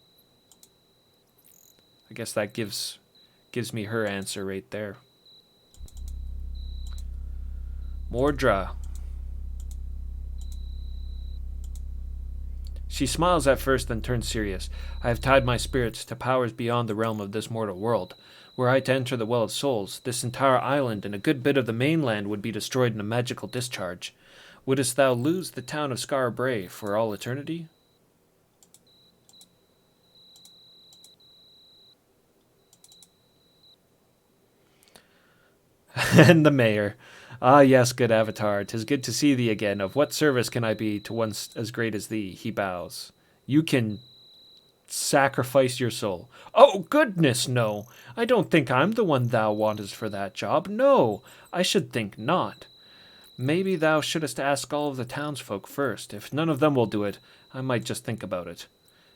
I guess that gives me her answer right there. Mordra. She smiles at first, then turns serious. I have tied my spirits to powers beyond the realm of this mortal world. Were I to enter the Well of Souls, this entire island and a good bit of the mainland would be destroyed in a magical discharge. Wouldst thou lose the town of Scarbray for all eternity? And the mayor. Ah, yes, good Avatar, 'tis good to see thee again. Of what service can I be to one as great as thee? He bows. You can sacrifice your soul. Oh, goodness, no. I don't think I'm the one thou wantest for that job. No, I should think not. Maybe thou shouldst ask all of the townsfolk first. If none of them will do it, I might just think about it.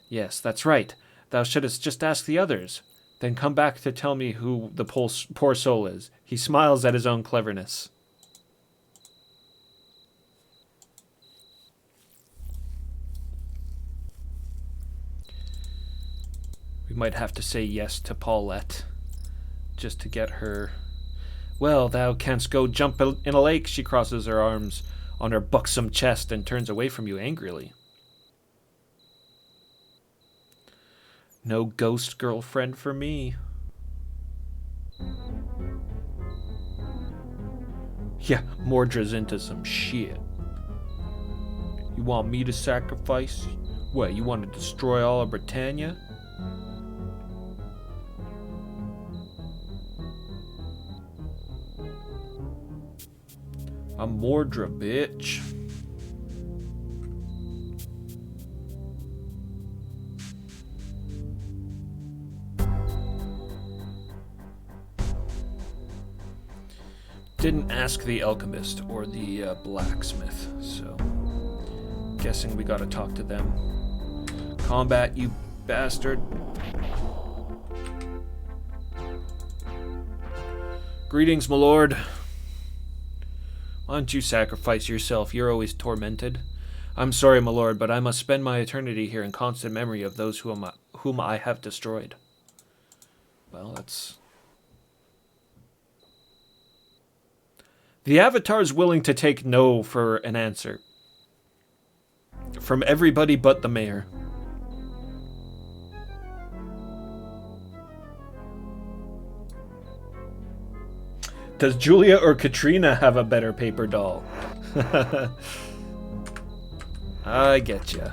Yes, that's right. Thou shouldst just ask the others. Then come back to tell me who the poor soul is. He smiles at his own cleverness. We might have to say yes to Paulette just to get her. Well, thou canst go jump in a lake. She crosses her arms on her buxom chest and turns away from you angrily. No ghost girlfriend for me. Yeah, Mordra's into some shit. You want me to sacrifice? What, you want to destroy all of Britannia? I'm Mordra, bitch. Didn't ask the alchemist or the blacksmith, so guessing we gotta talk to them. Combat, you bastard. Greetings, my lord. Why don't you sacrifice yourself? You're always tormented. I'm sorry, my lord, but I must spend my eternity here in constant memory of those whom I have destroyed. Well, that's... The Avatar's willing to take no for an answer. From everybody but the mayor. Does Julia or Katrina have a better paper doll? I get ya.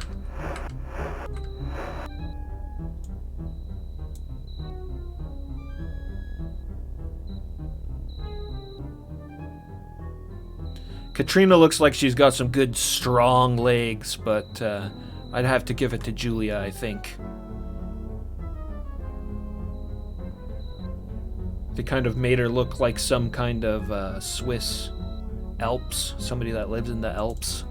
Katrina looks like she's got some good, strong legs, but I'd have to give it to Julia, I think. They kind of made her look like some kind of Swiss Alps, somebody that lives in the Alps.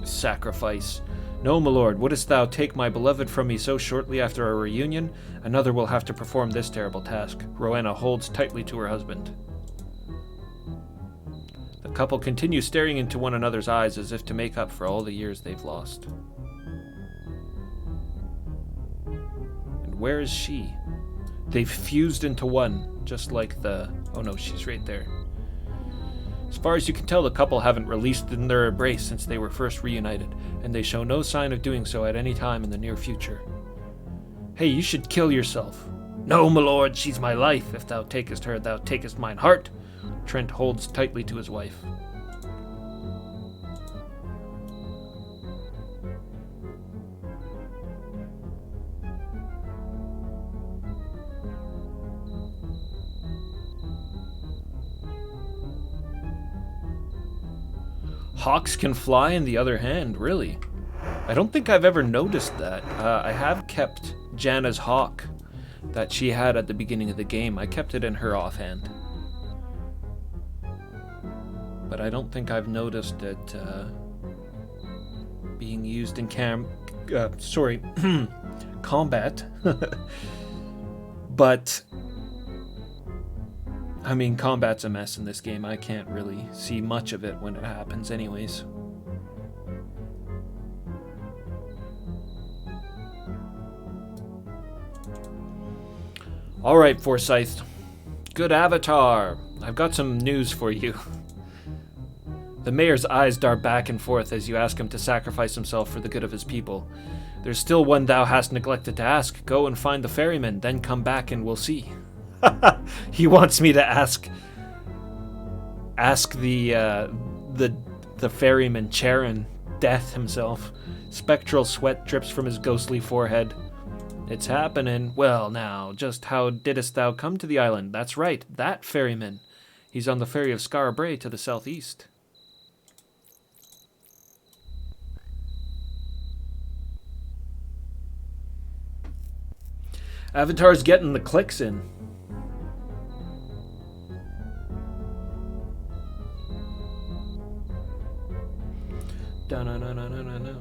Sacrifice. No, my lord, wouldst thou take my beloved from me so shortly after our reunion? Another will have to perform this terrible task. Rowena holds tightly to her husband. The couple continue staring into one another's eyes as if to make up for all the years they've lost. And where is she? They've fused into one, just like the... Oh no, she's right there. As far as you can tell, the couple haven't released in their embrace since they were first reunited, and they show no sign of doing so at any time in the near future. Hey, you should kill yourself. No, my lord, she's my life. If thou takest her, thou takest mine heart. Trent holds tightly to his wife. Hawks can fly in the other hand, really? I don't think I've ever noticed that. I have kept Janna's hawk that she had at the beginning of the game. I kept it in her offhand. But I don't think I've noticed it being used in combat. But... I mean, combat's a mess in this game. I can't really see much of it when it happens anyways. Alright, Forsyth. Good avatar. I've got some news for you. The mayor's eyes dart back and forth as you ask him to sacrifice himself for the good of his people. There's still one thou hast neglected to ask. Go and find the ferryman, then come back and we'll see. He wants me to ask the ferryman Charon, Death himself. Spectral sweat drips from his ghostly forehead. It's happening. Well, now, just how didst thou come to the island? That's right, that ferryman. He's on the ferry of Skara Brae to the southeast. Avatar's getting the clicks in. Da-na-na-na-na-na.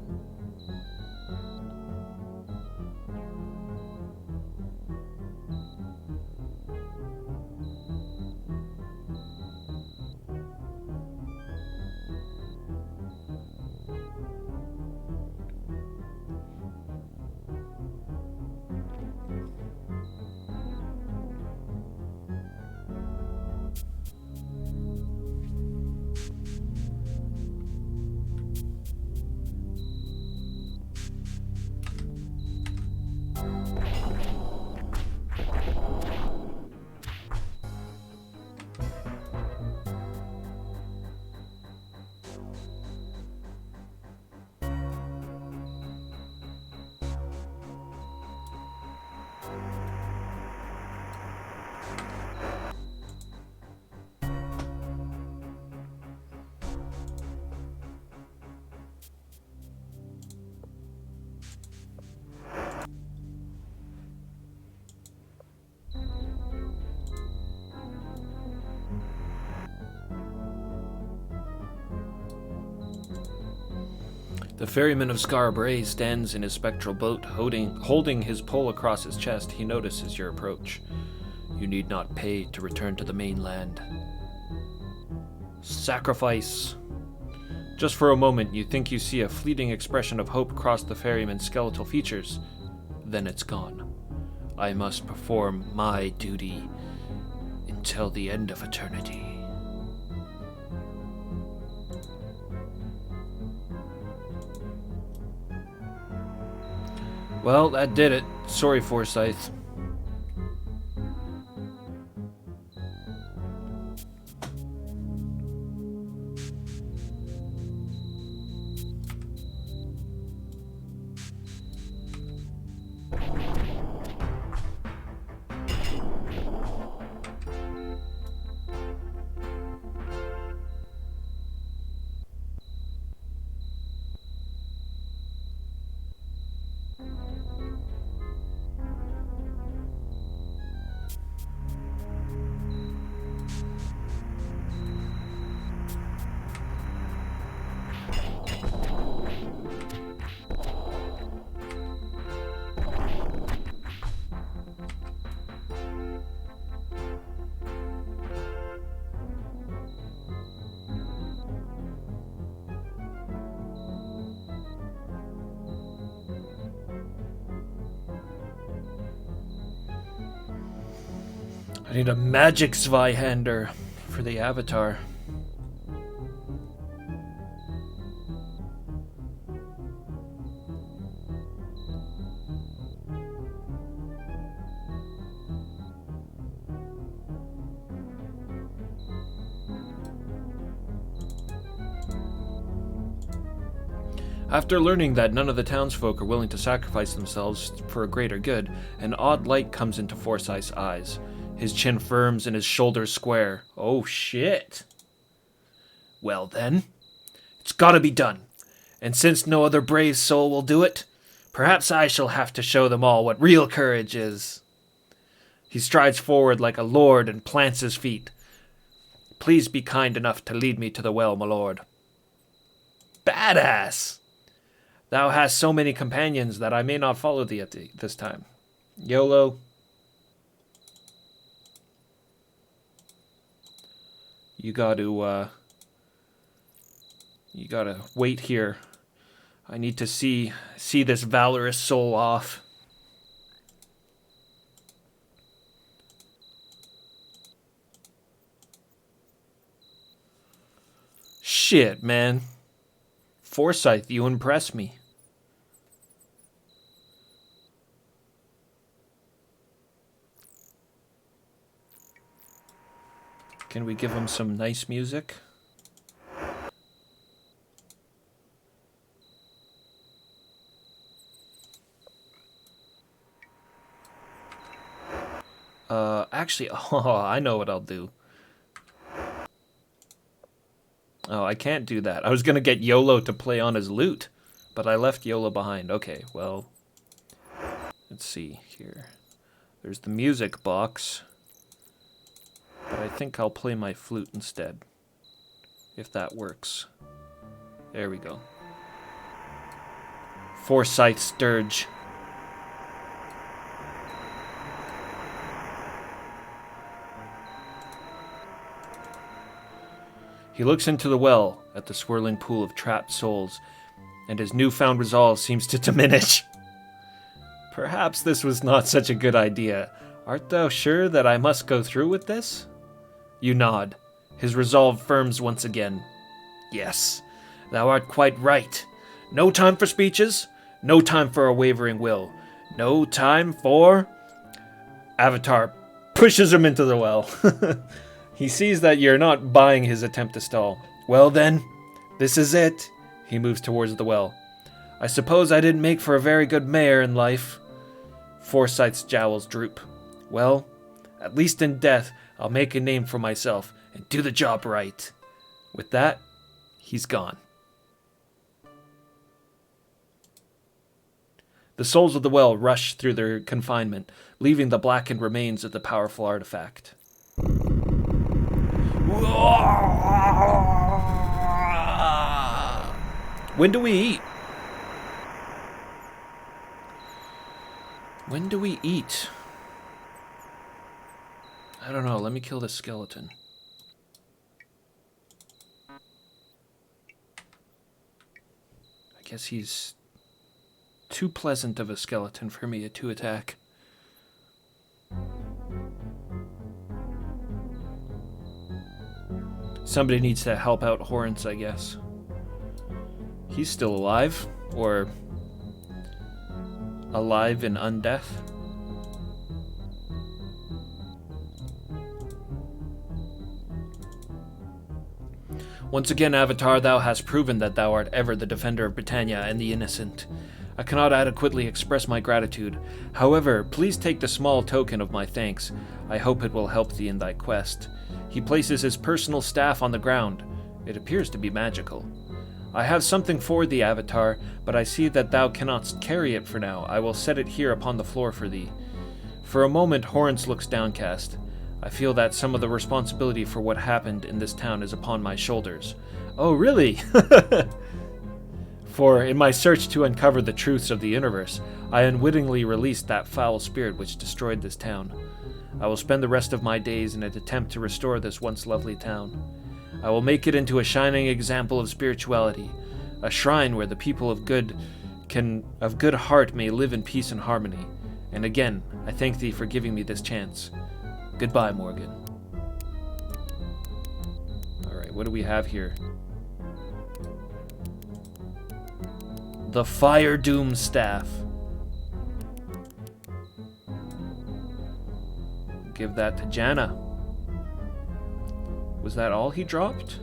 The ferryman of Scarbray stands in his spectral boat, holding his pole across his chest. He notices your approach. You need not pay to return to the mainland. Sacrifice. Just for a moment, you think you see a fleeting expression of hope cross the ferryman's skeletal features. Then it's gone. I must perform my duty until the end of eternity. Well, that did it. Sorry, Forsyth. I need a magic Zweihander for the avatar. After learning that none of the townsfolk are willing to sacrifice themselves for a greater good, an odd light comes into Forsyth's eyes. His chin firms and his shoulders square. Oh shit. Well then, it's gotta be done. And since no other brave soul will do it, perhaps I shall have to show them all what real courage is. He strides forward like a lord and plants his feet. Please be kind enough to lead me to the well, my lord. Badass! Thou hast so many companions that I may not follow thee at this time. YOLO. You gotta wait here. I need to see this valorous soul off. Shit, man. Forsyth, you impress me. Can we give him some nice music? Actually, oh, I know what I'll do. Oh, I can't do that. I was gonna get YOLO to play on his lute, but I left YOLO behind. Okay, well, let's see here. There's the music box. But I think I'll play my flute instead, if that works. There we go. Forsyth Sturge. He looks into the well at the swirling pool of trapped souls, and his newfound resolve seems to diminish. Perhaps this was not such a good idea. Art thou sure that I must go through with this? You nod. His resolve firms once again. Yes, thou art quite right. No time for speeches. No time for a wavering will. No time for... Avatar pushes him into the well. He sees that you're not buying his attempt to stall. Well then, this is it. He moves towards the well. I suppose I didn't make for a very good mayor in life. Forsyth's jowls droop. Well, at least in death, I'll make a name for myself and do the job right. With that, he's gone. The souls of the well rush through their confinement, leaving the blackened remains of the powerful artifact. When do we eat? When do we eat? I don't know. Let me kill this skeleton. I guess he's too pleasant of a skeleton for me to attack. Somebody needs to help out Horns, I guess. He's still alive, or alive in undeath. Once again, Avatar, thou hast proven that thou art ever the defender of Britannia and the innocent. I cannot adequately express my gratitude. However, please take the small token of my thanks. I hope it will help thee in thy quest. He places his personal staff on the ground. It appears to be magical. I have something for thee, Avatar, but I see that thou cannot carry it for now. I will set it here upon the floor for thee. For a moment, Horns looks downcast. I feel that some of the responsibility for what happened in this town is upon my shoulders. Oh, really? For in my search to uncover the truths of the universe, I unwittingly released that foul spirit which destroyed this town. I will spend the rest of my days in an attempt to restore this once lovely town. I will make it into a shining example of spirituality, a shrine where the people of good heart may live in peace and harmony. And again, I thank thee for giving me this chance. Goodbye, Morgan. Alright, what do we have here? The Fire Doom Staff. Give that to Janna. Was that all he dropped?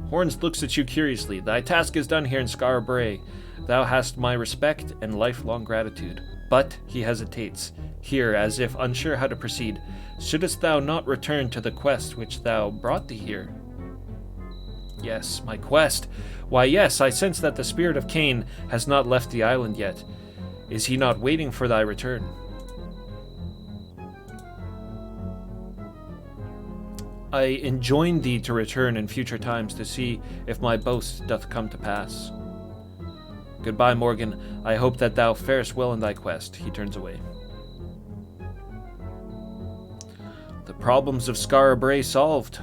Horns looks at you curiously. Thy task is done here in Scar Bray. Thou hast my respect and lifelong gratitude. But, he hesitates, here as if unsure how to proceed. Shouldst thou not return to the quest which thou brought thee here? Yes, my quest. Why, yes, I sense that the spirit of Cain has not left the island yet. Is he not waiting for thy return? I enjoin thee to return in future times to see if my boast doth come to pass. Goodbye, Morgan. I hope that thou farest well in thy quest. He turns away. The problems of Scar Bray solved.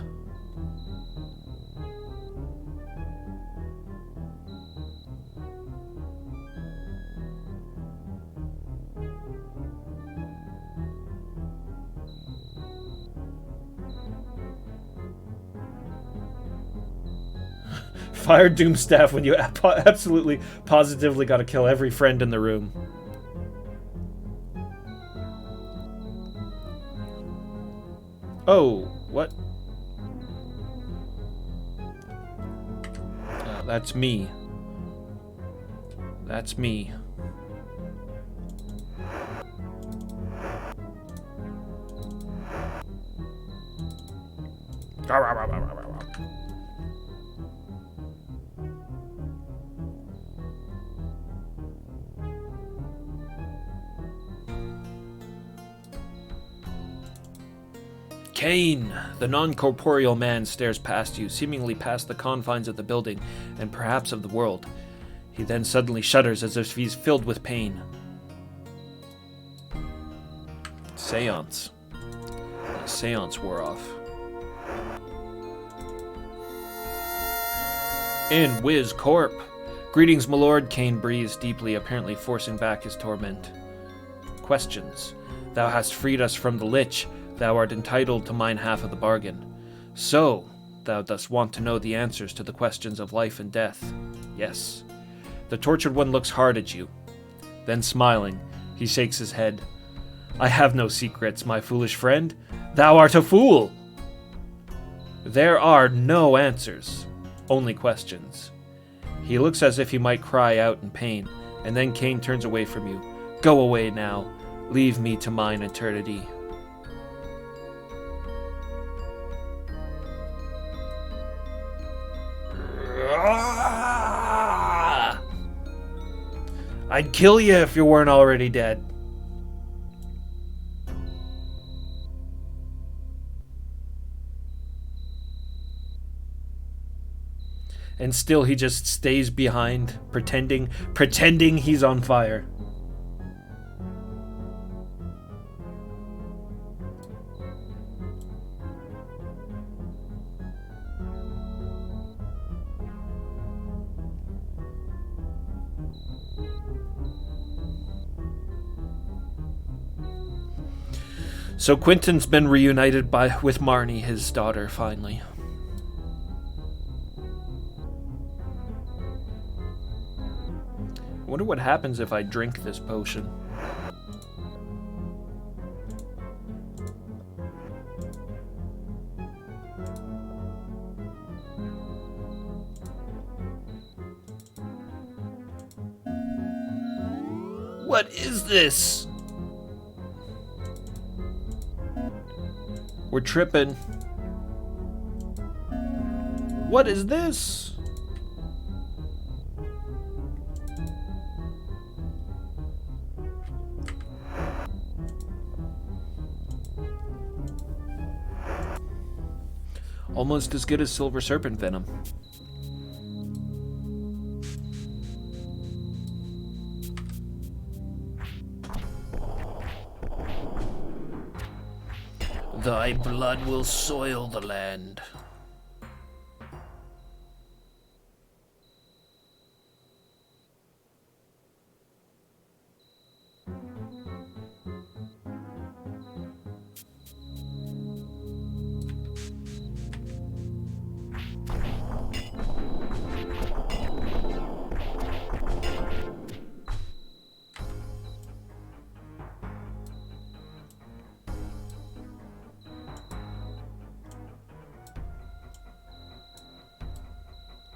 Fire Doom Staff when you absolutely, positively gotta kill every friend in the room. Oh, what? That's me. That's me. Cain! The non-corporeal man stares past you, seemingly past the confines of the building, and perhaps of the world. He then suddenly shudders as if he's filled with pain. Seance. The seance wore off. In Whiz Corp. Greetings, my lord, Cain breathes deeply, apparently forcing back his torment. Questions. Thou hast freed us from the Lich. Thou art entitled to mine half of the bargain. So, thou dost want to know the answers to the questions of life and death. Yes. The tortured one looks hard at you. Then smiling, he shakes his head. I have no secrets, my foolish friend. Thou art a fool! There are no answers, only questions. He looks as if he might cry out in pain, and then Cain turns away from you. Go away now. Leave me to mine eternity. I'd kill you if you weren't already dead. And still he just stays behind, pretending he's on fire. So Quentin's been reunited with Marnie, his daughter, finally. I wonder what happens if I drink this potion. What is this? We're tripping. What is this? Almost as good as Silver Serpent Venom. Thy blood will soil the land.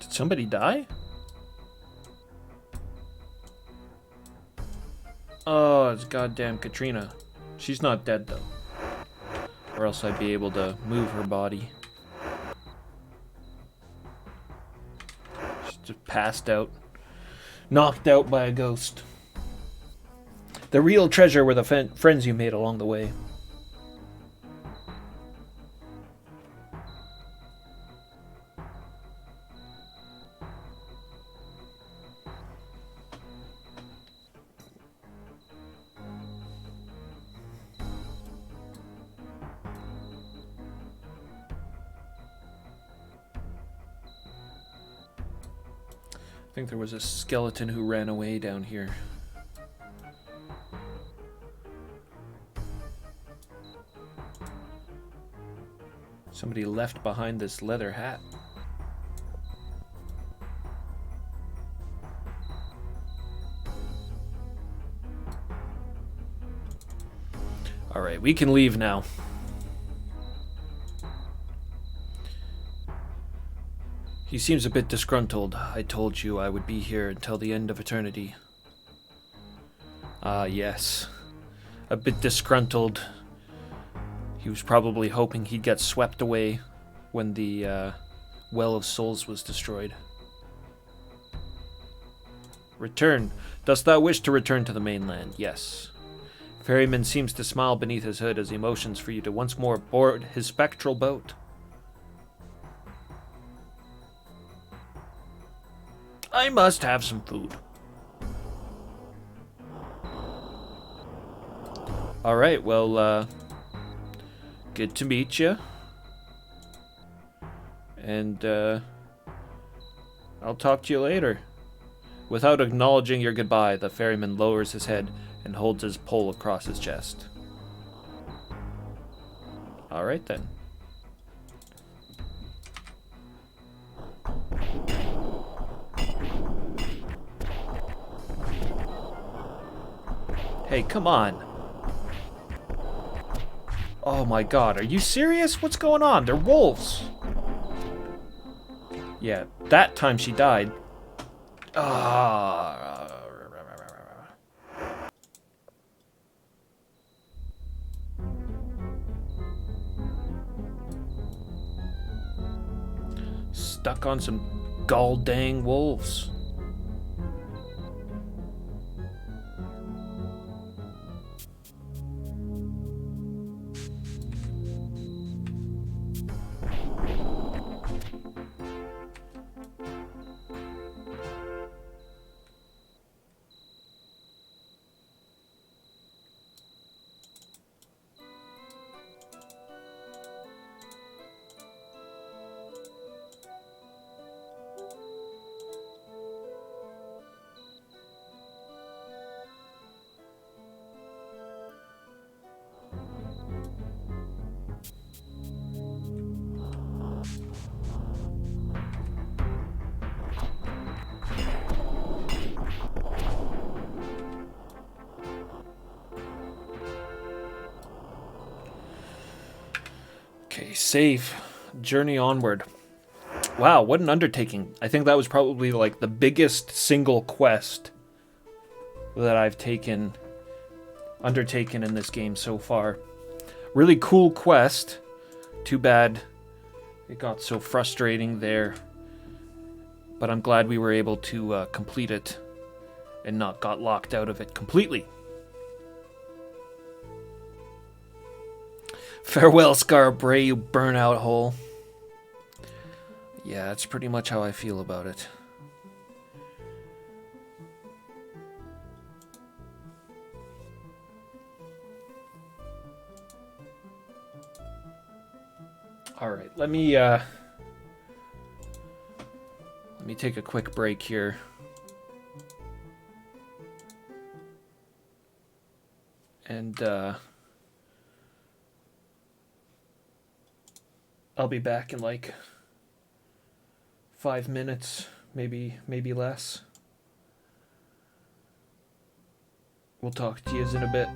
Did somebody die? Oh, it's goddamn Katrina. She's not dead, though. Or else I'd be able to move her body. She's just passed out. Knocked out by a ghost. The real treasure were the friends you made along the way. I think there was a skeleton who ran away down here. Somebody left behind this leather hat. All right, we can leave now. He seems a bit disgruntled. I told you I would be here until the end of eternity. Ah, yes. A bit disgruntled. He was probably hoping he'd get swept away when the Well of Souls was destroyed. Return. Dost thou wish to return to the mainland? Yes. Ferryman seems to smile beneath his hood as he motions for you to once more board his spectral boat. I must have some food. Alright, well, good to meet you. And, I'll talk to you later. Without acknowledging your goodbye, the ferryman lowers his head and holds his pole across his chest. Alright then. Hey, come on. Oh my god, are you serious? What's going on? They're wolves. Yeah, that time she died. Stuck on some gall dang wolves. Okay, save. Journey onward. Wow, what an undertaking. I think that was probably like the biggest single quest that I've undertaken in this game so far. Really cool quest. Too bad it got so frustrating there. But I'm glad we were able to complete it and not got locked out of it completely. Farewell, Scarbray, you burnout hole. Yeah, that's pretty much how I feel about it. All right, let me take a quick break here. And I'll be back in like 5 minutes, maybe less. We'll talk to you in a bit.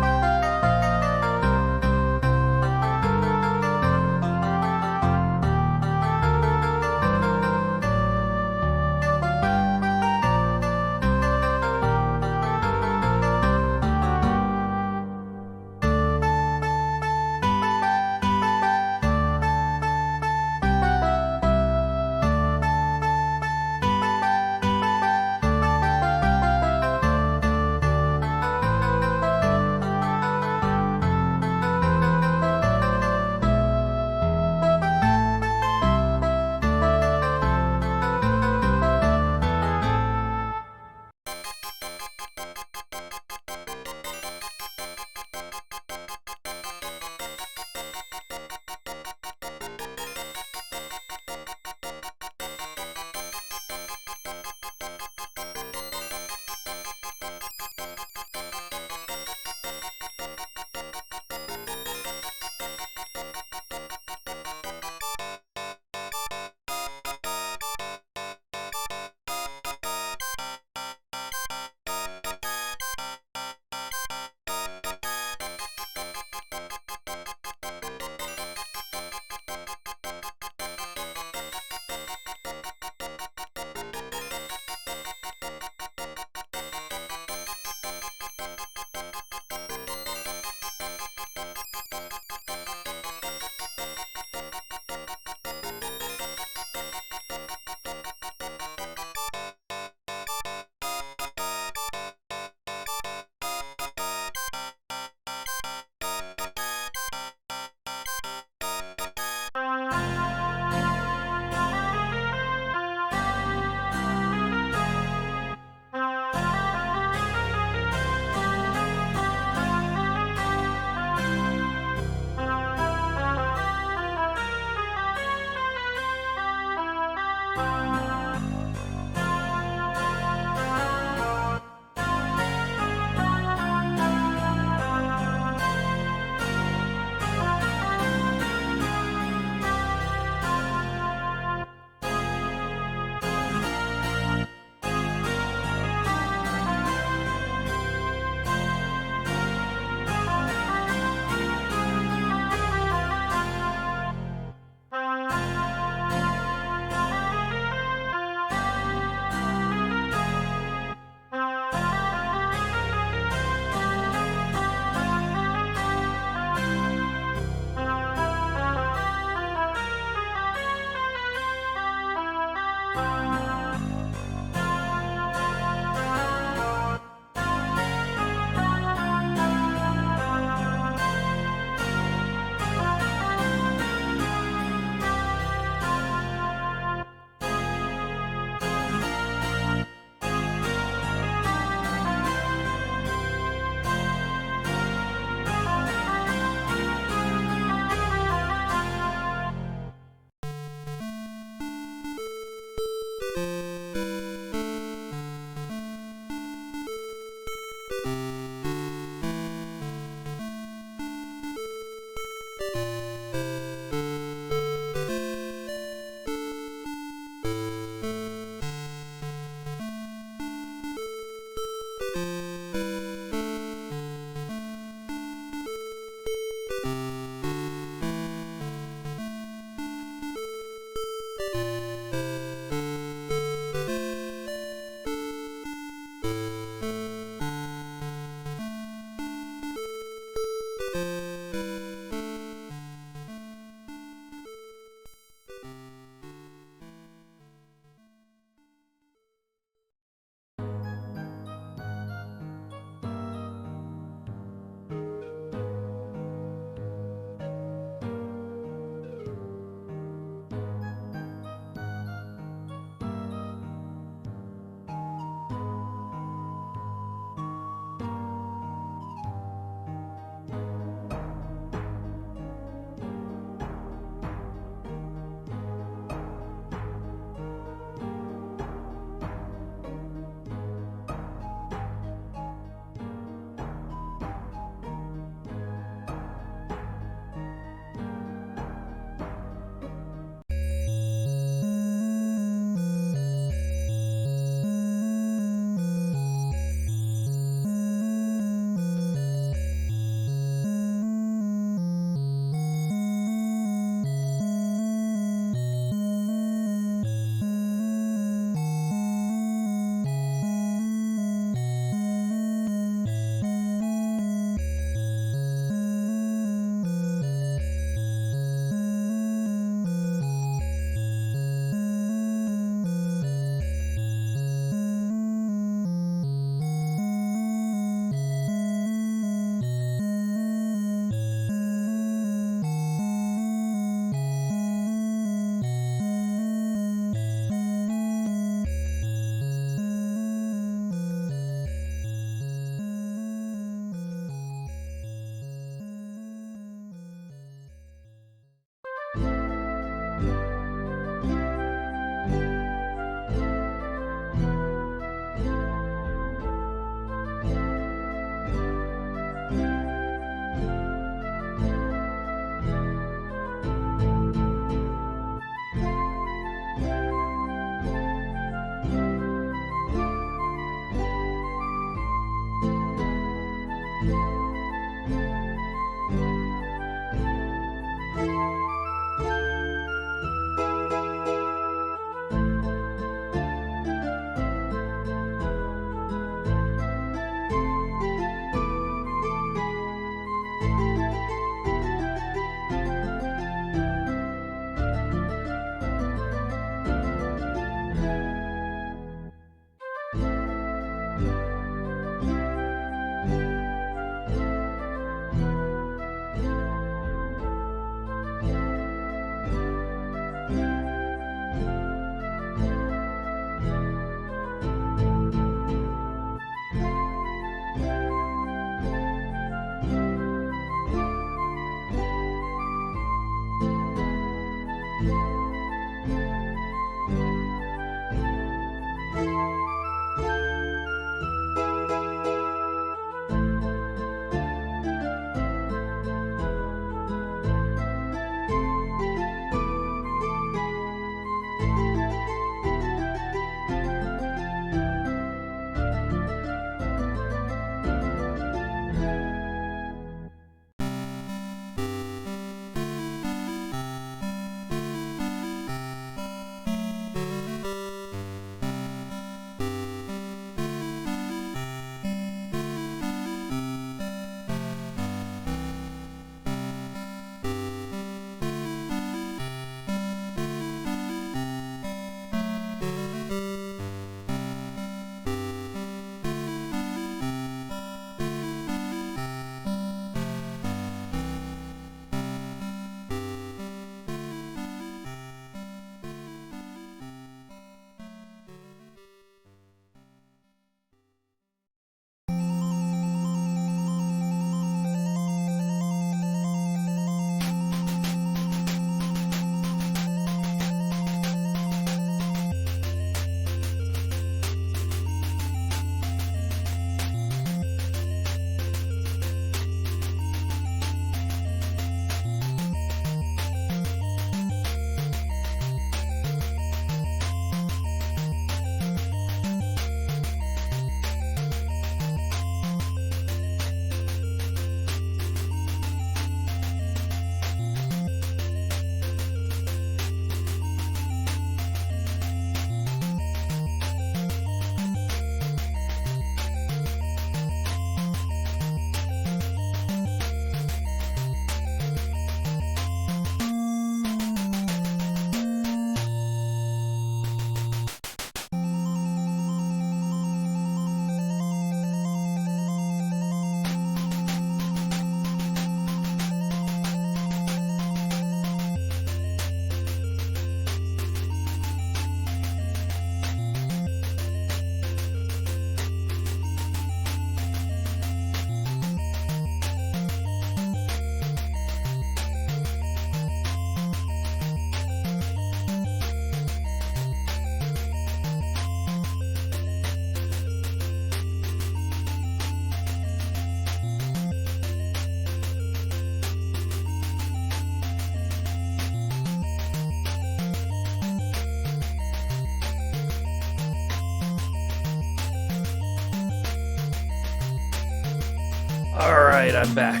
Alright, I'm back.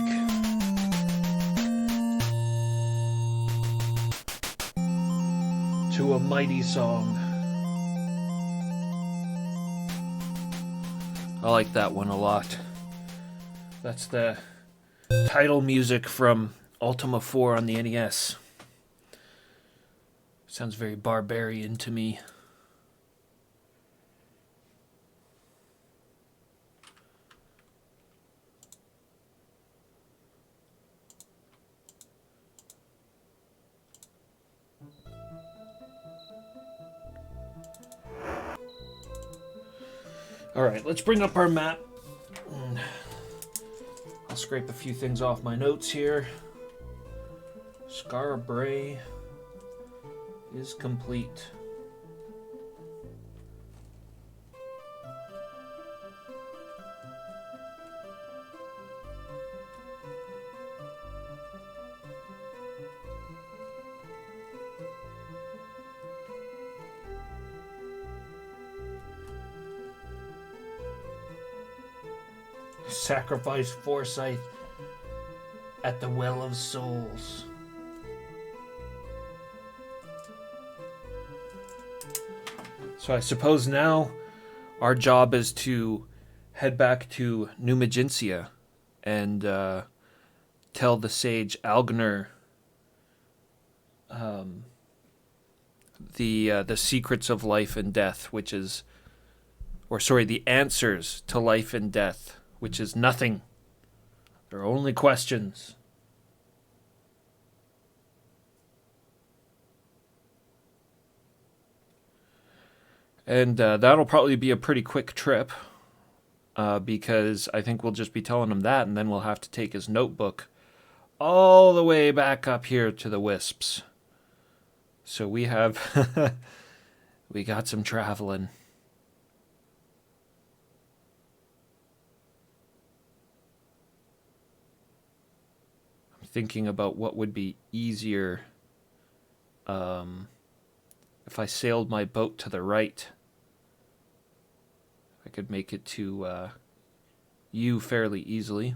To a mighty song. I like that one a lot. That's the title music from Ultima 4 on the NES. Sounds very barbarian to me. Alright, let's bring up our map. I'll scrape a few things off my notes here. Scar Bray is complete. Sacrifice Forsyth at the Well of Souls. So I suppose now our job is to head back to New Maginsia and tell the sage Algner the secrets of life and death, which is, or sorry, the answers to life and death, which is nothing. There are only questions. And that'll probably be a pretty quick trip, because I think we'll just be telling him that, and then we'll have to take his notebook all the way back up here to the Wisps. So we have, we got some traveling. I'm thinking about what would be easier if I sailed my boat to the right. I could make it to you fairly easily.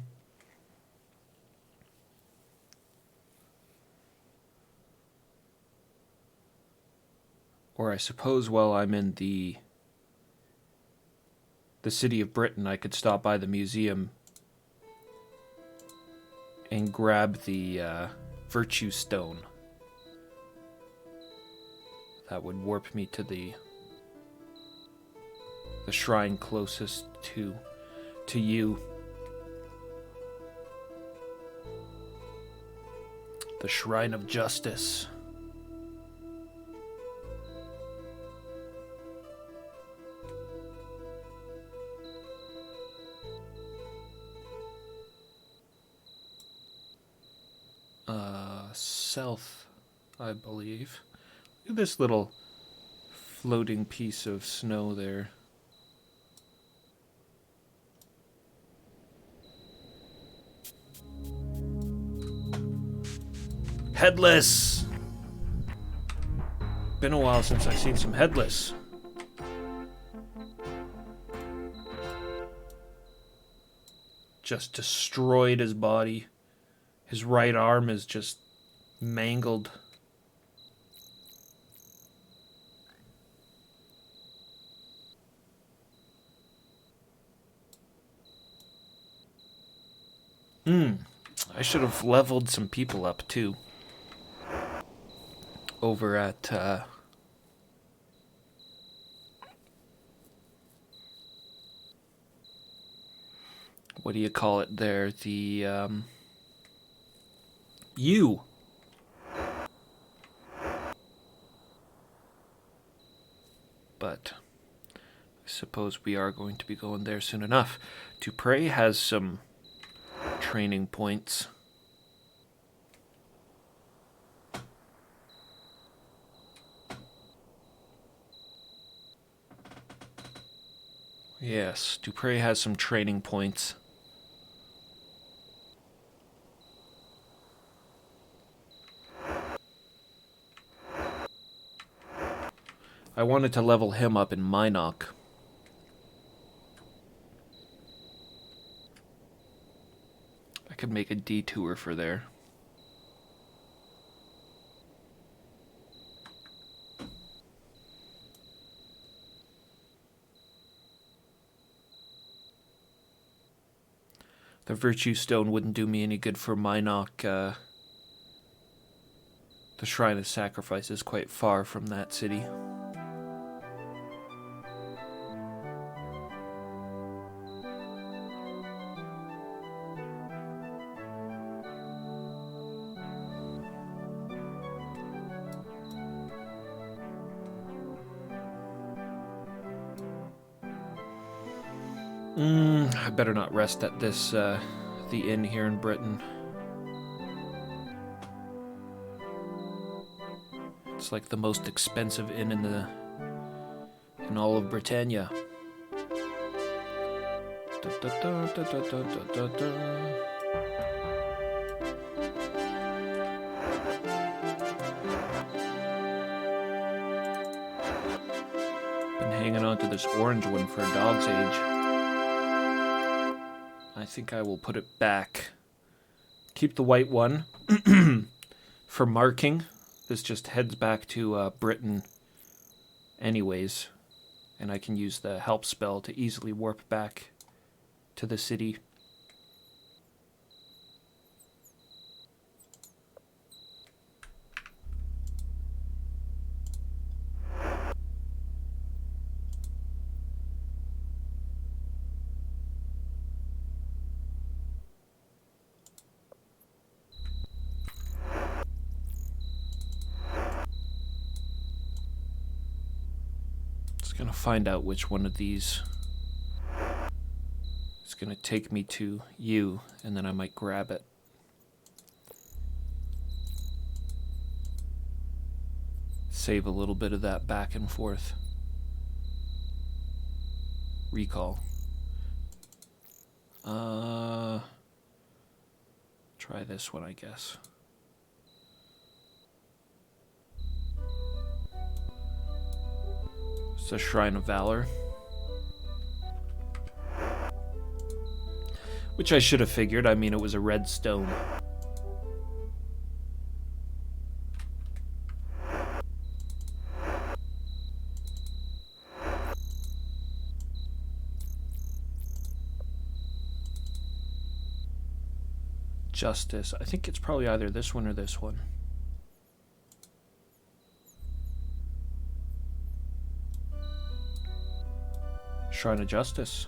Or I suppose while I'm in the city of Britain, I could stop by the museum and grab the Virtue Stone. That would warp me to the shrine closest to you. The Shrine of Justice. South, I believe. Look at this little floating piece of snow there. Headless! Been a while since I've seen some Headless. Just destroyed his body. His right arm is just mangled. I should have leveled some people up too. Over at what do you call it there? The U. But I suppose we are going to be going there soon enough. Dupre has some training points. Yes, Dupre has some training points. I wanted to level him up in Minok. could make a detour for there. The Virtue Stone wouldn't do me any good for Minok. The Shrine of Sacrifice is quite far from that city. I better not rest at this, the inn here in Britain. It's like the most expensive inn in all of Britannia. Been hanging on to this orange one for a dog's age. I think I will put it back. Keep the white one for marking. This just heads back to Britain anyways. And I can use the help spell to easily warp back to the city. Gonna find out which one of these is gonna take me to you, and then I might grab it. Save a little bit of that back and forth. Recall. Try this one, I guess. It's a Shrine of Valor. Which I should have figured. I mean, it was a red stone. Justice. I think it's probably either this one or this one. Shrine of Justice.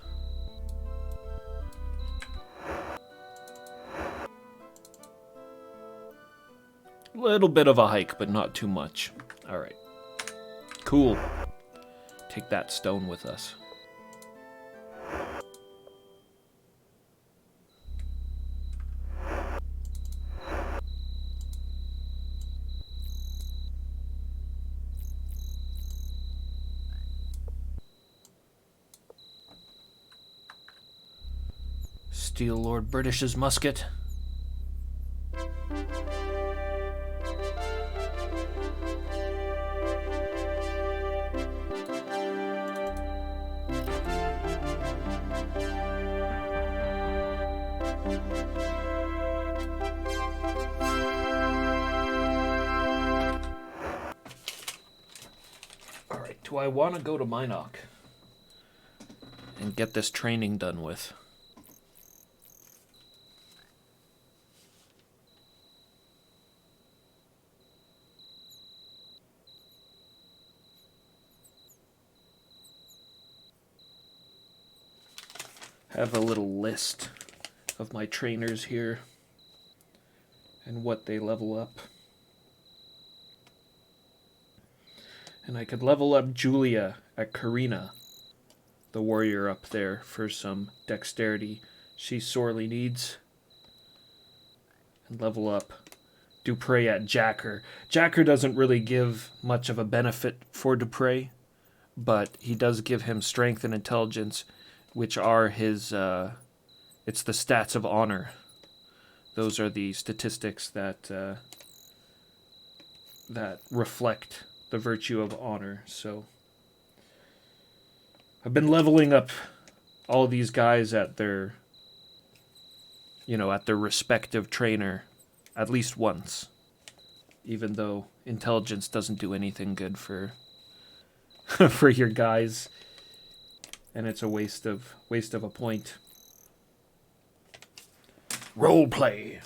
Little bit of a hike, but not too much. Alright. Cool. Take that stone with us. Steal Lord British's musket. Alright, do I want to go to Minok and get this training done with? I have a little list of my trainers here and what they level up. And I could level up Julia at Karina, the warrior up there, for some dexterity she sorely needs. And level up Dupre at Jacker. Jacker doesn't really give much of a benefit for Dupre, but he does give him strength and intelligence, which are his, it's the stats of honor. Those are the statistics that that reflect the virtue of honor. So I've been leveling up all these guys at their at their respective trainer at least once. Even though intelligence doesn't do anything good for for your guys, and it's a waste of a point. Role play.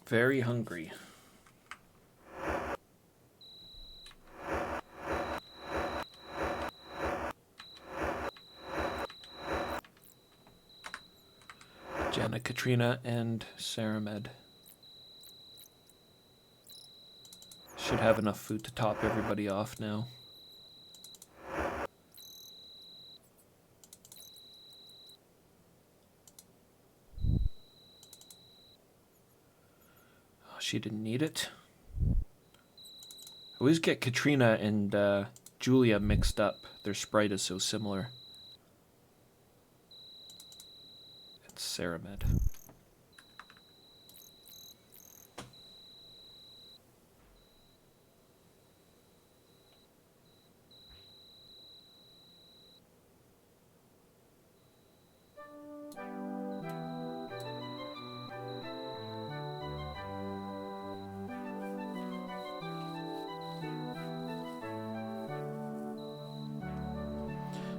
Very hungry. Jana, Katrina, and Saramed should have enough food to top everybody off now. Oh, she didn't need it. I always get Katrina and Julia mixed up. Their sprite is so similar. It's Saramed.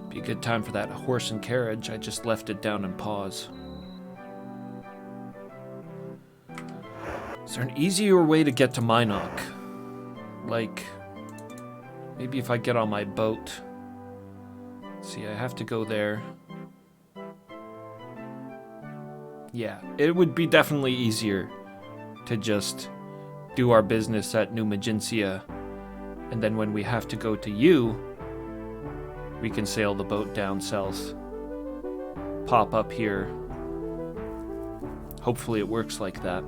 Be a good time for that horse and carriage. I just left it down in pause. Is there an easier way to get to Minok? Like, maybe if I get on my boat. See, I have to go there. Yeah, it would be definitely easier to just do our business at New Magencia, and then when we have to go to you, we can sail the boat down south, pop up here. Hopefully it works like that.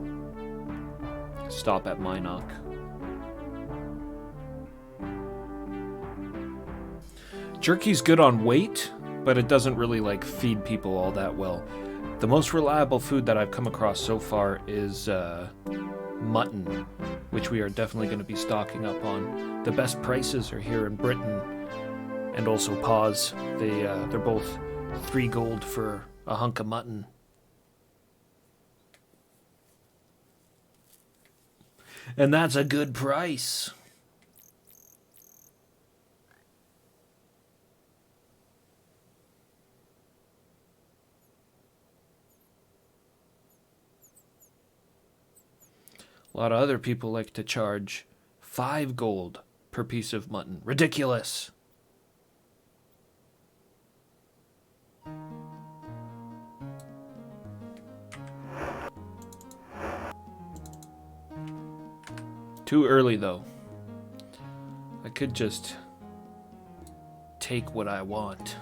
Stop at Minok. Jerky's good on weight, but it doesn't really feed people all that well. The most reliable food that I've come across so far is mutton, which we are definitely going to be stocking up on. The best prices are here in Britain, and also Paws. They're both 3 gold for a hunk of mutton. And that's a good price. A lot of other people like to charge 5 gold per piece of mutton. Ridiculous. Too early, though. I could just take what I want.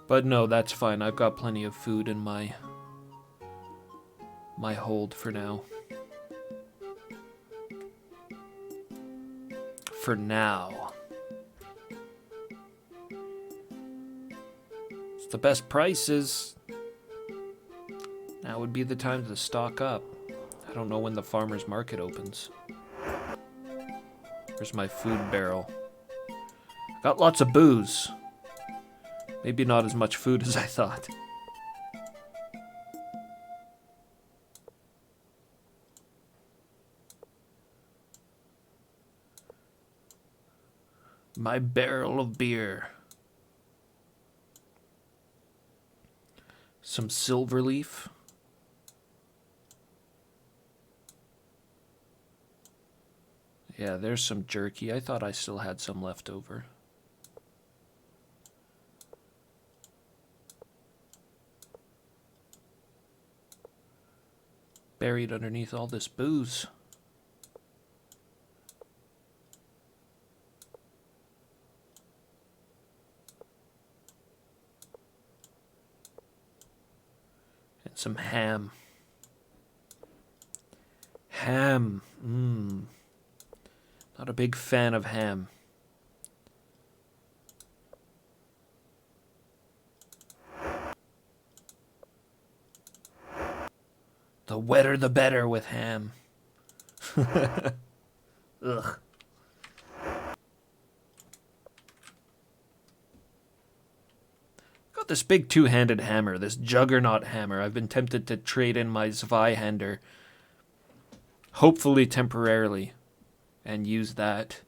But no, that's fine. I've got plenty of food in my hold for now. For now. It's the best prices. Now would be the time to stock up. I don't know when the farmer's market opens. Where's my food barrel? Got lots of booze. Maybe not as much food as I thought. My barrel of beer. Some silver leaf. Yeah, there's some jerky. I thought I still had some left over. Buried underneath all this booze. And some ham. Ham. Not a big fan of ham. The wetter the better with ham. Ugh. Got this big two-handed hammer, this juggernaut hammer. I've been tempted to trade in my Zweihander, hopefully temporarily, and use that.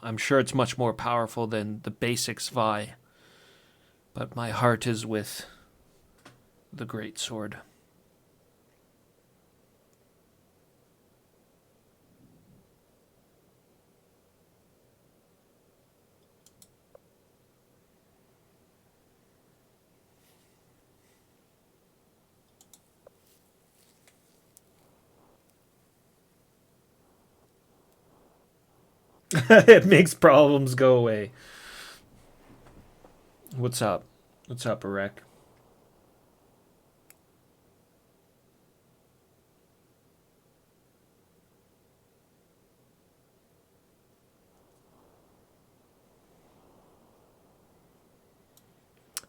I'm sure it's much more powerful than the basic Zwei, but my heart is with the great sword. It makes problems go away. What's up? What's up, Arek?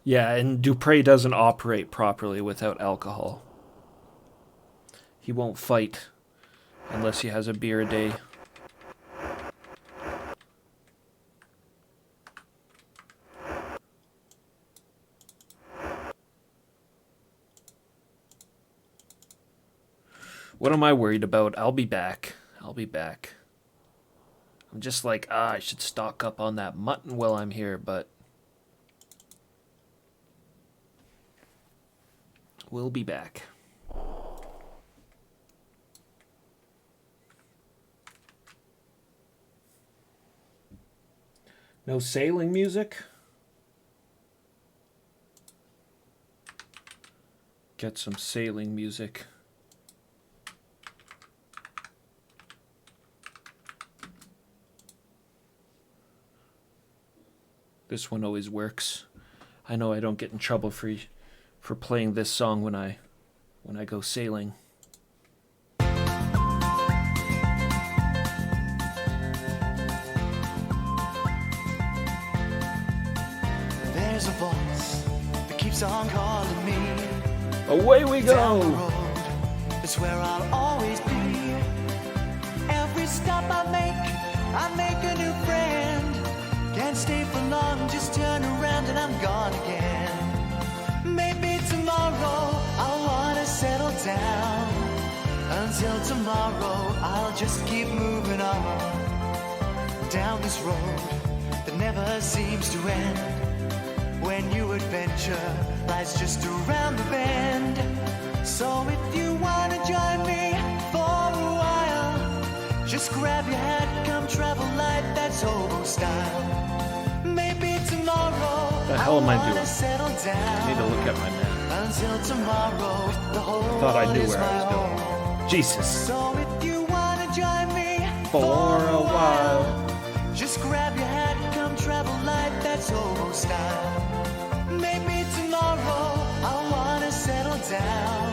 Yeah, and Dupre doesn't operate properly without alcohol. He won't fight unless he has a beer a day. What am I worried about? I'll be back. I'll be back. I'm just like, I should stock up on that mutton while I'm here, but we'll be back. No sailing music? Get some sailing music. This one always works. I know I don't get in trouble for playing this song when I go sailing. There's a voice that keeps on calling me. Away we Down the go! road, it's where I'll always be. Every stop I make a new friend. Can't stay for long, just turn around and I'm gone again. Maybe tomorrow I'll wanna settle down. Until tomorrow I'll just keep moving on. Down this road that never seems to end. When new adventure lies just around the bend. So if you wanna join me for a while, just grab your hat, come travel light, that's hobo style. Maybe tomorrow The hell am I wanna doing? settle down. I need to look at my map. Until tomorrow, the whole Thought I world knew is where I was my going. home. Jesus. So if you wanna join me For a while. just grab your hat, come travel light, that's hobo style. Maybe tomorrow I'll wanna settle down.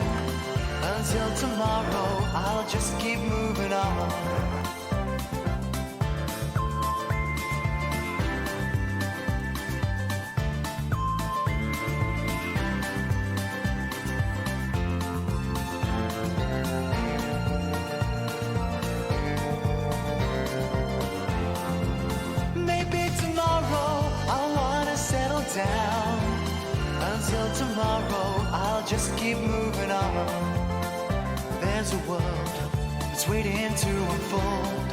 Until tomorrow I'll just keep moving on. Maybe tomorrow I'll wanna settle down. Until tomorrow I'll just keep moving on. There's a world that's waiting to unfold.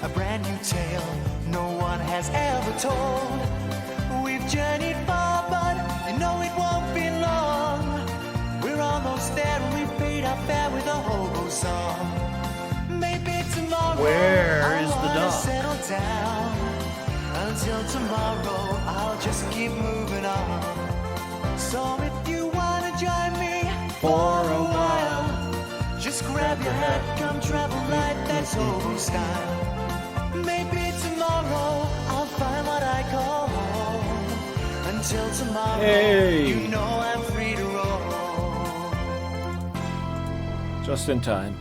A brand new tale no one has ever told. We've journeyed far, but you know it won't be long. We're almost there and we've paid our fare with a hobo song. Maybe tomorrow Where I'll is the wanna dog? settle down. Until tomorrow I'll just keep moving on. So if you wanna join me for a while, just grab your hat, come travel light, that's hobo style. Maybe tomorrow I'll find what I call home. Until tomorrow, Hey. you know I'm free to roll. Just in time.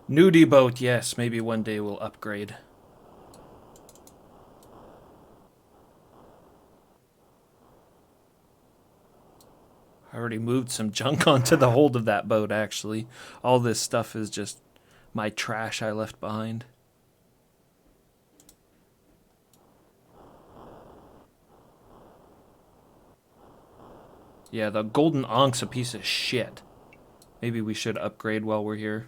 Nudie boat, yes. Maybe one day we'll upgrade. I already moved some junk onto the hold of that boat, actually. All this stuff is just my trash I left behind. Yeah, the golden Ank's a piece of shit. Maybe we should upgrade while we're here.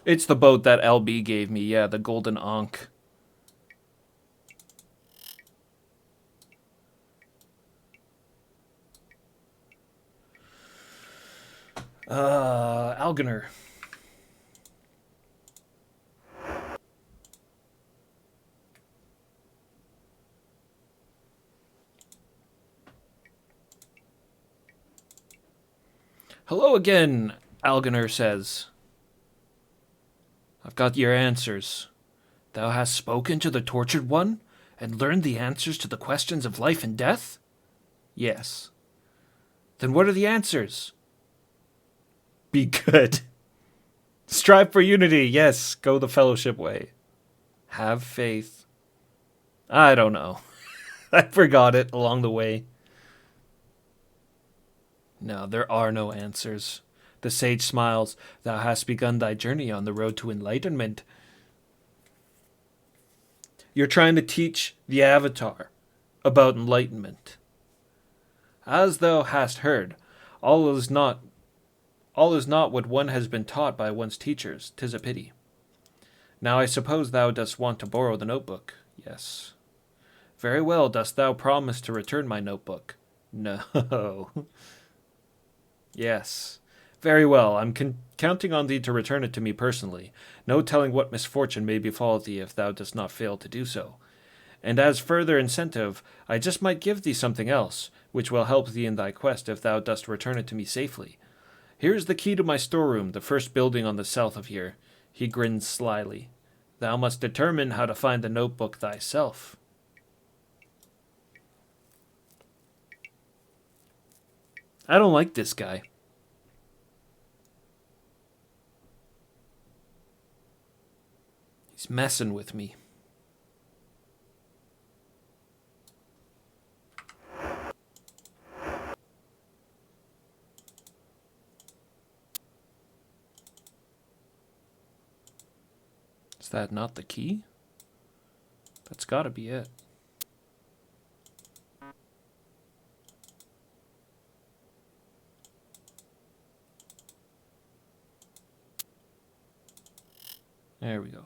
It's the boat that LB gave me, yeah, the golden Ankh. Algener. Hello again, Algener says. I've got your answers. Thou hast spoken to the tortured one and learned the answers to the questions of life and death? Yes. Then what are the answers? Be good. Strive for unity, yes. Go the fellowship way. Have faith. I don't know. I forgot it along the way. No, there are no answers. The sage smiles. Thou hast begun thy journey on the road to enlightenment. You're trying to teach the Avatar about enlightenment. As thou hast heard, all is not what one has been taught by one's teachers. 'Tis a pity. Now I suppose thou dost want to borrow the notebook. Yes. Very well, dost thou promise to return my notebook? No. Yes. Very well, I'm counting on thee to return it to me personally. No telling what misfortune may befall thee if thou dost not fail to do so. And as further incentive, I just might give thee something else, which will help thee in thy quest if thou dost return it to me safely. Here is the key to my storeroom, the first building on the south of here. He grins slyly. Thou must determine how to find the notebook thyself. I don't like this guy. He's messing with me. Is that not the key? That's gotta be it. There we go.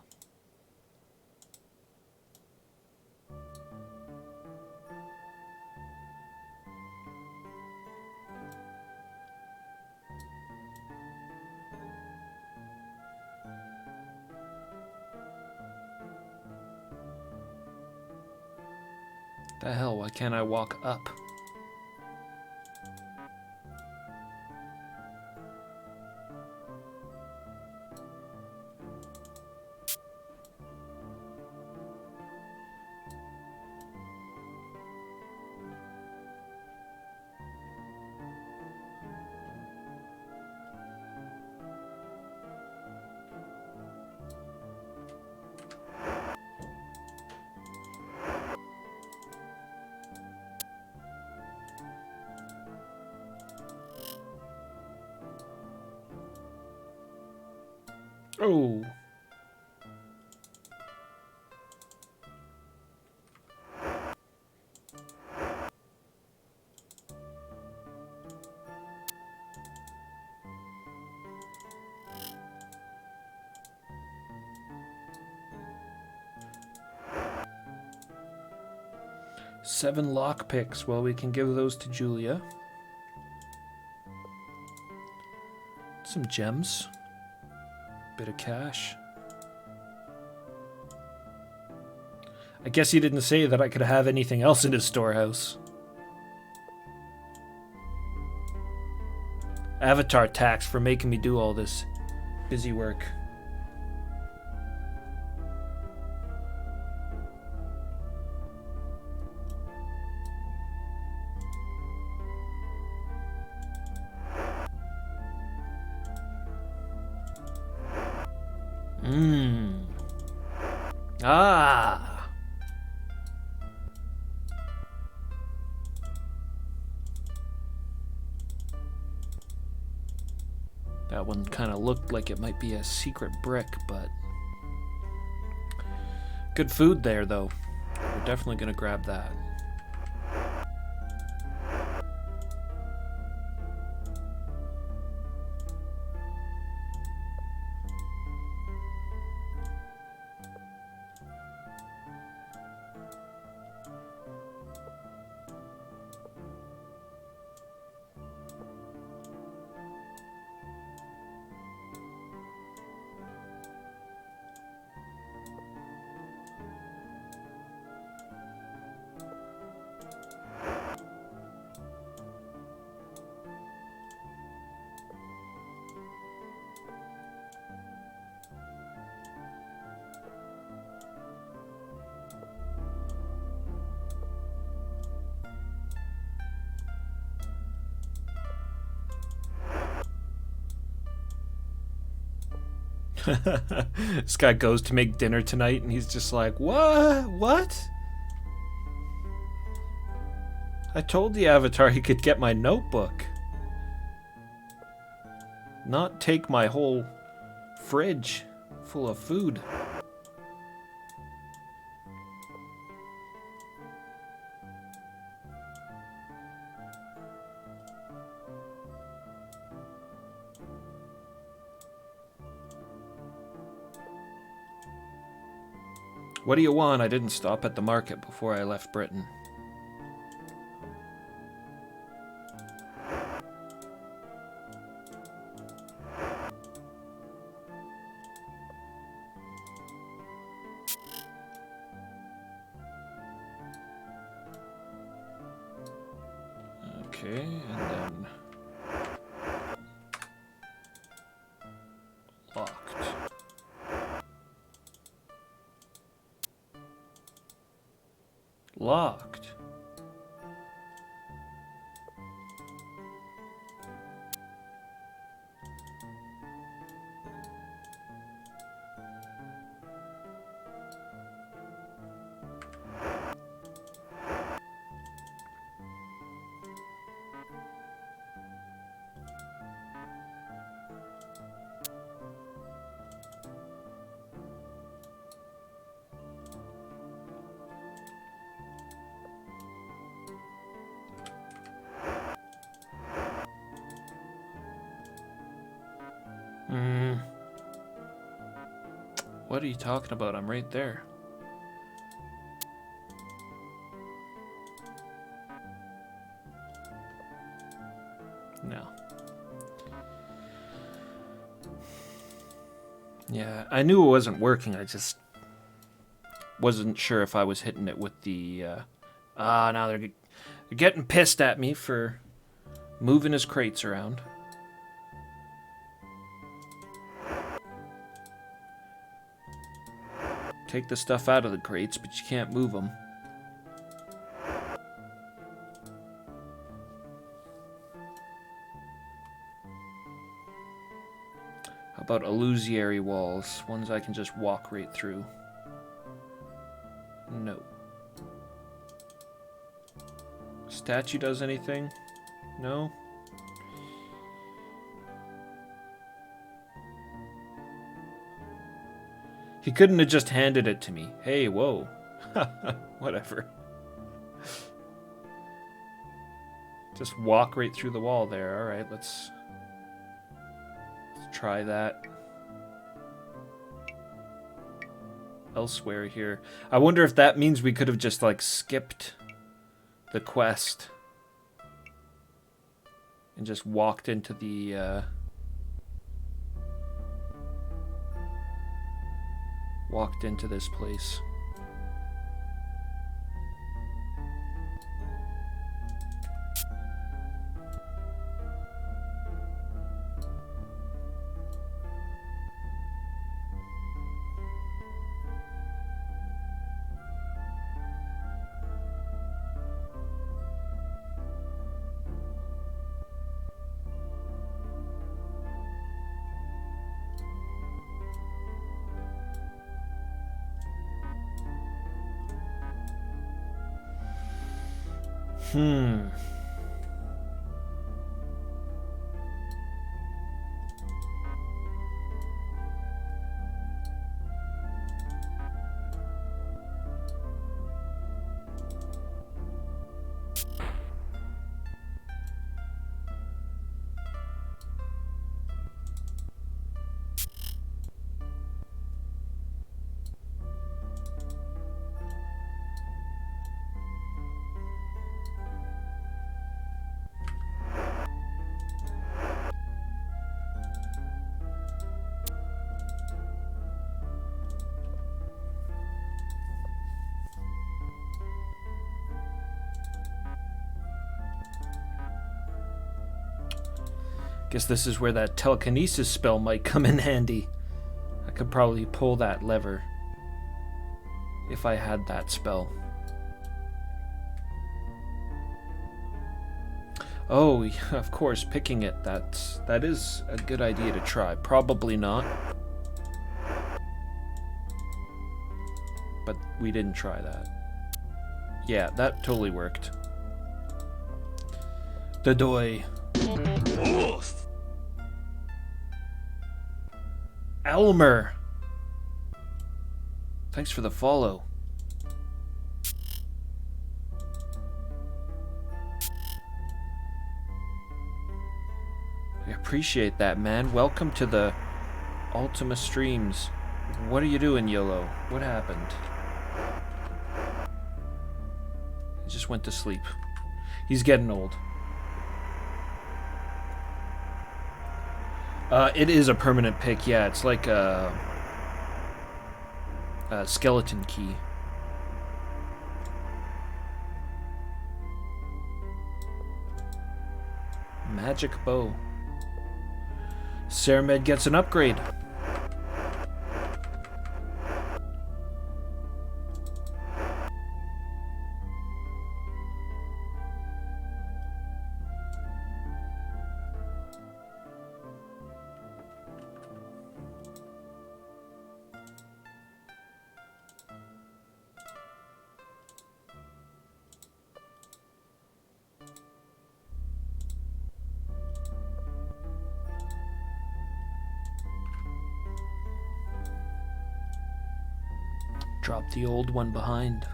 The hell, why can't I walk up? Oh. Seven lockpicks. Well, we can give those to Julia. Some gems. Bit of cash. I guess he didn't say that I could have anything else in his storehouse. Avatar tax for making me do all this busy work. Ah! That one kind of looked like it might be a secret brick, but... Good food there, though. We're definitely gonna grab that. This guy goes to make dinner tonight and he's just like, what? What? I told the Avatar he could get my notebook. Not take my whole fridge full of food. What do you want? I didn't stop at the market before I left Britain. Okay, and then... Locked. Locked. What are you talking about? I'm right there. No. Yeah, I knew it wasn't working. I just wasn't sure if I was hitting it with the... now they're getting pissed at me for moving his crates around. Take the stuff out of the crates, but you can't move them. How about illusory walls? Ones I can just walk right through. No. Statue does anything? No? He couldn't have just handed it to me. Hey, whoa. Whatever. Just walk right through the wall there. Alright, let's try that. Elsewhere here. I wonder if that means we could have just, like, skipped the quest. And just walked into the, walked into this place. Hmm. Guess this is where that telekinesis spell might come in handy. I could probably pull that lever if I had that spell. Oh, of course, picking it. That is a good idea to try. Probably not. But we didn't try that. Yeah, that totally worked. Dadoy. Elmer. Thanks for the follow. I appreciate that, man. Welcome to the Ultima streams. What are you doing, YOLO? What happened? He just went to sleep. He's getting old. It is a permanent pick, yeah. It's like a skeleton key. Magic bow. Ceramed gets an upgrade. Drop the old one behind.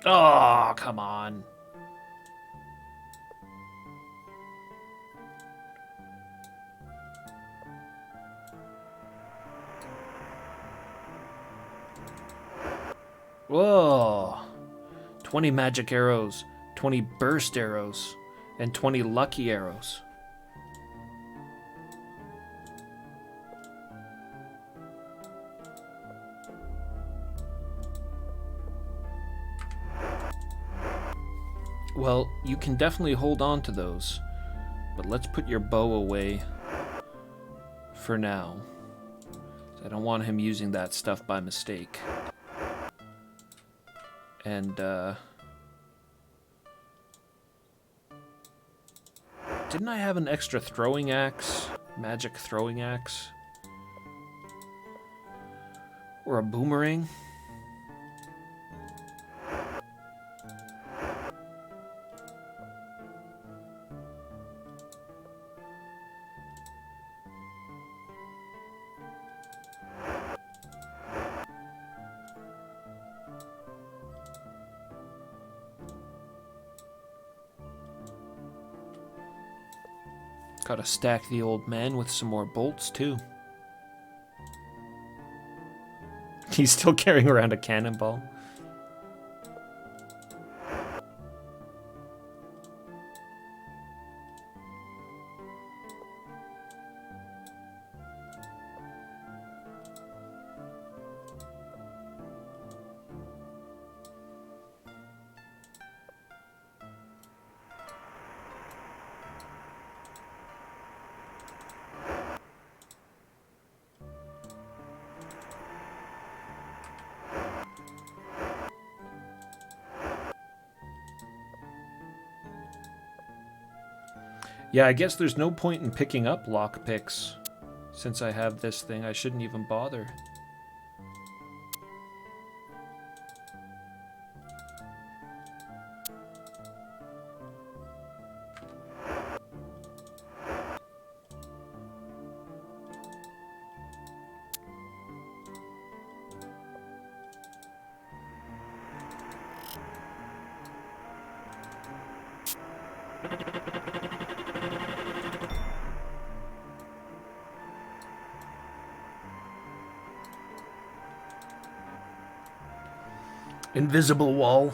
Oh, come on. Whoa. 20 magic arrows, 20 burst arrows, and 20 lucky arrows. Well, you can definitely hold on to those, but let's put your bow away for now. I don't want him using that stuff by mistake. And, didn't I have an extra throwing axe? Magic throwing axe? Or a boomerang? Gotta stack the old man with some more bolts, too. He's still carrying around a cannonball. Yeah, I guess there's no point in picking up lockpicks. Since I have this thing, I shouldn't even bother. Invisible wall.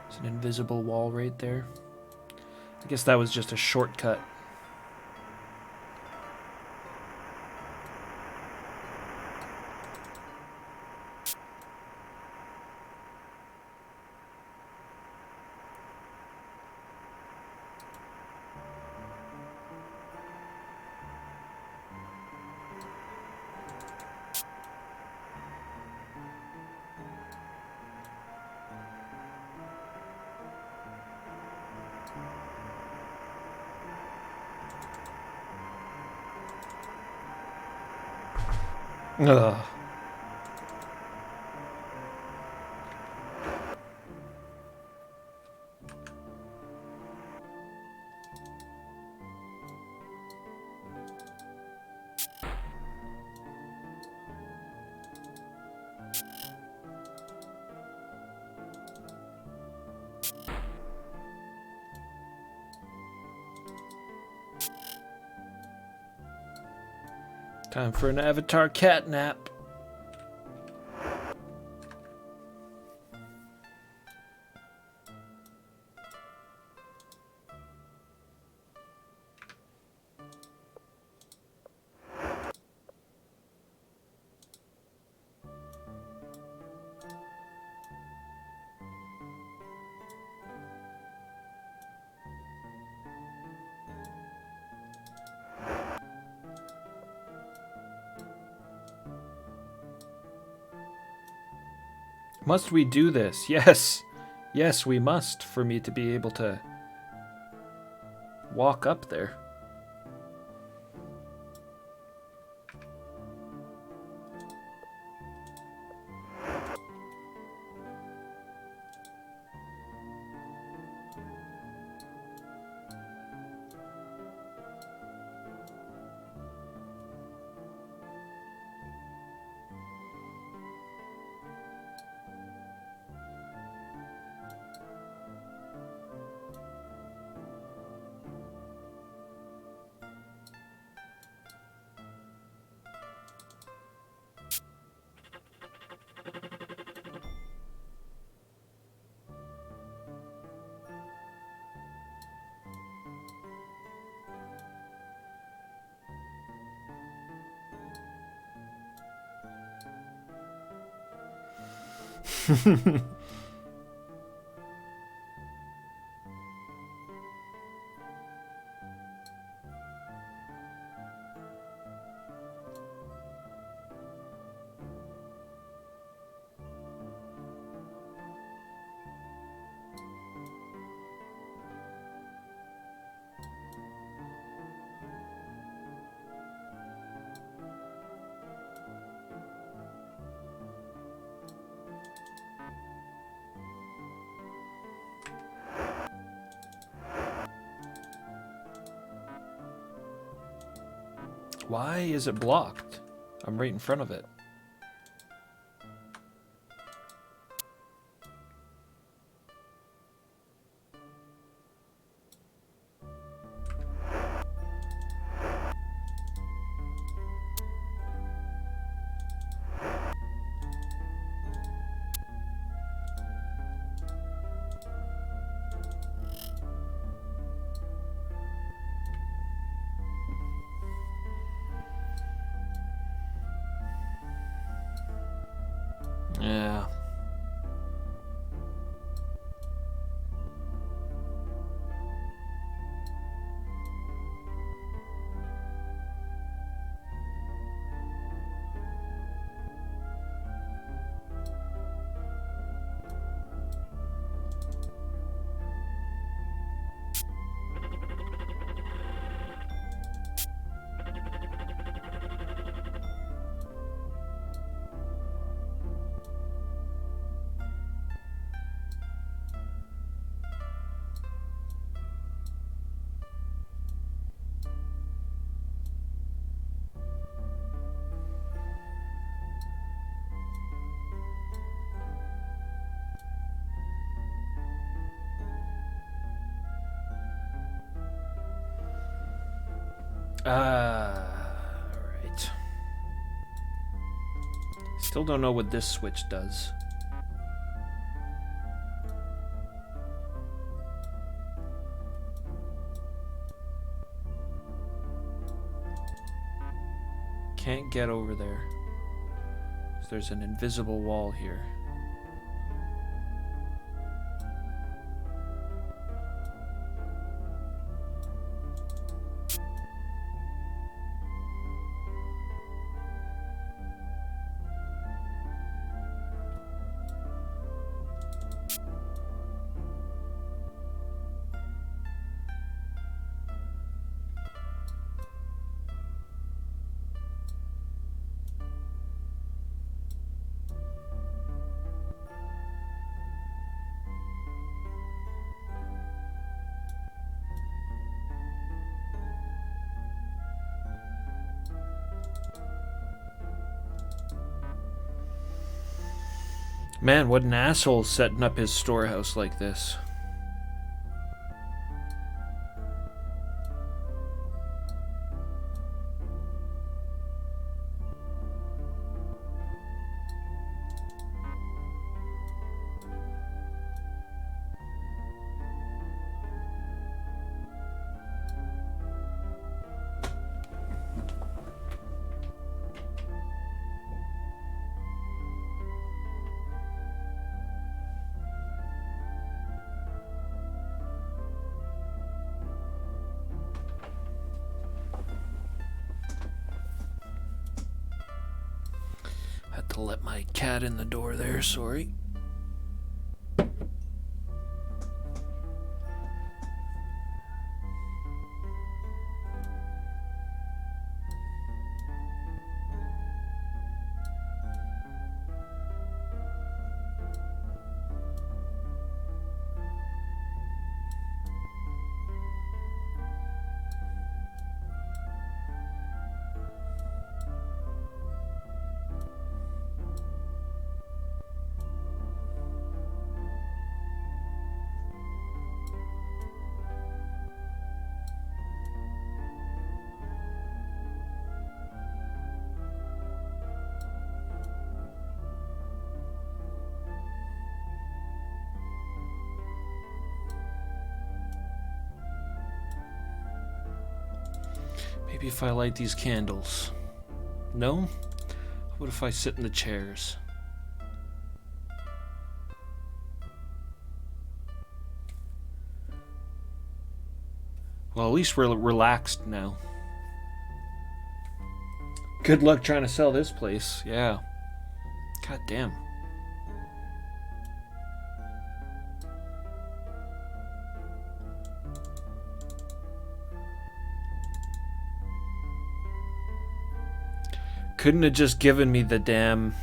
There's an invisible wall right there. I guess that was just a shortcut. Ugh. Time for an avatar cat nap. Must we do this? Yes. Yes, we must, for me to be able to walk up there. Why is it blocked? I'm right in front of it. Alright. Still don't know what this switch does. Can't get over there. So there's an invisible wall here. Man, what an asshole setting up his storehouse like this. Had to let my cat in the door there, sorry. Maybe if I light these candles. No? What if I sit in the chairs? Well, at least we're relaxed now. Good luck trying to sell this place. Yeah. God damn. Couldn't have just given me the damn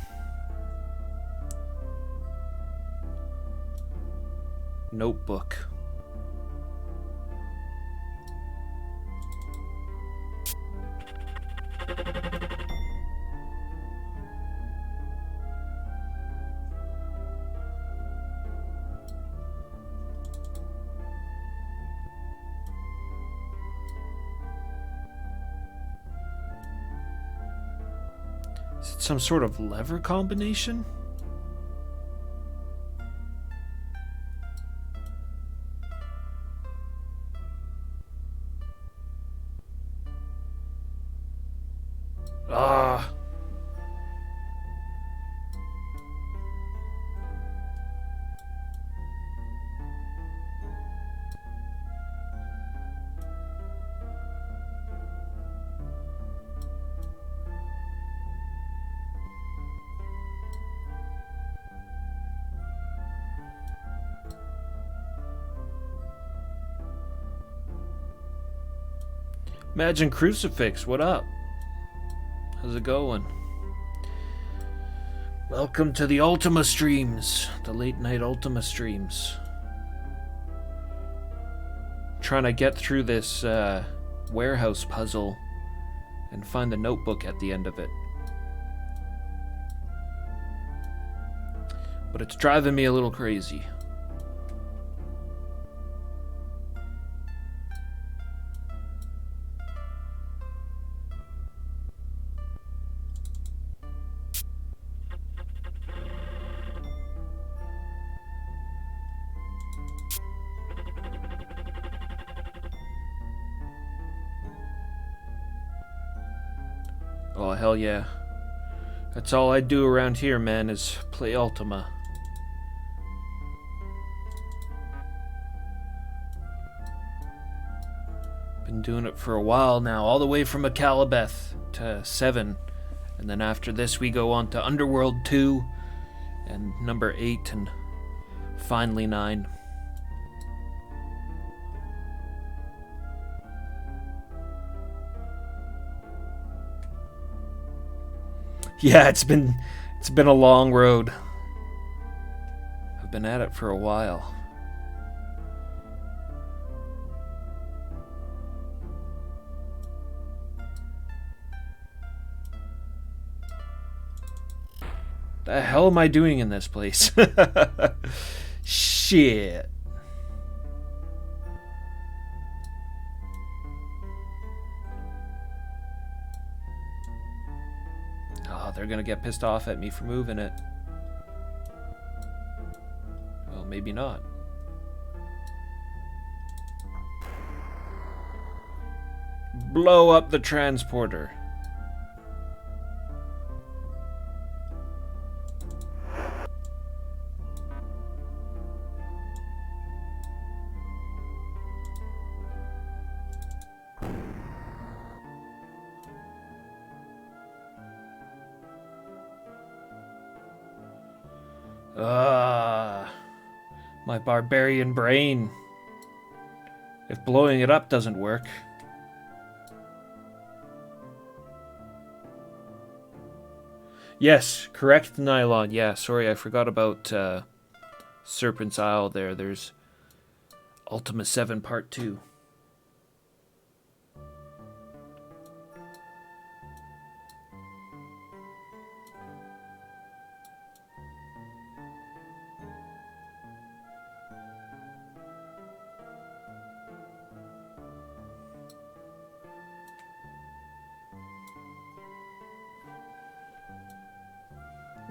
notebook. Is it some sort of lever combination? Ah. Imagine Crucifix, what up? How's it going? Welcome to the Ultima streams, the late night Ultima streams. Trying to get through this warehouse puzzle and find the notebook at the end of it. But it's driving me a little crazy. Well, hell yeah. That's all I do around here, man, is play Ultima. Been doing it for a while now, all the way from Macalabeth to 7. And then after this we go on to Underworld 2 and number 8 and finally 9. Yeah, it's been a long road. I've been at it for a while. The hell am I doing in this place? Shit. Oh, they're gonna get pissed off at me for moving it. Well, maybe not. Blow up the transporter. My barbarian brain. If blowing it up doesn't work. Yes, correct nylon. Yeah, sorry, I forgot about Serpent's Isle there. There's Ultima VII Part 2.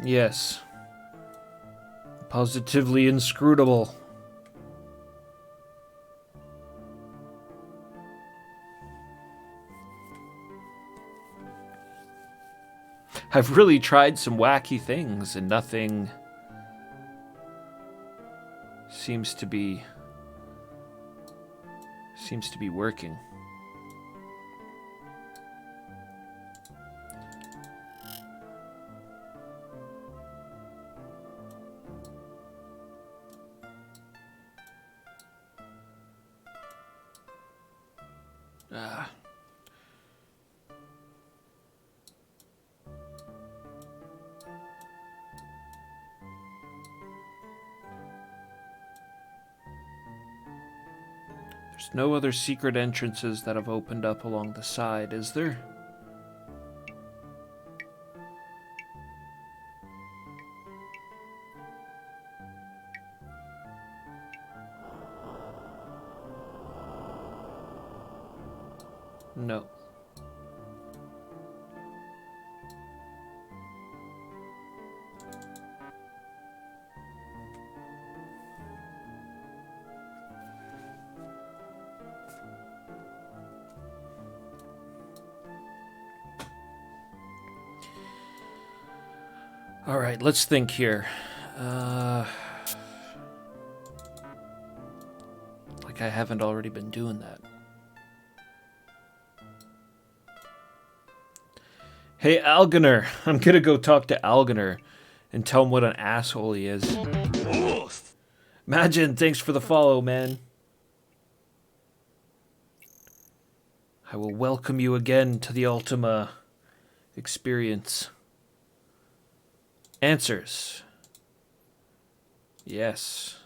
Yes. Positively inscrutable. I've really tried some wacky things and nothing seems to be working. There's no other secret entrances that have opened up along the side, is there? No. All right, let's think here. Like I haven't already been doing that. Hey, Algener. I'm gonna go talk to Algener and tell him what an asshole he is. Imagine, thanks for the follow, man. I will welcome you again to the Ultima experience. Answers. Yes.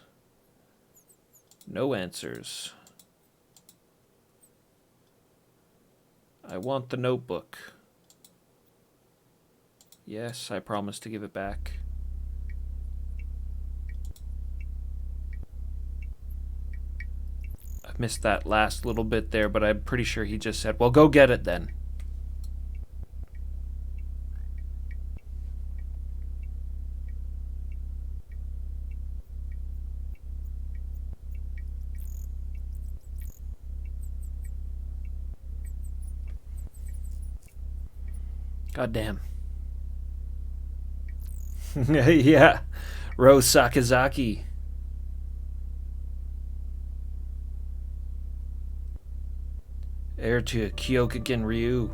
No answers. I want the notebook. Yes, I promise to give it back. I missed that last little bit there, but I'm pretty sure he just said, well, go get it then. God damn. Yeah. Ro Sakazaki. Heir to Kyokugen Ryu.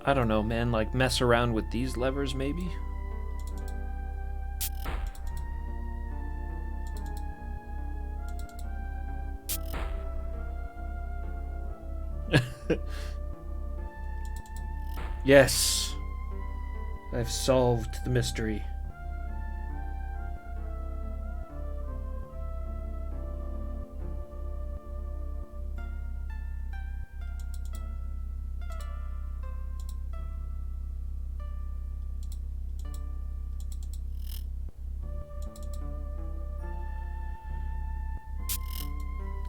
I don't know, man. Like, mess around with these levers, maybe? Yes. I've solved the mystery.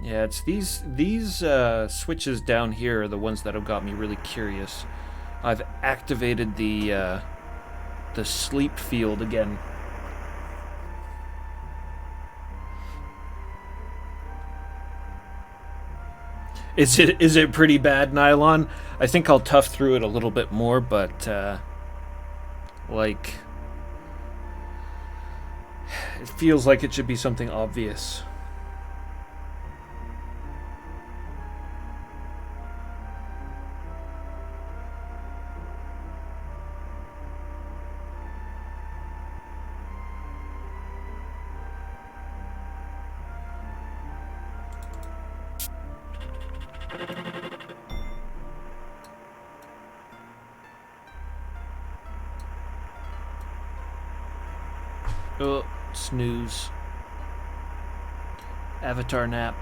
Yeah, it's these switches down here are the ones that have got me really curious. I've activated the sleep field again. Is it pretty bad, Nylon? I think I'll tough through it a little bit more, but like it feels like it should be something obvious. Oh, snooze. Avatar nap.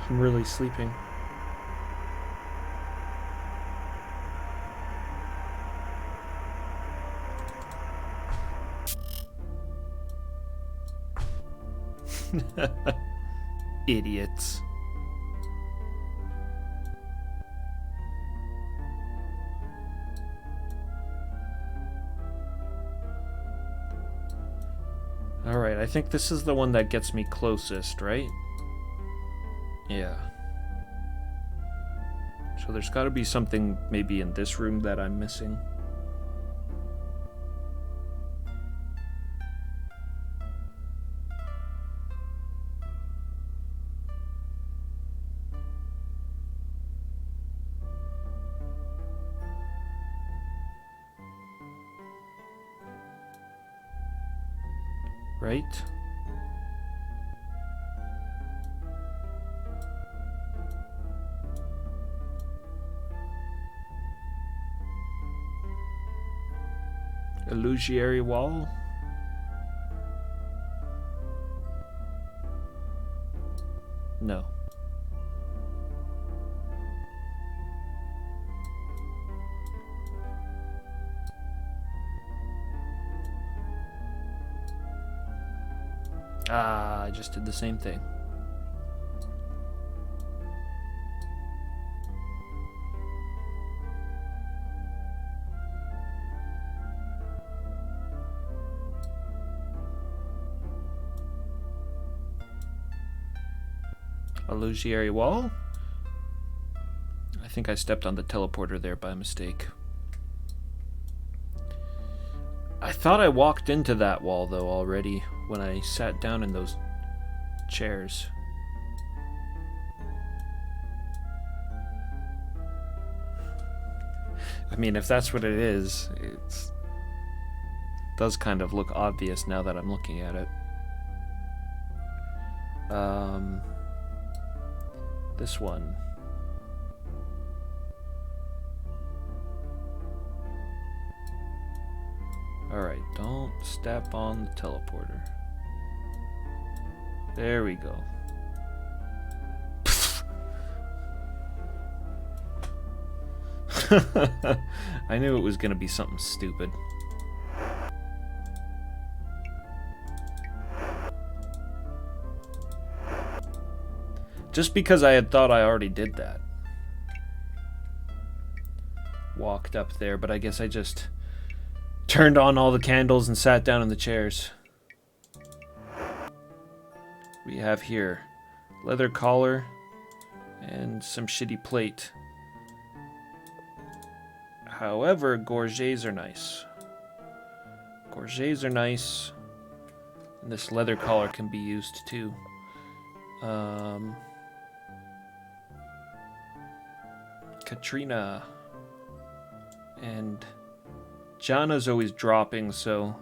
I'm really sleeping. Idiots. Alright, I think this is the one that gets me closest, right? Yeah. So there's gotta be something maybe in this room that I'm missing. Right? Illusory wall? No. Ah, I just did the same thing. Illusory wall? I think I stepped on the teleporter there by mistake. I thought I walked into that wall, though, already, when I sat down in those chairs. I mean, if that's what it is, it does kind of look obvious now that I'm looking at it. This one. Alright, don't step on the teleporter. There we go. I knew it was going to be something stupid. Just because I had thought I already did that. Walked up there, but I guess I just turned on all the candles and sat down in the chairs. We have here leather collar and some shitty plate. However, gorgets are nice. Gorgets are nice. And this leather collar can be used too. Katrina. And Jana's always dropping, so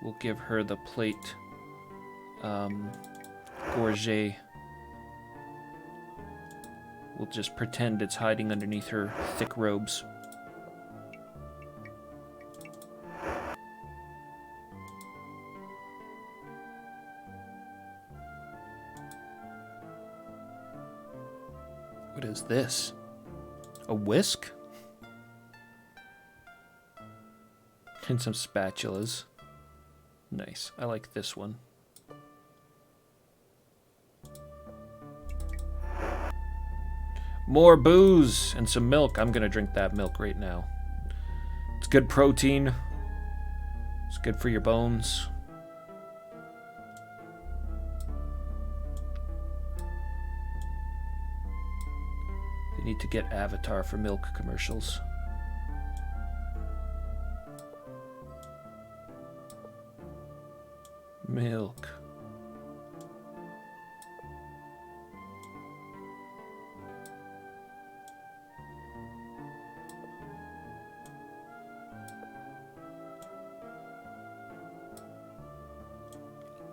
we'll give her the plate gorget. We'll just pretend it's hiding underneath her thick robes. What is this? A whisk? And some spatulas. Nice. I like this one. More booze and some milk. I'm gonna drink that milk right now. It's good protein. It's good for your bones. They need to get Avatar for milk commercials. Milk.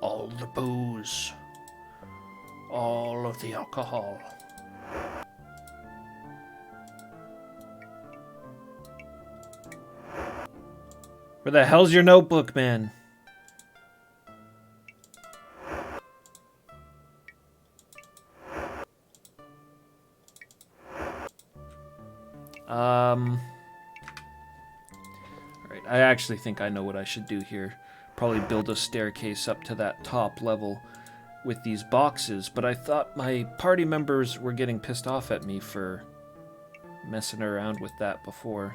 All the booze. All of the alcohol. Where the hell's your notebook, man? Alright, I actually think I know what I should do here. Probably build a staircase up to that top level with these boxes, but I thought my party members were getting pissed off at me for messing around with that before.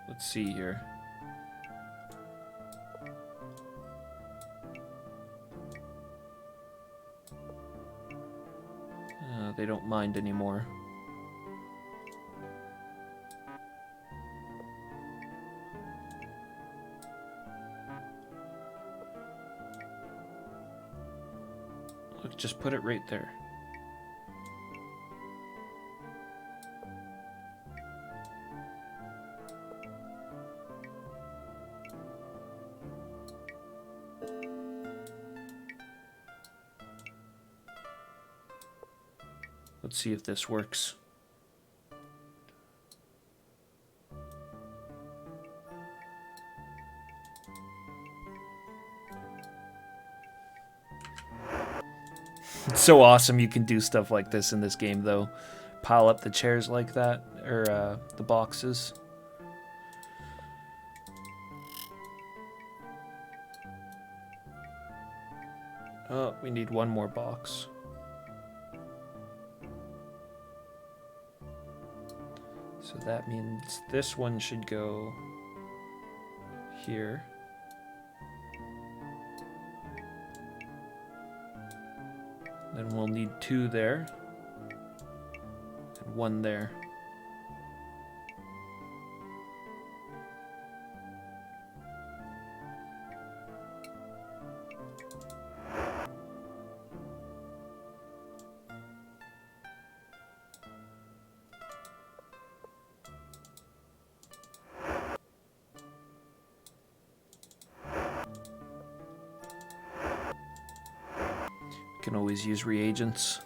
Let's see here. They don't mind anymore. Look, just put it right there. Let's see if this works. It's so awesome you can do stuff like this in this game, though. Pile up the chairs like that, or the boxes. Oh, we need one more box. So that means this one should go here. Then we'll need two there. And one there. Can always use reagents.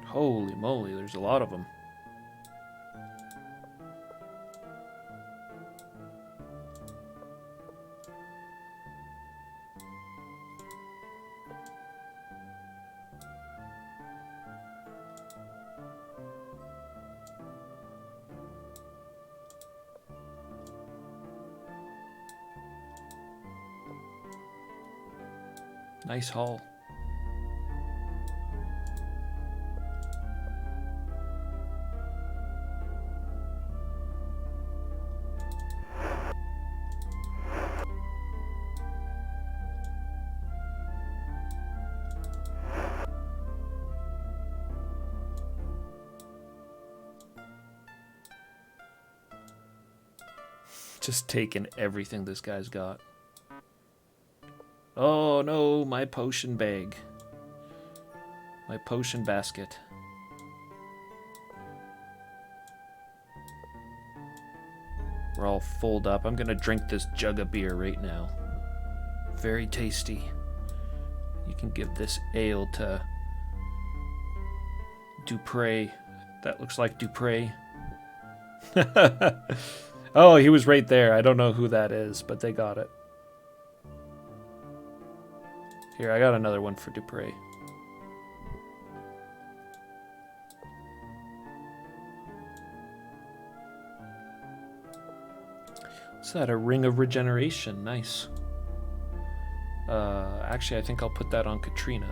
Holy moly, there's a lot of them. Nice haul. Just taking everything this guy's got. Oh no, my potion bag. My potion basket. We're all full up. I'm gonna drink this jug of beer right now. Very tasty. You can give this ale to Dupre. That looks like Dupre. Oh, he was right there. I don't know who that is, but they got it. Here, I got another one for Dupre. What's that? A ring of regeneration. Nice. Actually, I think I'll put that on Katrina.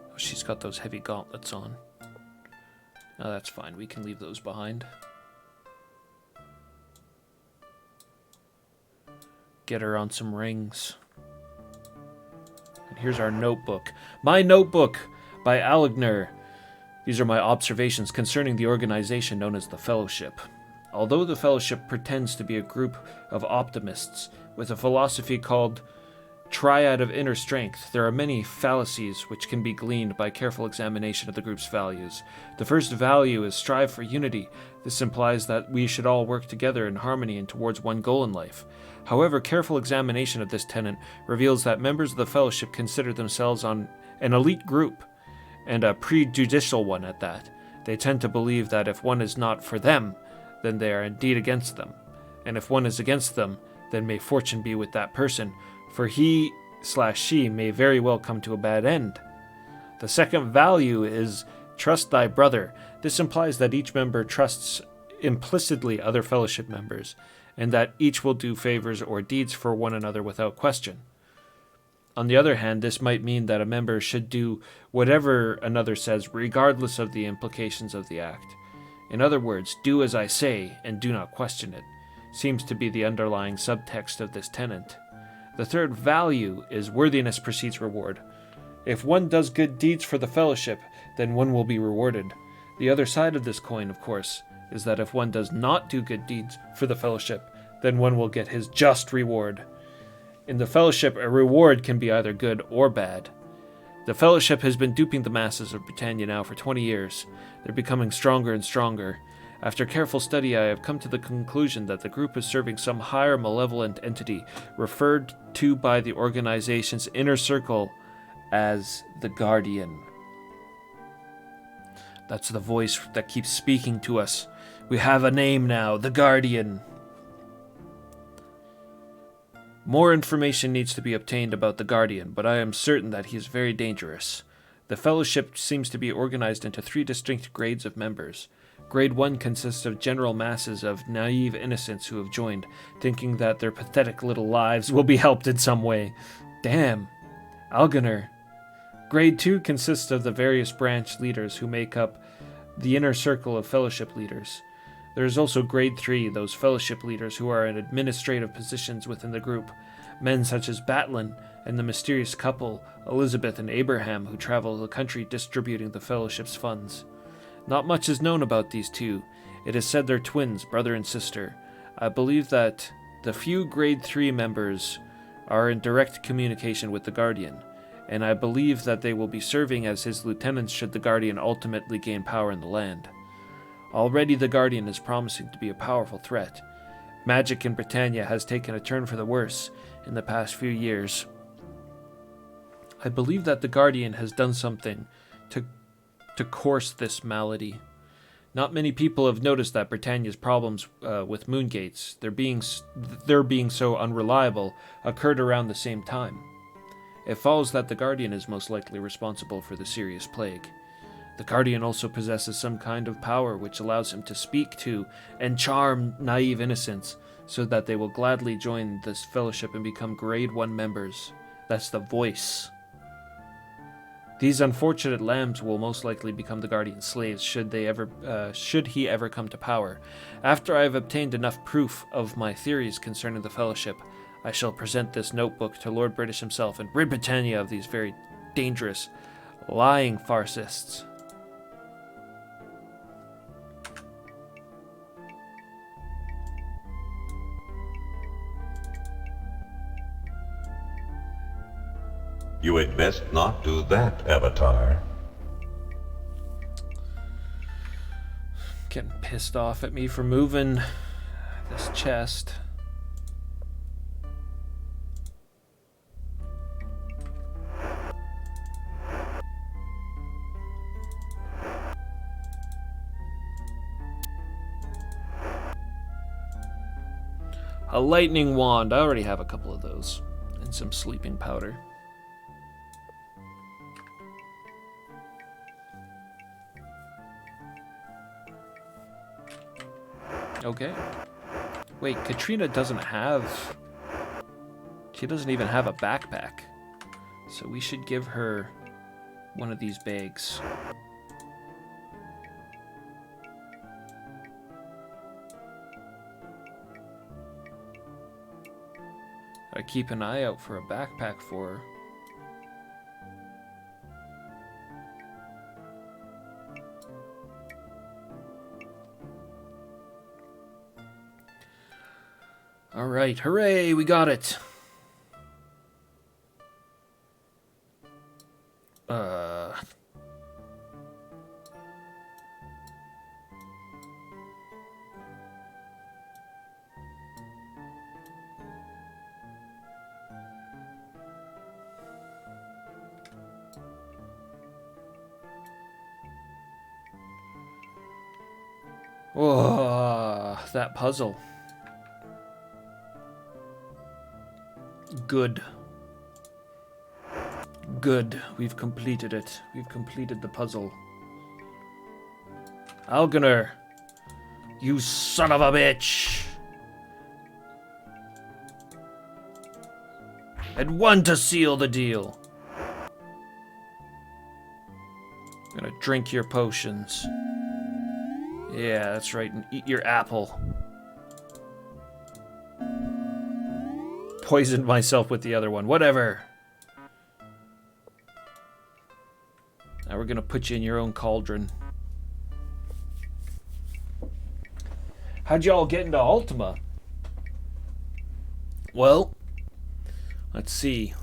Oh, she's got those heavy gauntlets on. No, that's fine. We can leave those behind. Get her on some rings. And here's our notebook. My Notebook by Aligner. These are my observations concerning the organization known as the Fellowship. Although the Fellowship pretends to be a group of optimists with a philosophy called Triad of Inner Strength, there are many fallacies which can be gleaned by careful examination of the group's values. The first value is strive for unity. This implies that we should all work together in harmony and towards one goal in life. However, careful examination of this tenet reveals that members of the Fellowship consider themselves an elite group, and a prejudicial one at that. They tend to believe that if one is not for them, then they are indeed against them. And if one is against them, then may fortune be with that person, for he/she may very well come to a bad end. The second value is trust thy brother. This implies that each member trusts implicitly other Fellowship members, and that each will do favors or deeds for one another without question. On the other hand, this might mean that a member should do whatever another says, regardless of the implications of the act. In other words, do as I say and do not question it, seems to be the underlying subtext of this tenet. The third value is worthiness precedes reward. If one does good deeds for the Fellowship, then one will be rewarded. The other side of this coin, of course, is that if one does not do good deeds for the Fellowship, then one will get his just reward. In the Fellowship, a reward can be either good or bad. The Fellowship has been duping the masses of Britannia now for 20 years. They're becoming stronger and stronger. After careful study, I have come to the conclusion that the group is serving some higher malevolent entity, referred to by the organization's inner circle as the Guardian. That's the voice that keeps speaking to us. We have a name now, the Guardian. More information needs to be obtained about the Guardian, but I am certain that he is very dangerous. The Fellowship seems to be organized into 3 distinct grades of members. Grade 1 consists of general masses of naive innocents who have joined, thinking that their pathetic little lives will be helped in some way. Damn. Algener. Grade 2 consists of the various branch leaders who make up the inner circle of Fellowship leaders. There is also Grade 3, those Fellowship leaders who are in administrative positions within the group, men such as Batlin and the mysterious couple, Elizabeth and Abraham, who travel the country distributing the Fellowship's funds. Not much is known about these two. It is said they're twins, brother and sister. I believe that the few Grade 3 members are in direct communication with the Guardian, and I believe that they will be serving as his lieutenants should the Guardian ultimately gain power in the land. Already the Guardian is promising to be a powerful threat. Magic in Britannia has taken a turn for the worse in the past few years. I believe that the Guardian has done something to course this malady. Not many people have noticed that Britannia's problems with moongates, their being so unreliable, occurred around the same time. It follows that the Guardian is most likely responsible for the serious plague. The Guardian also possesses some kind of power which allows him to speak to and charm naive innocents so that they will gladly join this fellowship and become grade 1 members. That's the voice. These unfortunate lambs will most likely become the Guardian's slaves should he ever come to power. After I have obtained enough proof of my theories concerning the fellowship, I shall present this notebook to Lord British himself and rid Britannia of these very dangerous, lying farcists. You had best not do that, Avatar. Getting pissed off at me for moving this chest. A lightning wand. I already have a couple of those. And some sleeping powder. Okay. Wait, Katrina doesn't have... She doesn't even have a backpack. So we should give her one of these bags. I keep an eye out for a backpack for her. Alright, hooray, we got it. Oh, that puzzle. Good. Good. We've completed it. We've completed the puzzle. Algener! You son of a bitch! And one to seal the deal. I'm gonna drink your potions. Yeah, that's right, and eat your apple. Poisoned myself with the other one. Whatever. Now we're gonna put you in your own cauldron. How'd y'all get into Ultima? Well, let's see.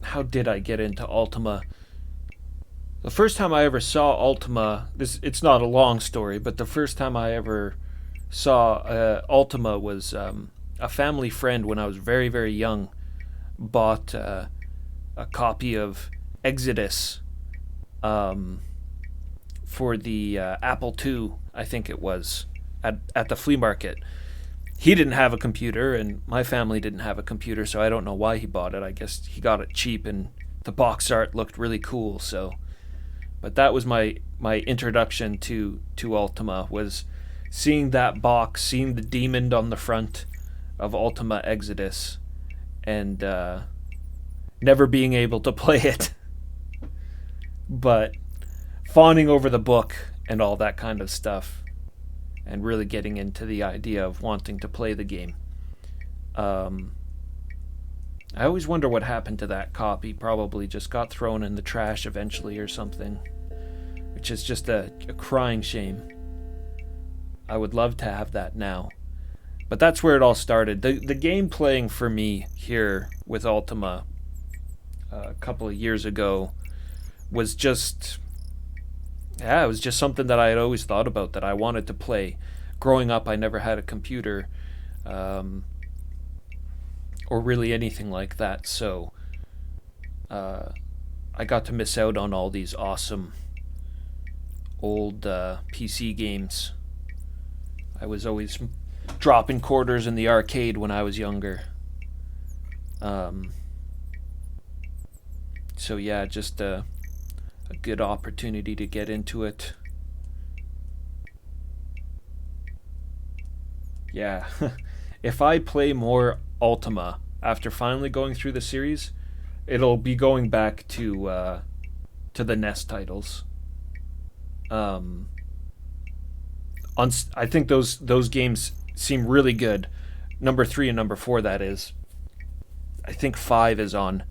How did I get into Ultima? The first time I ever saw Ultima, it's not a long story, but the first time I ever saw Ultima was a family friend when I was very, very young bought a copy of Exodus for the Apple II, I think it was, at the flea market. He didn't have a computer, and my family didn't have a computer, so I don't know why he bought it. I guess he got it cheap, and the box art looked really cool, so... But that was my introduction to Ultima, was seeing that box, seeing the demon on the front of Ultima Exodus, and never being able to play it. But fawning over the book and all that kind of stuff, and really getting into the idea of wanting to play the game. I always wonder what happened to that copy. Probably just got thrown in the trash eventually or something, which is just a crying shame. I would love to have that now. But that's where it all started. The game playing for me here with Ultima a couple of years ago was just... Yeah, it was just something that I had always thought about, that I wanted to play. Growing up, I never had a computer. Or really anything like that, so I got to miss out on all these awesome old PC games. I was always dropping quarters in the arcade when I was younger. So yeah, just a good opportunity to get into it. Yeah. If I play more Ultima after finally going through the series, it'll be going back to the NES titles. Um, I think those games seem really good. Number 3 and number 4, that is. I think 5 is on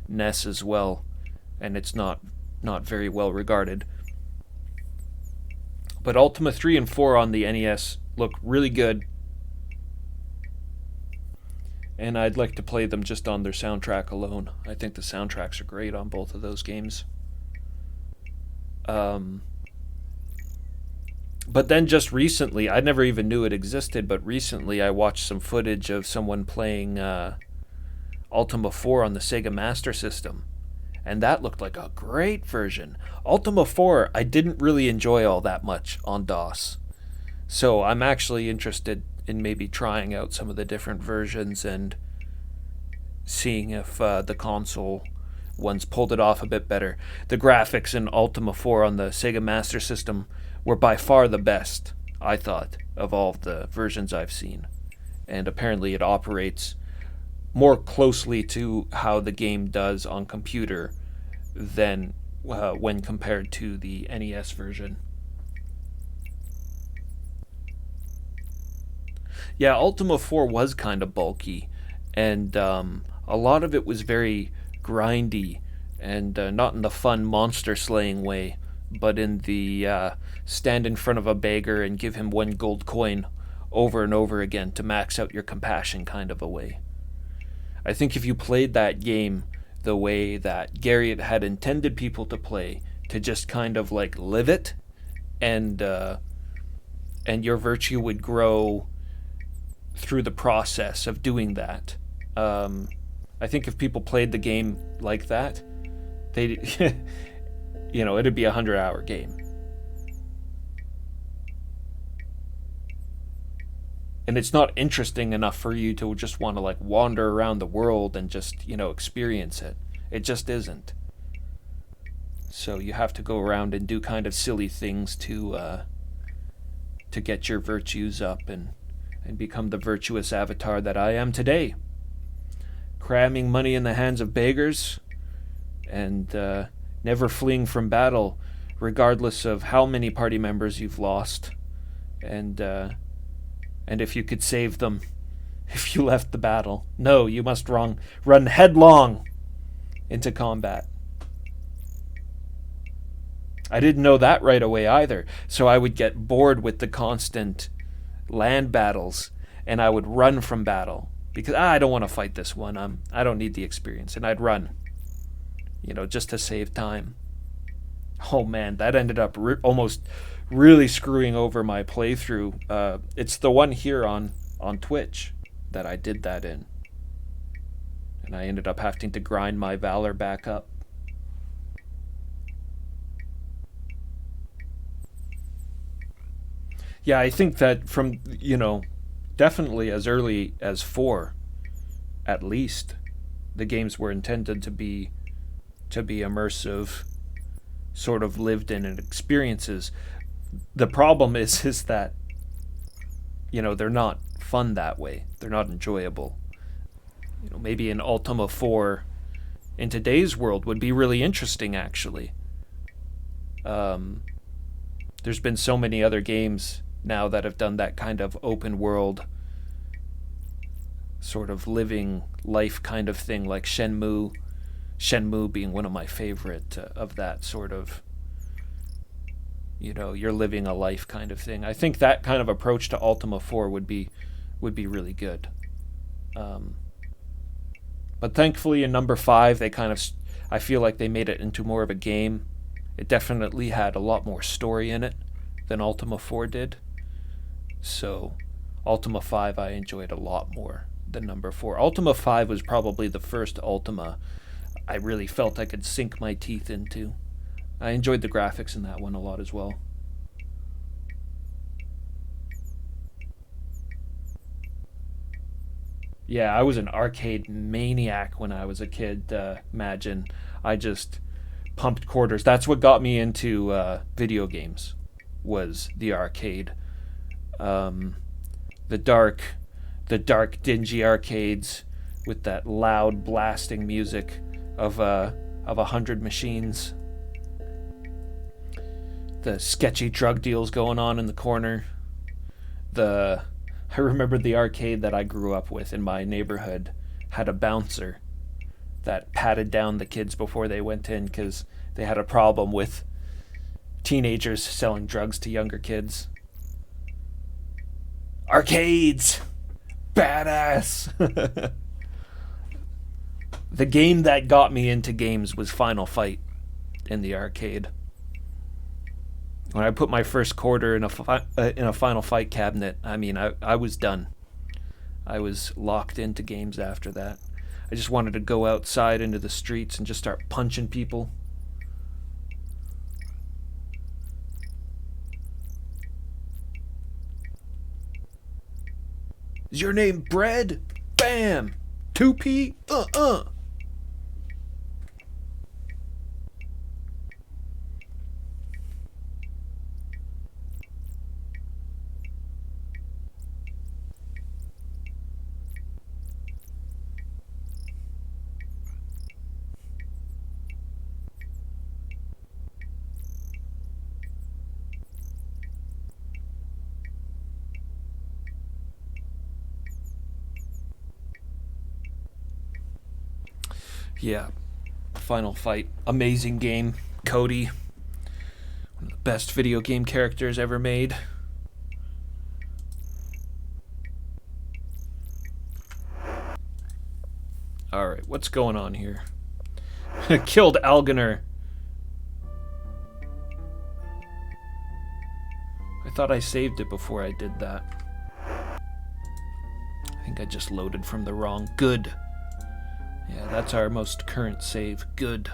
NES as well, and it's not very well regarded. But Ultima 3 and 4 on the NES look really good, and I'd like to play them just on their soundtrack alone. I think the soundtracks are great on both of those games. But then just recently, I never even knew it existed, but recently I watched some footage of someone playing Ultima 4 on the Sega Master System, and that looked like a great version. Ultima 4, I didn't really enjoy all that much on DOS. So I'm actually interested in maybe trying out some of the different versions and seeing if the console ones pulled it off a bit better. The graphics in Ultima 4 on the Sega Master System were by far the best, I thought, of all of the versions I've seen. And apparently it operates more closely to how the game does on computer than when compared to the NES version. Yeah, Ultima 4 was kind of bulky, and a lot of it was very grindy, and not in the fun monster slaying way, but in the stand in front of a beggar and give him 1 gold coin over and over again to max out your compassion kind of a way. I think if you played that game the way that Gary had intended people to play, to just kind of like live it, and your virtue would grow through the process of doing that. I think if people played the game like that, they, it'd be a 100-hour game. And it's not interesting enough for you to just want to like wander around the world and just, experience it. It just isn't. So you have to go around and do kind of silly things to get your virtues up and become the virtuous avatar that I am today. Cramming money in the hands of beggars and never fleeing from battle, regardless of how many party members you've lost, and if you could save them if you left the battle. No, you must run headlong into combat. I didn't know that right away either, so I would get bored with the constant land battles, and I would run from battle because I don't want to fight this one. I don't need the experience, and I'd run, just to save time. Oh man, that ended up almost really screwing over my playthrough. It's the one here on Twitch that I did that in, and I ended up having to grind my valor back up. Yeah, I think that from, definitely as early as 4, at least, the games were intended to be immersive, sort of lived in experiences. The problem is that, they're not fun that way. They're not enjoyable. Maybe an Ultima 4 in today's world would be really interesting, actually. There's been so many other games now that have done that kind of open world, sort of living life kind of thing, like Shenmue being one of my favorite of that sort of, you're living a life kind of thing. I think that kind of approach to Ultima 4 would be really good. But thankfully in number 5, I feel like they made it into more of a game. It definitely had a lot more story in it than Ultima 4 did. So Ultima 5 I enjoyed a lot more than number 4. Ultima 5 was probably the first Ultima I really felt I could sink my teeth into. I enjoyed the graphics in that one a lot as well. Yeah, I was an arcade maniac when I was a kid, imagine. I just pumped quarters. That's what got me into video games, was the arcade. The dark, dingy arcades with that loud blasting music of 100 machines. The sketchy drug deals going on in the corner. I remember the arcade that I grew up with in my neighborhood had a bouncer that patted down the kids before they went in because they had a problem with teenagers selling drugs to younger kids. Arcades! Badass! The game that got me into games was Final Fight in the arcade. When I put my first quarter in a Final Fight cabinet, I mean, I was done. I was locked into games after that. I just wanted to go outside into the streets and just start punching people. Is your name Bread? Bam! 2P? Yeah. Final Fight. Amazing game. Cody. One of the best video game characters ever made. Alright, what's going on here? Killed Algener. I thought I saved it before I did that. I think I just loaded from the wrong. Good. Yeah, that's our most current save. Good.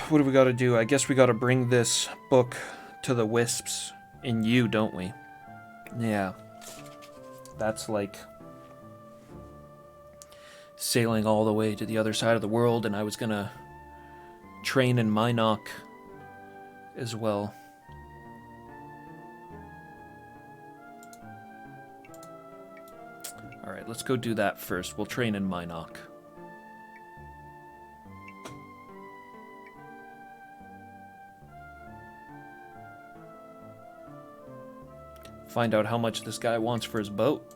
What do we gotta do? I guess we gotta bring this book to the Wisps in you, don't we? Yeah. That's like sailing all the way to the other side of the world, and I was gonna train in Minok as well. Alright, let's go do that first. We'll train in Minok. Find out how much this guy wants for his boat.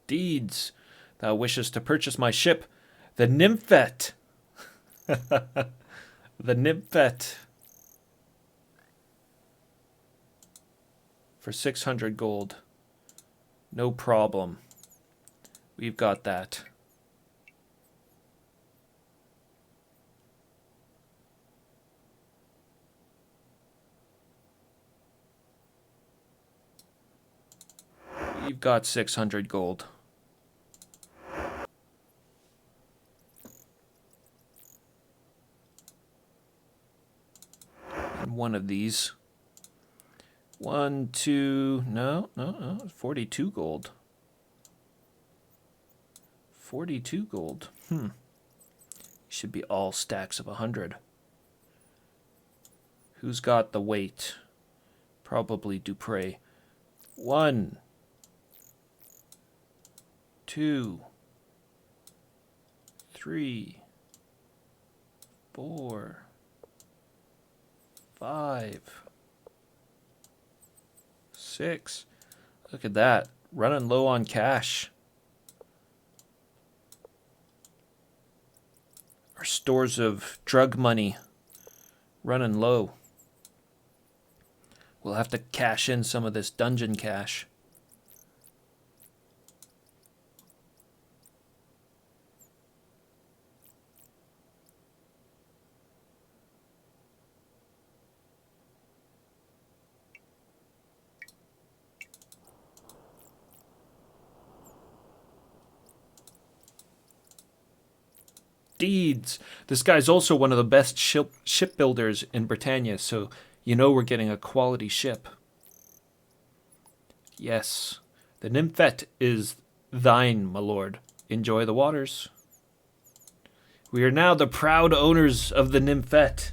Deeds. Thou wishest to purchase my ship, the Nymphet. The Nymphet. For 600 gold. No problem. We've got that. We've got 600 gold. And one of these. 1, 2, no, 42 gold. 42 gold. Should be all stacks of 100. Who's got the weight? Probably Dupre. 1, 2, 3, 4, 5, 6. Look at that. Running low on cash. Our stores of drug money running low. We'll have to cash in some of this dungeon cash. steeds. This guy's also one of the best shipbuilders in Britannia, so you know we're getting a quality ship. Yes, the Nymphette is thine, my lord. Enjoy the waters. We are now the proud owners of the Nymphette.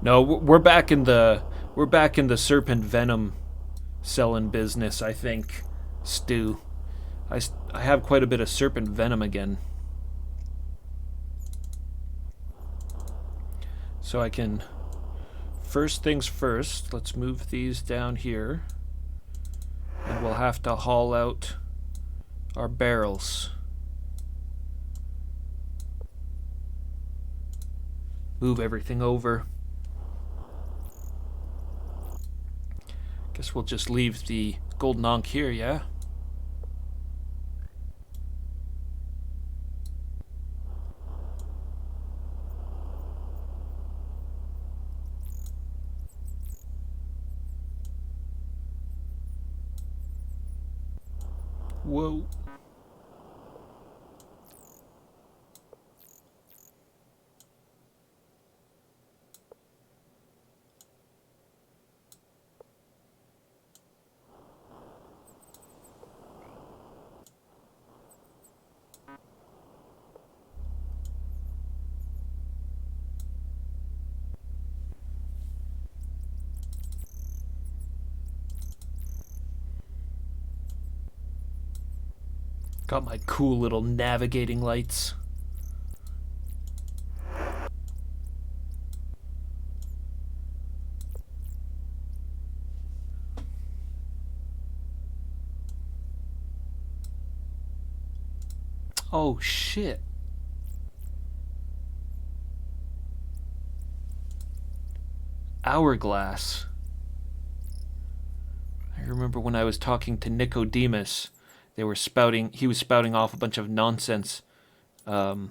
No, we're back in the serpent venom selling business, I think, Stu. I have quite a bit of serpent venom again. So I can, first things first, let's move these down here. And we'll have to haul out our barrels. Move everything over. Guess we'll just leave the golden ankh here, yeah? Whoa. Got my cool little navigating lights. Oh shit. Hourglass. I remember when I was talking to Nicodemus, he was spouting off a bunch of nonsense. I'm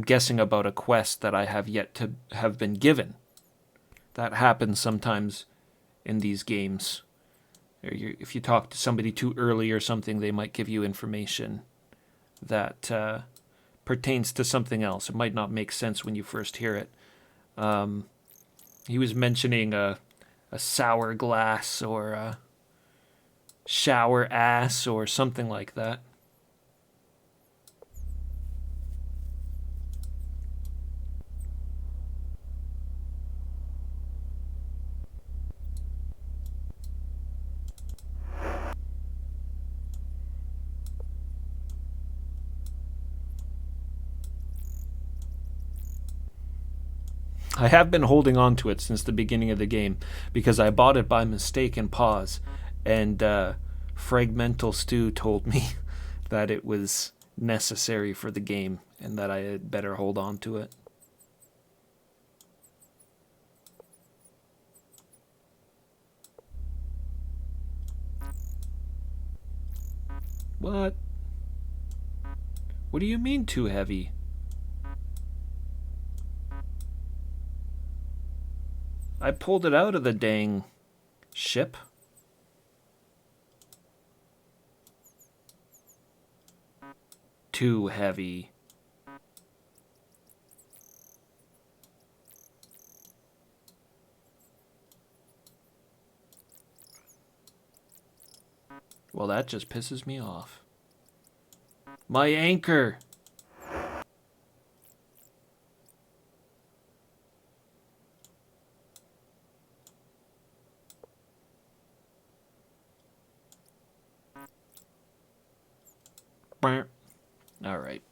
guessing about a quest that I have yet to have been given. That happens sometimes in these games. If you talk to somebody too early or something, they might give you information that pertains to something else. It might not make sense when you first hear it. He was mentioning a sour glass or a shower ass or something like that. I have been holding on to it since the beginning of the game because I bought it by mistake in pause, and Fragmental Stew told me that it was necessary for the game and that I had better hold on to it. What? What do you mean too heavy? I pulled it out of the dang ship. Too heavy. Well, that just pisses me off. My anchor! Alright.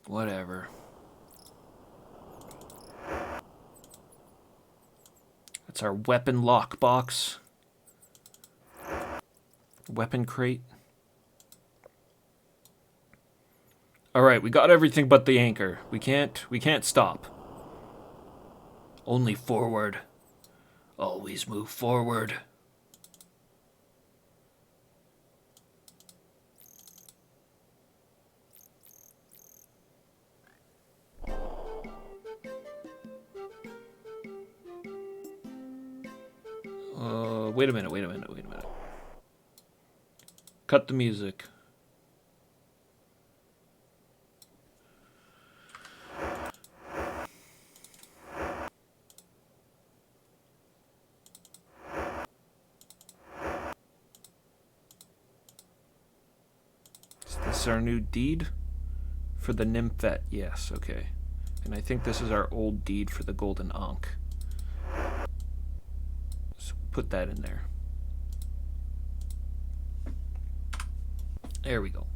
Whatever. That's our weapon lockbox. Weapon crate. Alright, we got everything but the anchor. We can't stop. Only forward. Always move forward. Wait a minute. Cut the music. Is this our new deed? For the Nymphet, yes, okay. And I think this is our old deed for the Golden Ankh. So put that in there. There we go.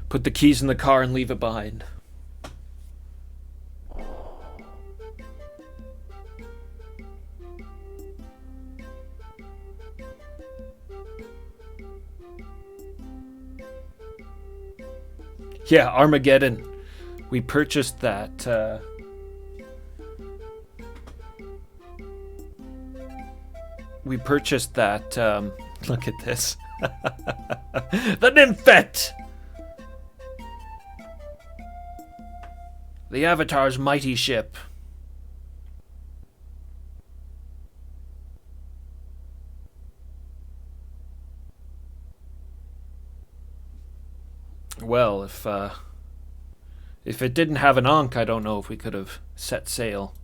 Put the keys in the car and leave it behind. Yeah, Armageddon. We purchased that. Look at this. The Nymphet! The Avatar's mighty ship. Well, if it didn't have an Ankh, I don't know if we could have set sail.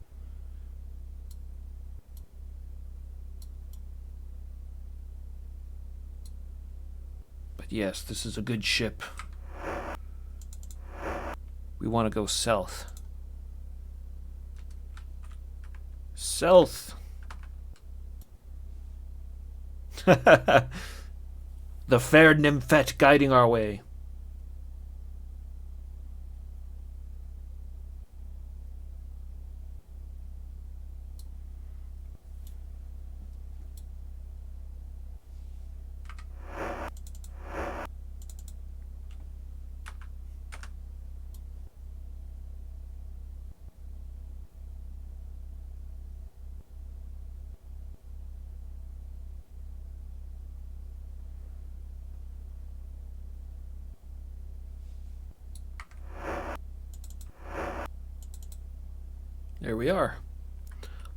But yes, this is a good ship. We want to go south. South. The fair Nymphet guiding our way. There we are.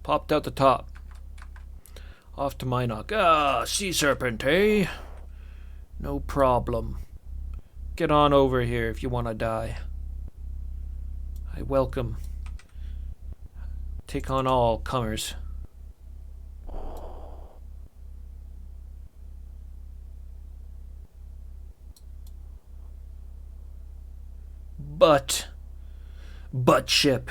Popped out the top. Off to Minoc. Ah, sea serpent, eh? No problem. Get on over here if you want to die. I welcome. Take on all comers. Butt ship.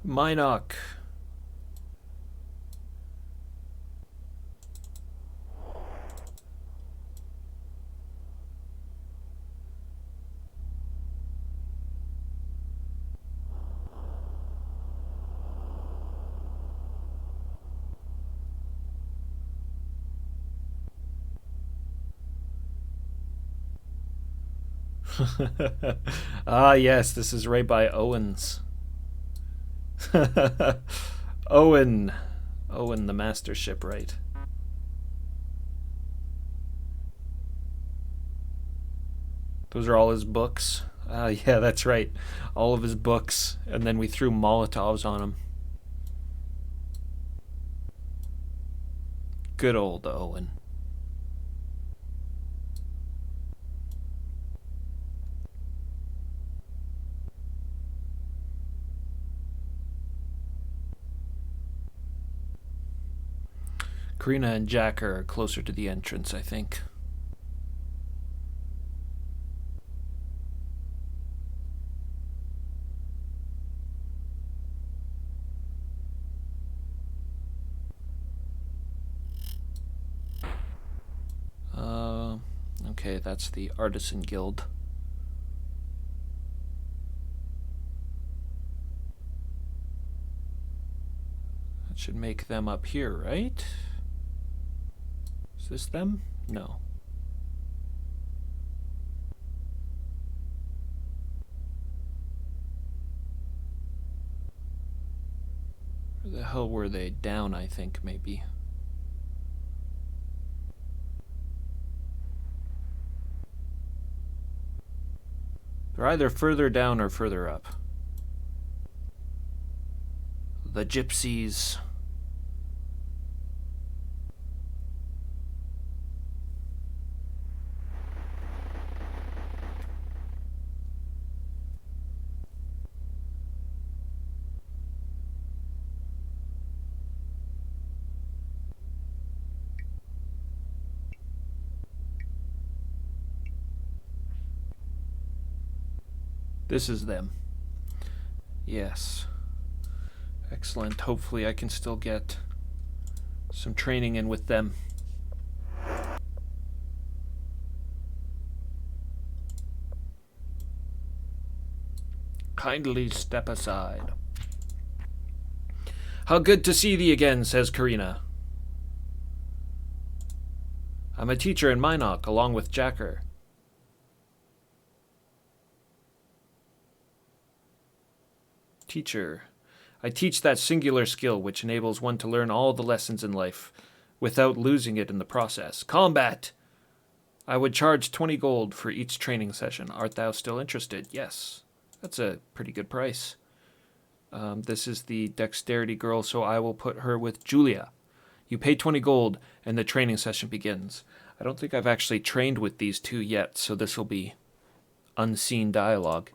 Minoc. Ah, yes, this is right by Owen's. Owen, the master shipwright. Those are all his books. Yeah, that's right. All of his books. And then we threw Molotovs on him. Good old Owen. Karina and Jack are closer to the entrance, I think. Okay, that's the Artisan Guild. That should make them up here, right? Is this them? No. Where the hell were they? Down, I think, maybe. They're either further down or further up. The gypsies. This is them. Yes. Excellent. Hopefully I can still get some training in with them. Kindly step aside. How good to see thee again, says Karina. I'm a teacher in Minok, along with Jacker. Teacher. I teach that singular skill which enables one to learn all the lessons in life without losing it in the process. Combat! I would charge 20 gold for each training session. Art thou still interested? Yes. That's a pretty good price. This is the dexterity girl, so I will put her with Julia. You pay 20 gold and the training session begins. I don't think I've actually trained with these two yet, so this will be unseen dialogue.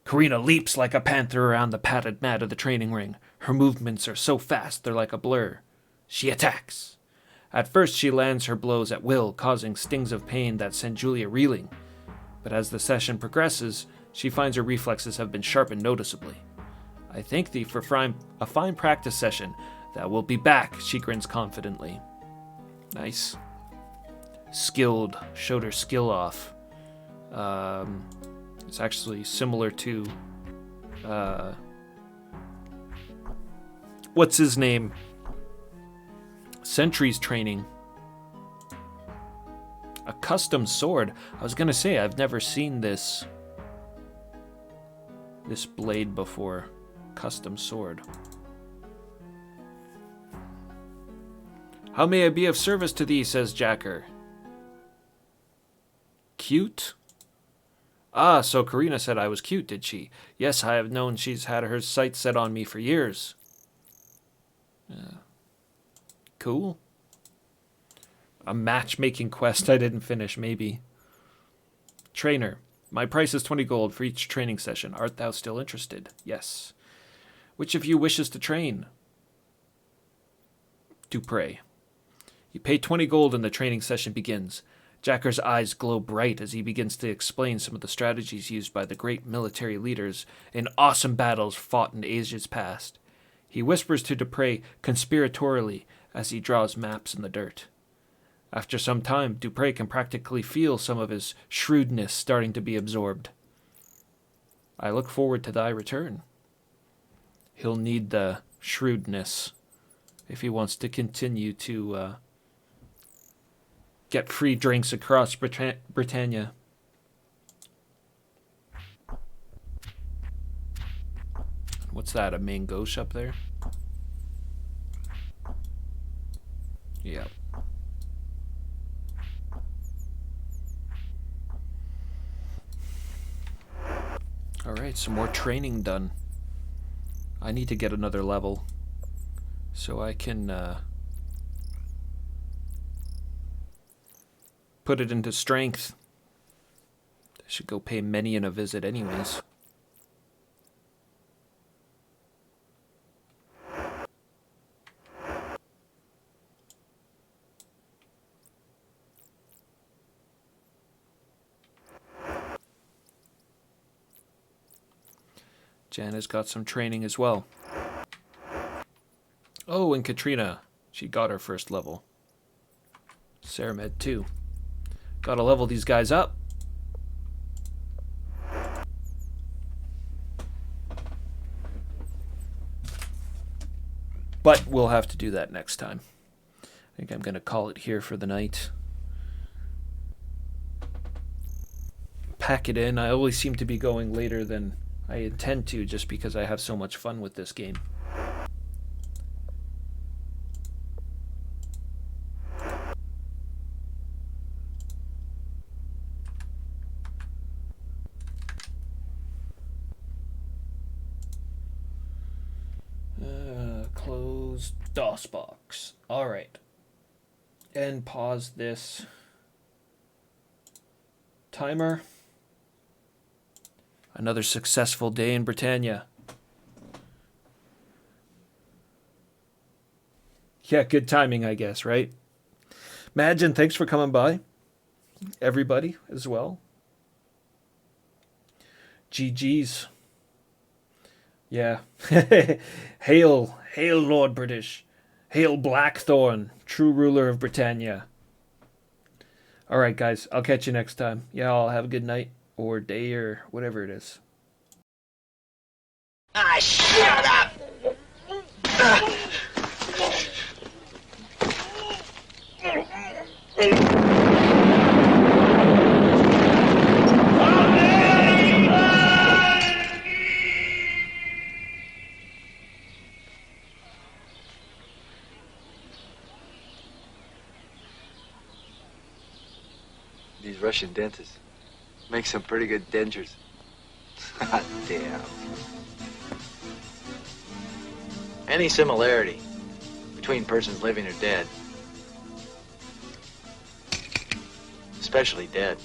Karina leaps like a panther around the padded mat of the training ring. Her movements are so fast they're like a blur. She attacks. At first she lands her blows at will, causing stings of pain that send Julia reeling. But as the session progresses, she finds her reflexes have been sharpened noticeably. I thank thee for a fine practice session. That will be back, she grins confidently. Nice. Skilled. Showed her skill off. It's actually similar to, what's his name? Sentry's training. A custom sword. I was gonna say, I've never seen this blade before. Custom sword. How may I be of service to thee, says Jacker. Cute? Ah, so Karina said I was cute, did she? Yes, I have known she's had her sights set on me for years. Cool. A matchmaking quest I didn't finish, maybe. Trainer. My price is 20 gold for each training session. Art thou still interested? Yes. Which of you wishes to train? Dupre. You pay 20 gold and the training session begins. Jacker's eyes glow bright as he begins to explain some of the strategies used by the great military leaders in awesome battles fought in ages past. He whispers to Dupre conspiratorially as he draws maps in the dirt. After some time, Dupre can practically feel some of his shrewdness starting to be absorbed. I look forward to thy return. He'll need the shrewdness if he wants to continue to get free drinks across Britannia. What's that, a main gauche up there? Yeah. Alright, some more training done. I need to get another level so I can put it into strength. I should go pay Menion a visit anyways. Jana's got some training as well. Oh, and Katrina. She got her first level. Saramed too. Gotta level these guys up. But we'll have to do that next time. I think I'm going to call it here for the night. Pack it in. I always seem to be going later than I intend to just because I have so much fun with this game. Close DOSBox. Alright. And pause this timer. Another successful day in Britannia. Yeah, good timing, I guess, right? Madgen, thanks for coming by. Everybody as well. GG's. Yeah. Hail, hail Lord British. Hail Blackthorn, true ruler of Britannia. Alright, guys, I'll catch you next time. Yeah, I'll have a good night or day or whatever it is. Ah, shut up! These Russian dentists make some pretty good dentures. Hot damn. Any similarity between persons living or dead, especially dead,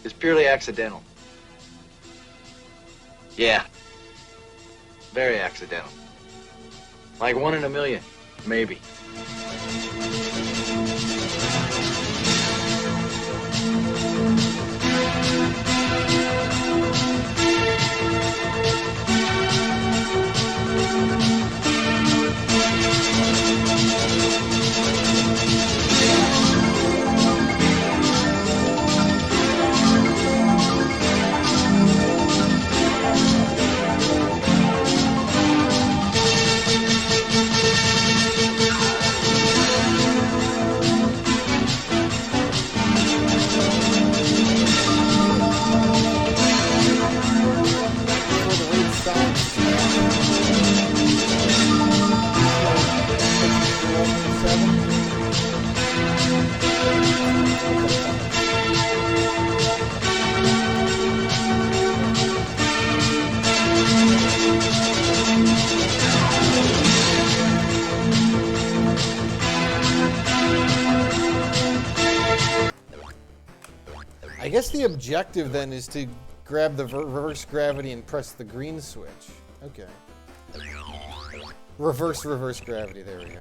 is purely accidental. Yeah, very accidental. Like 1 in a million, maybe. I guess the objective then is to grab the reverse gravity and press the green switch. Okay. Reverse gravity, there we go.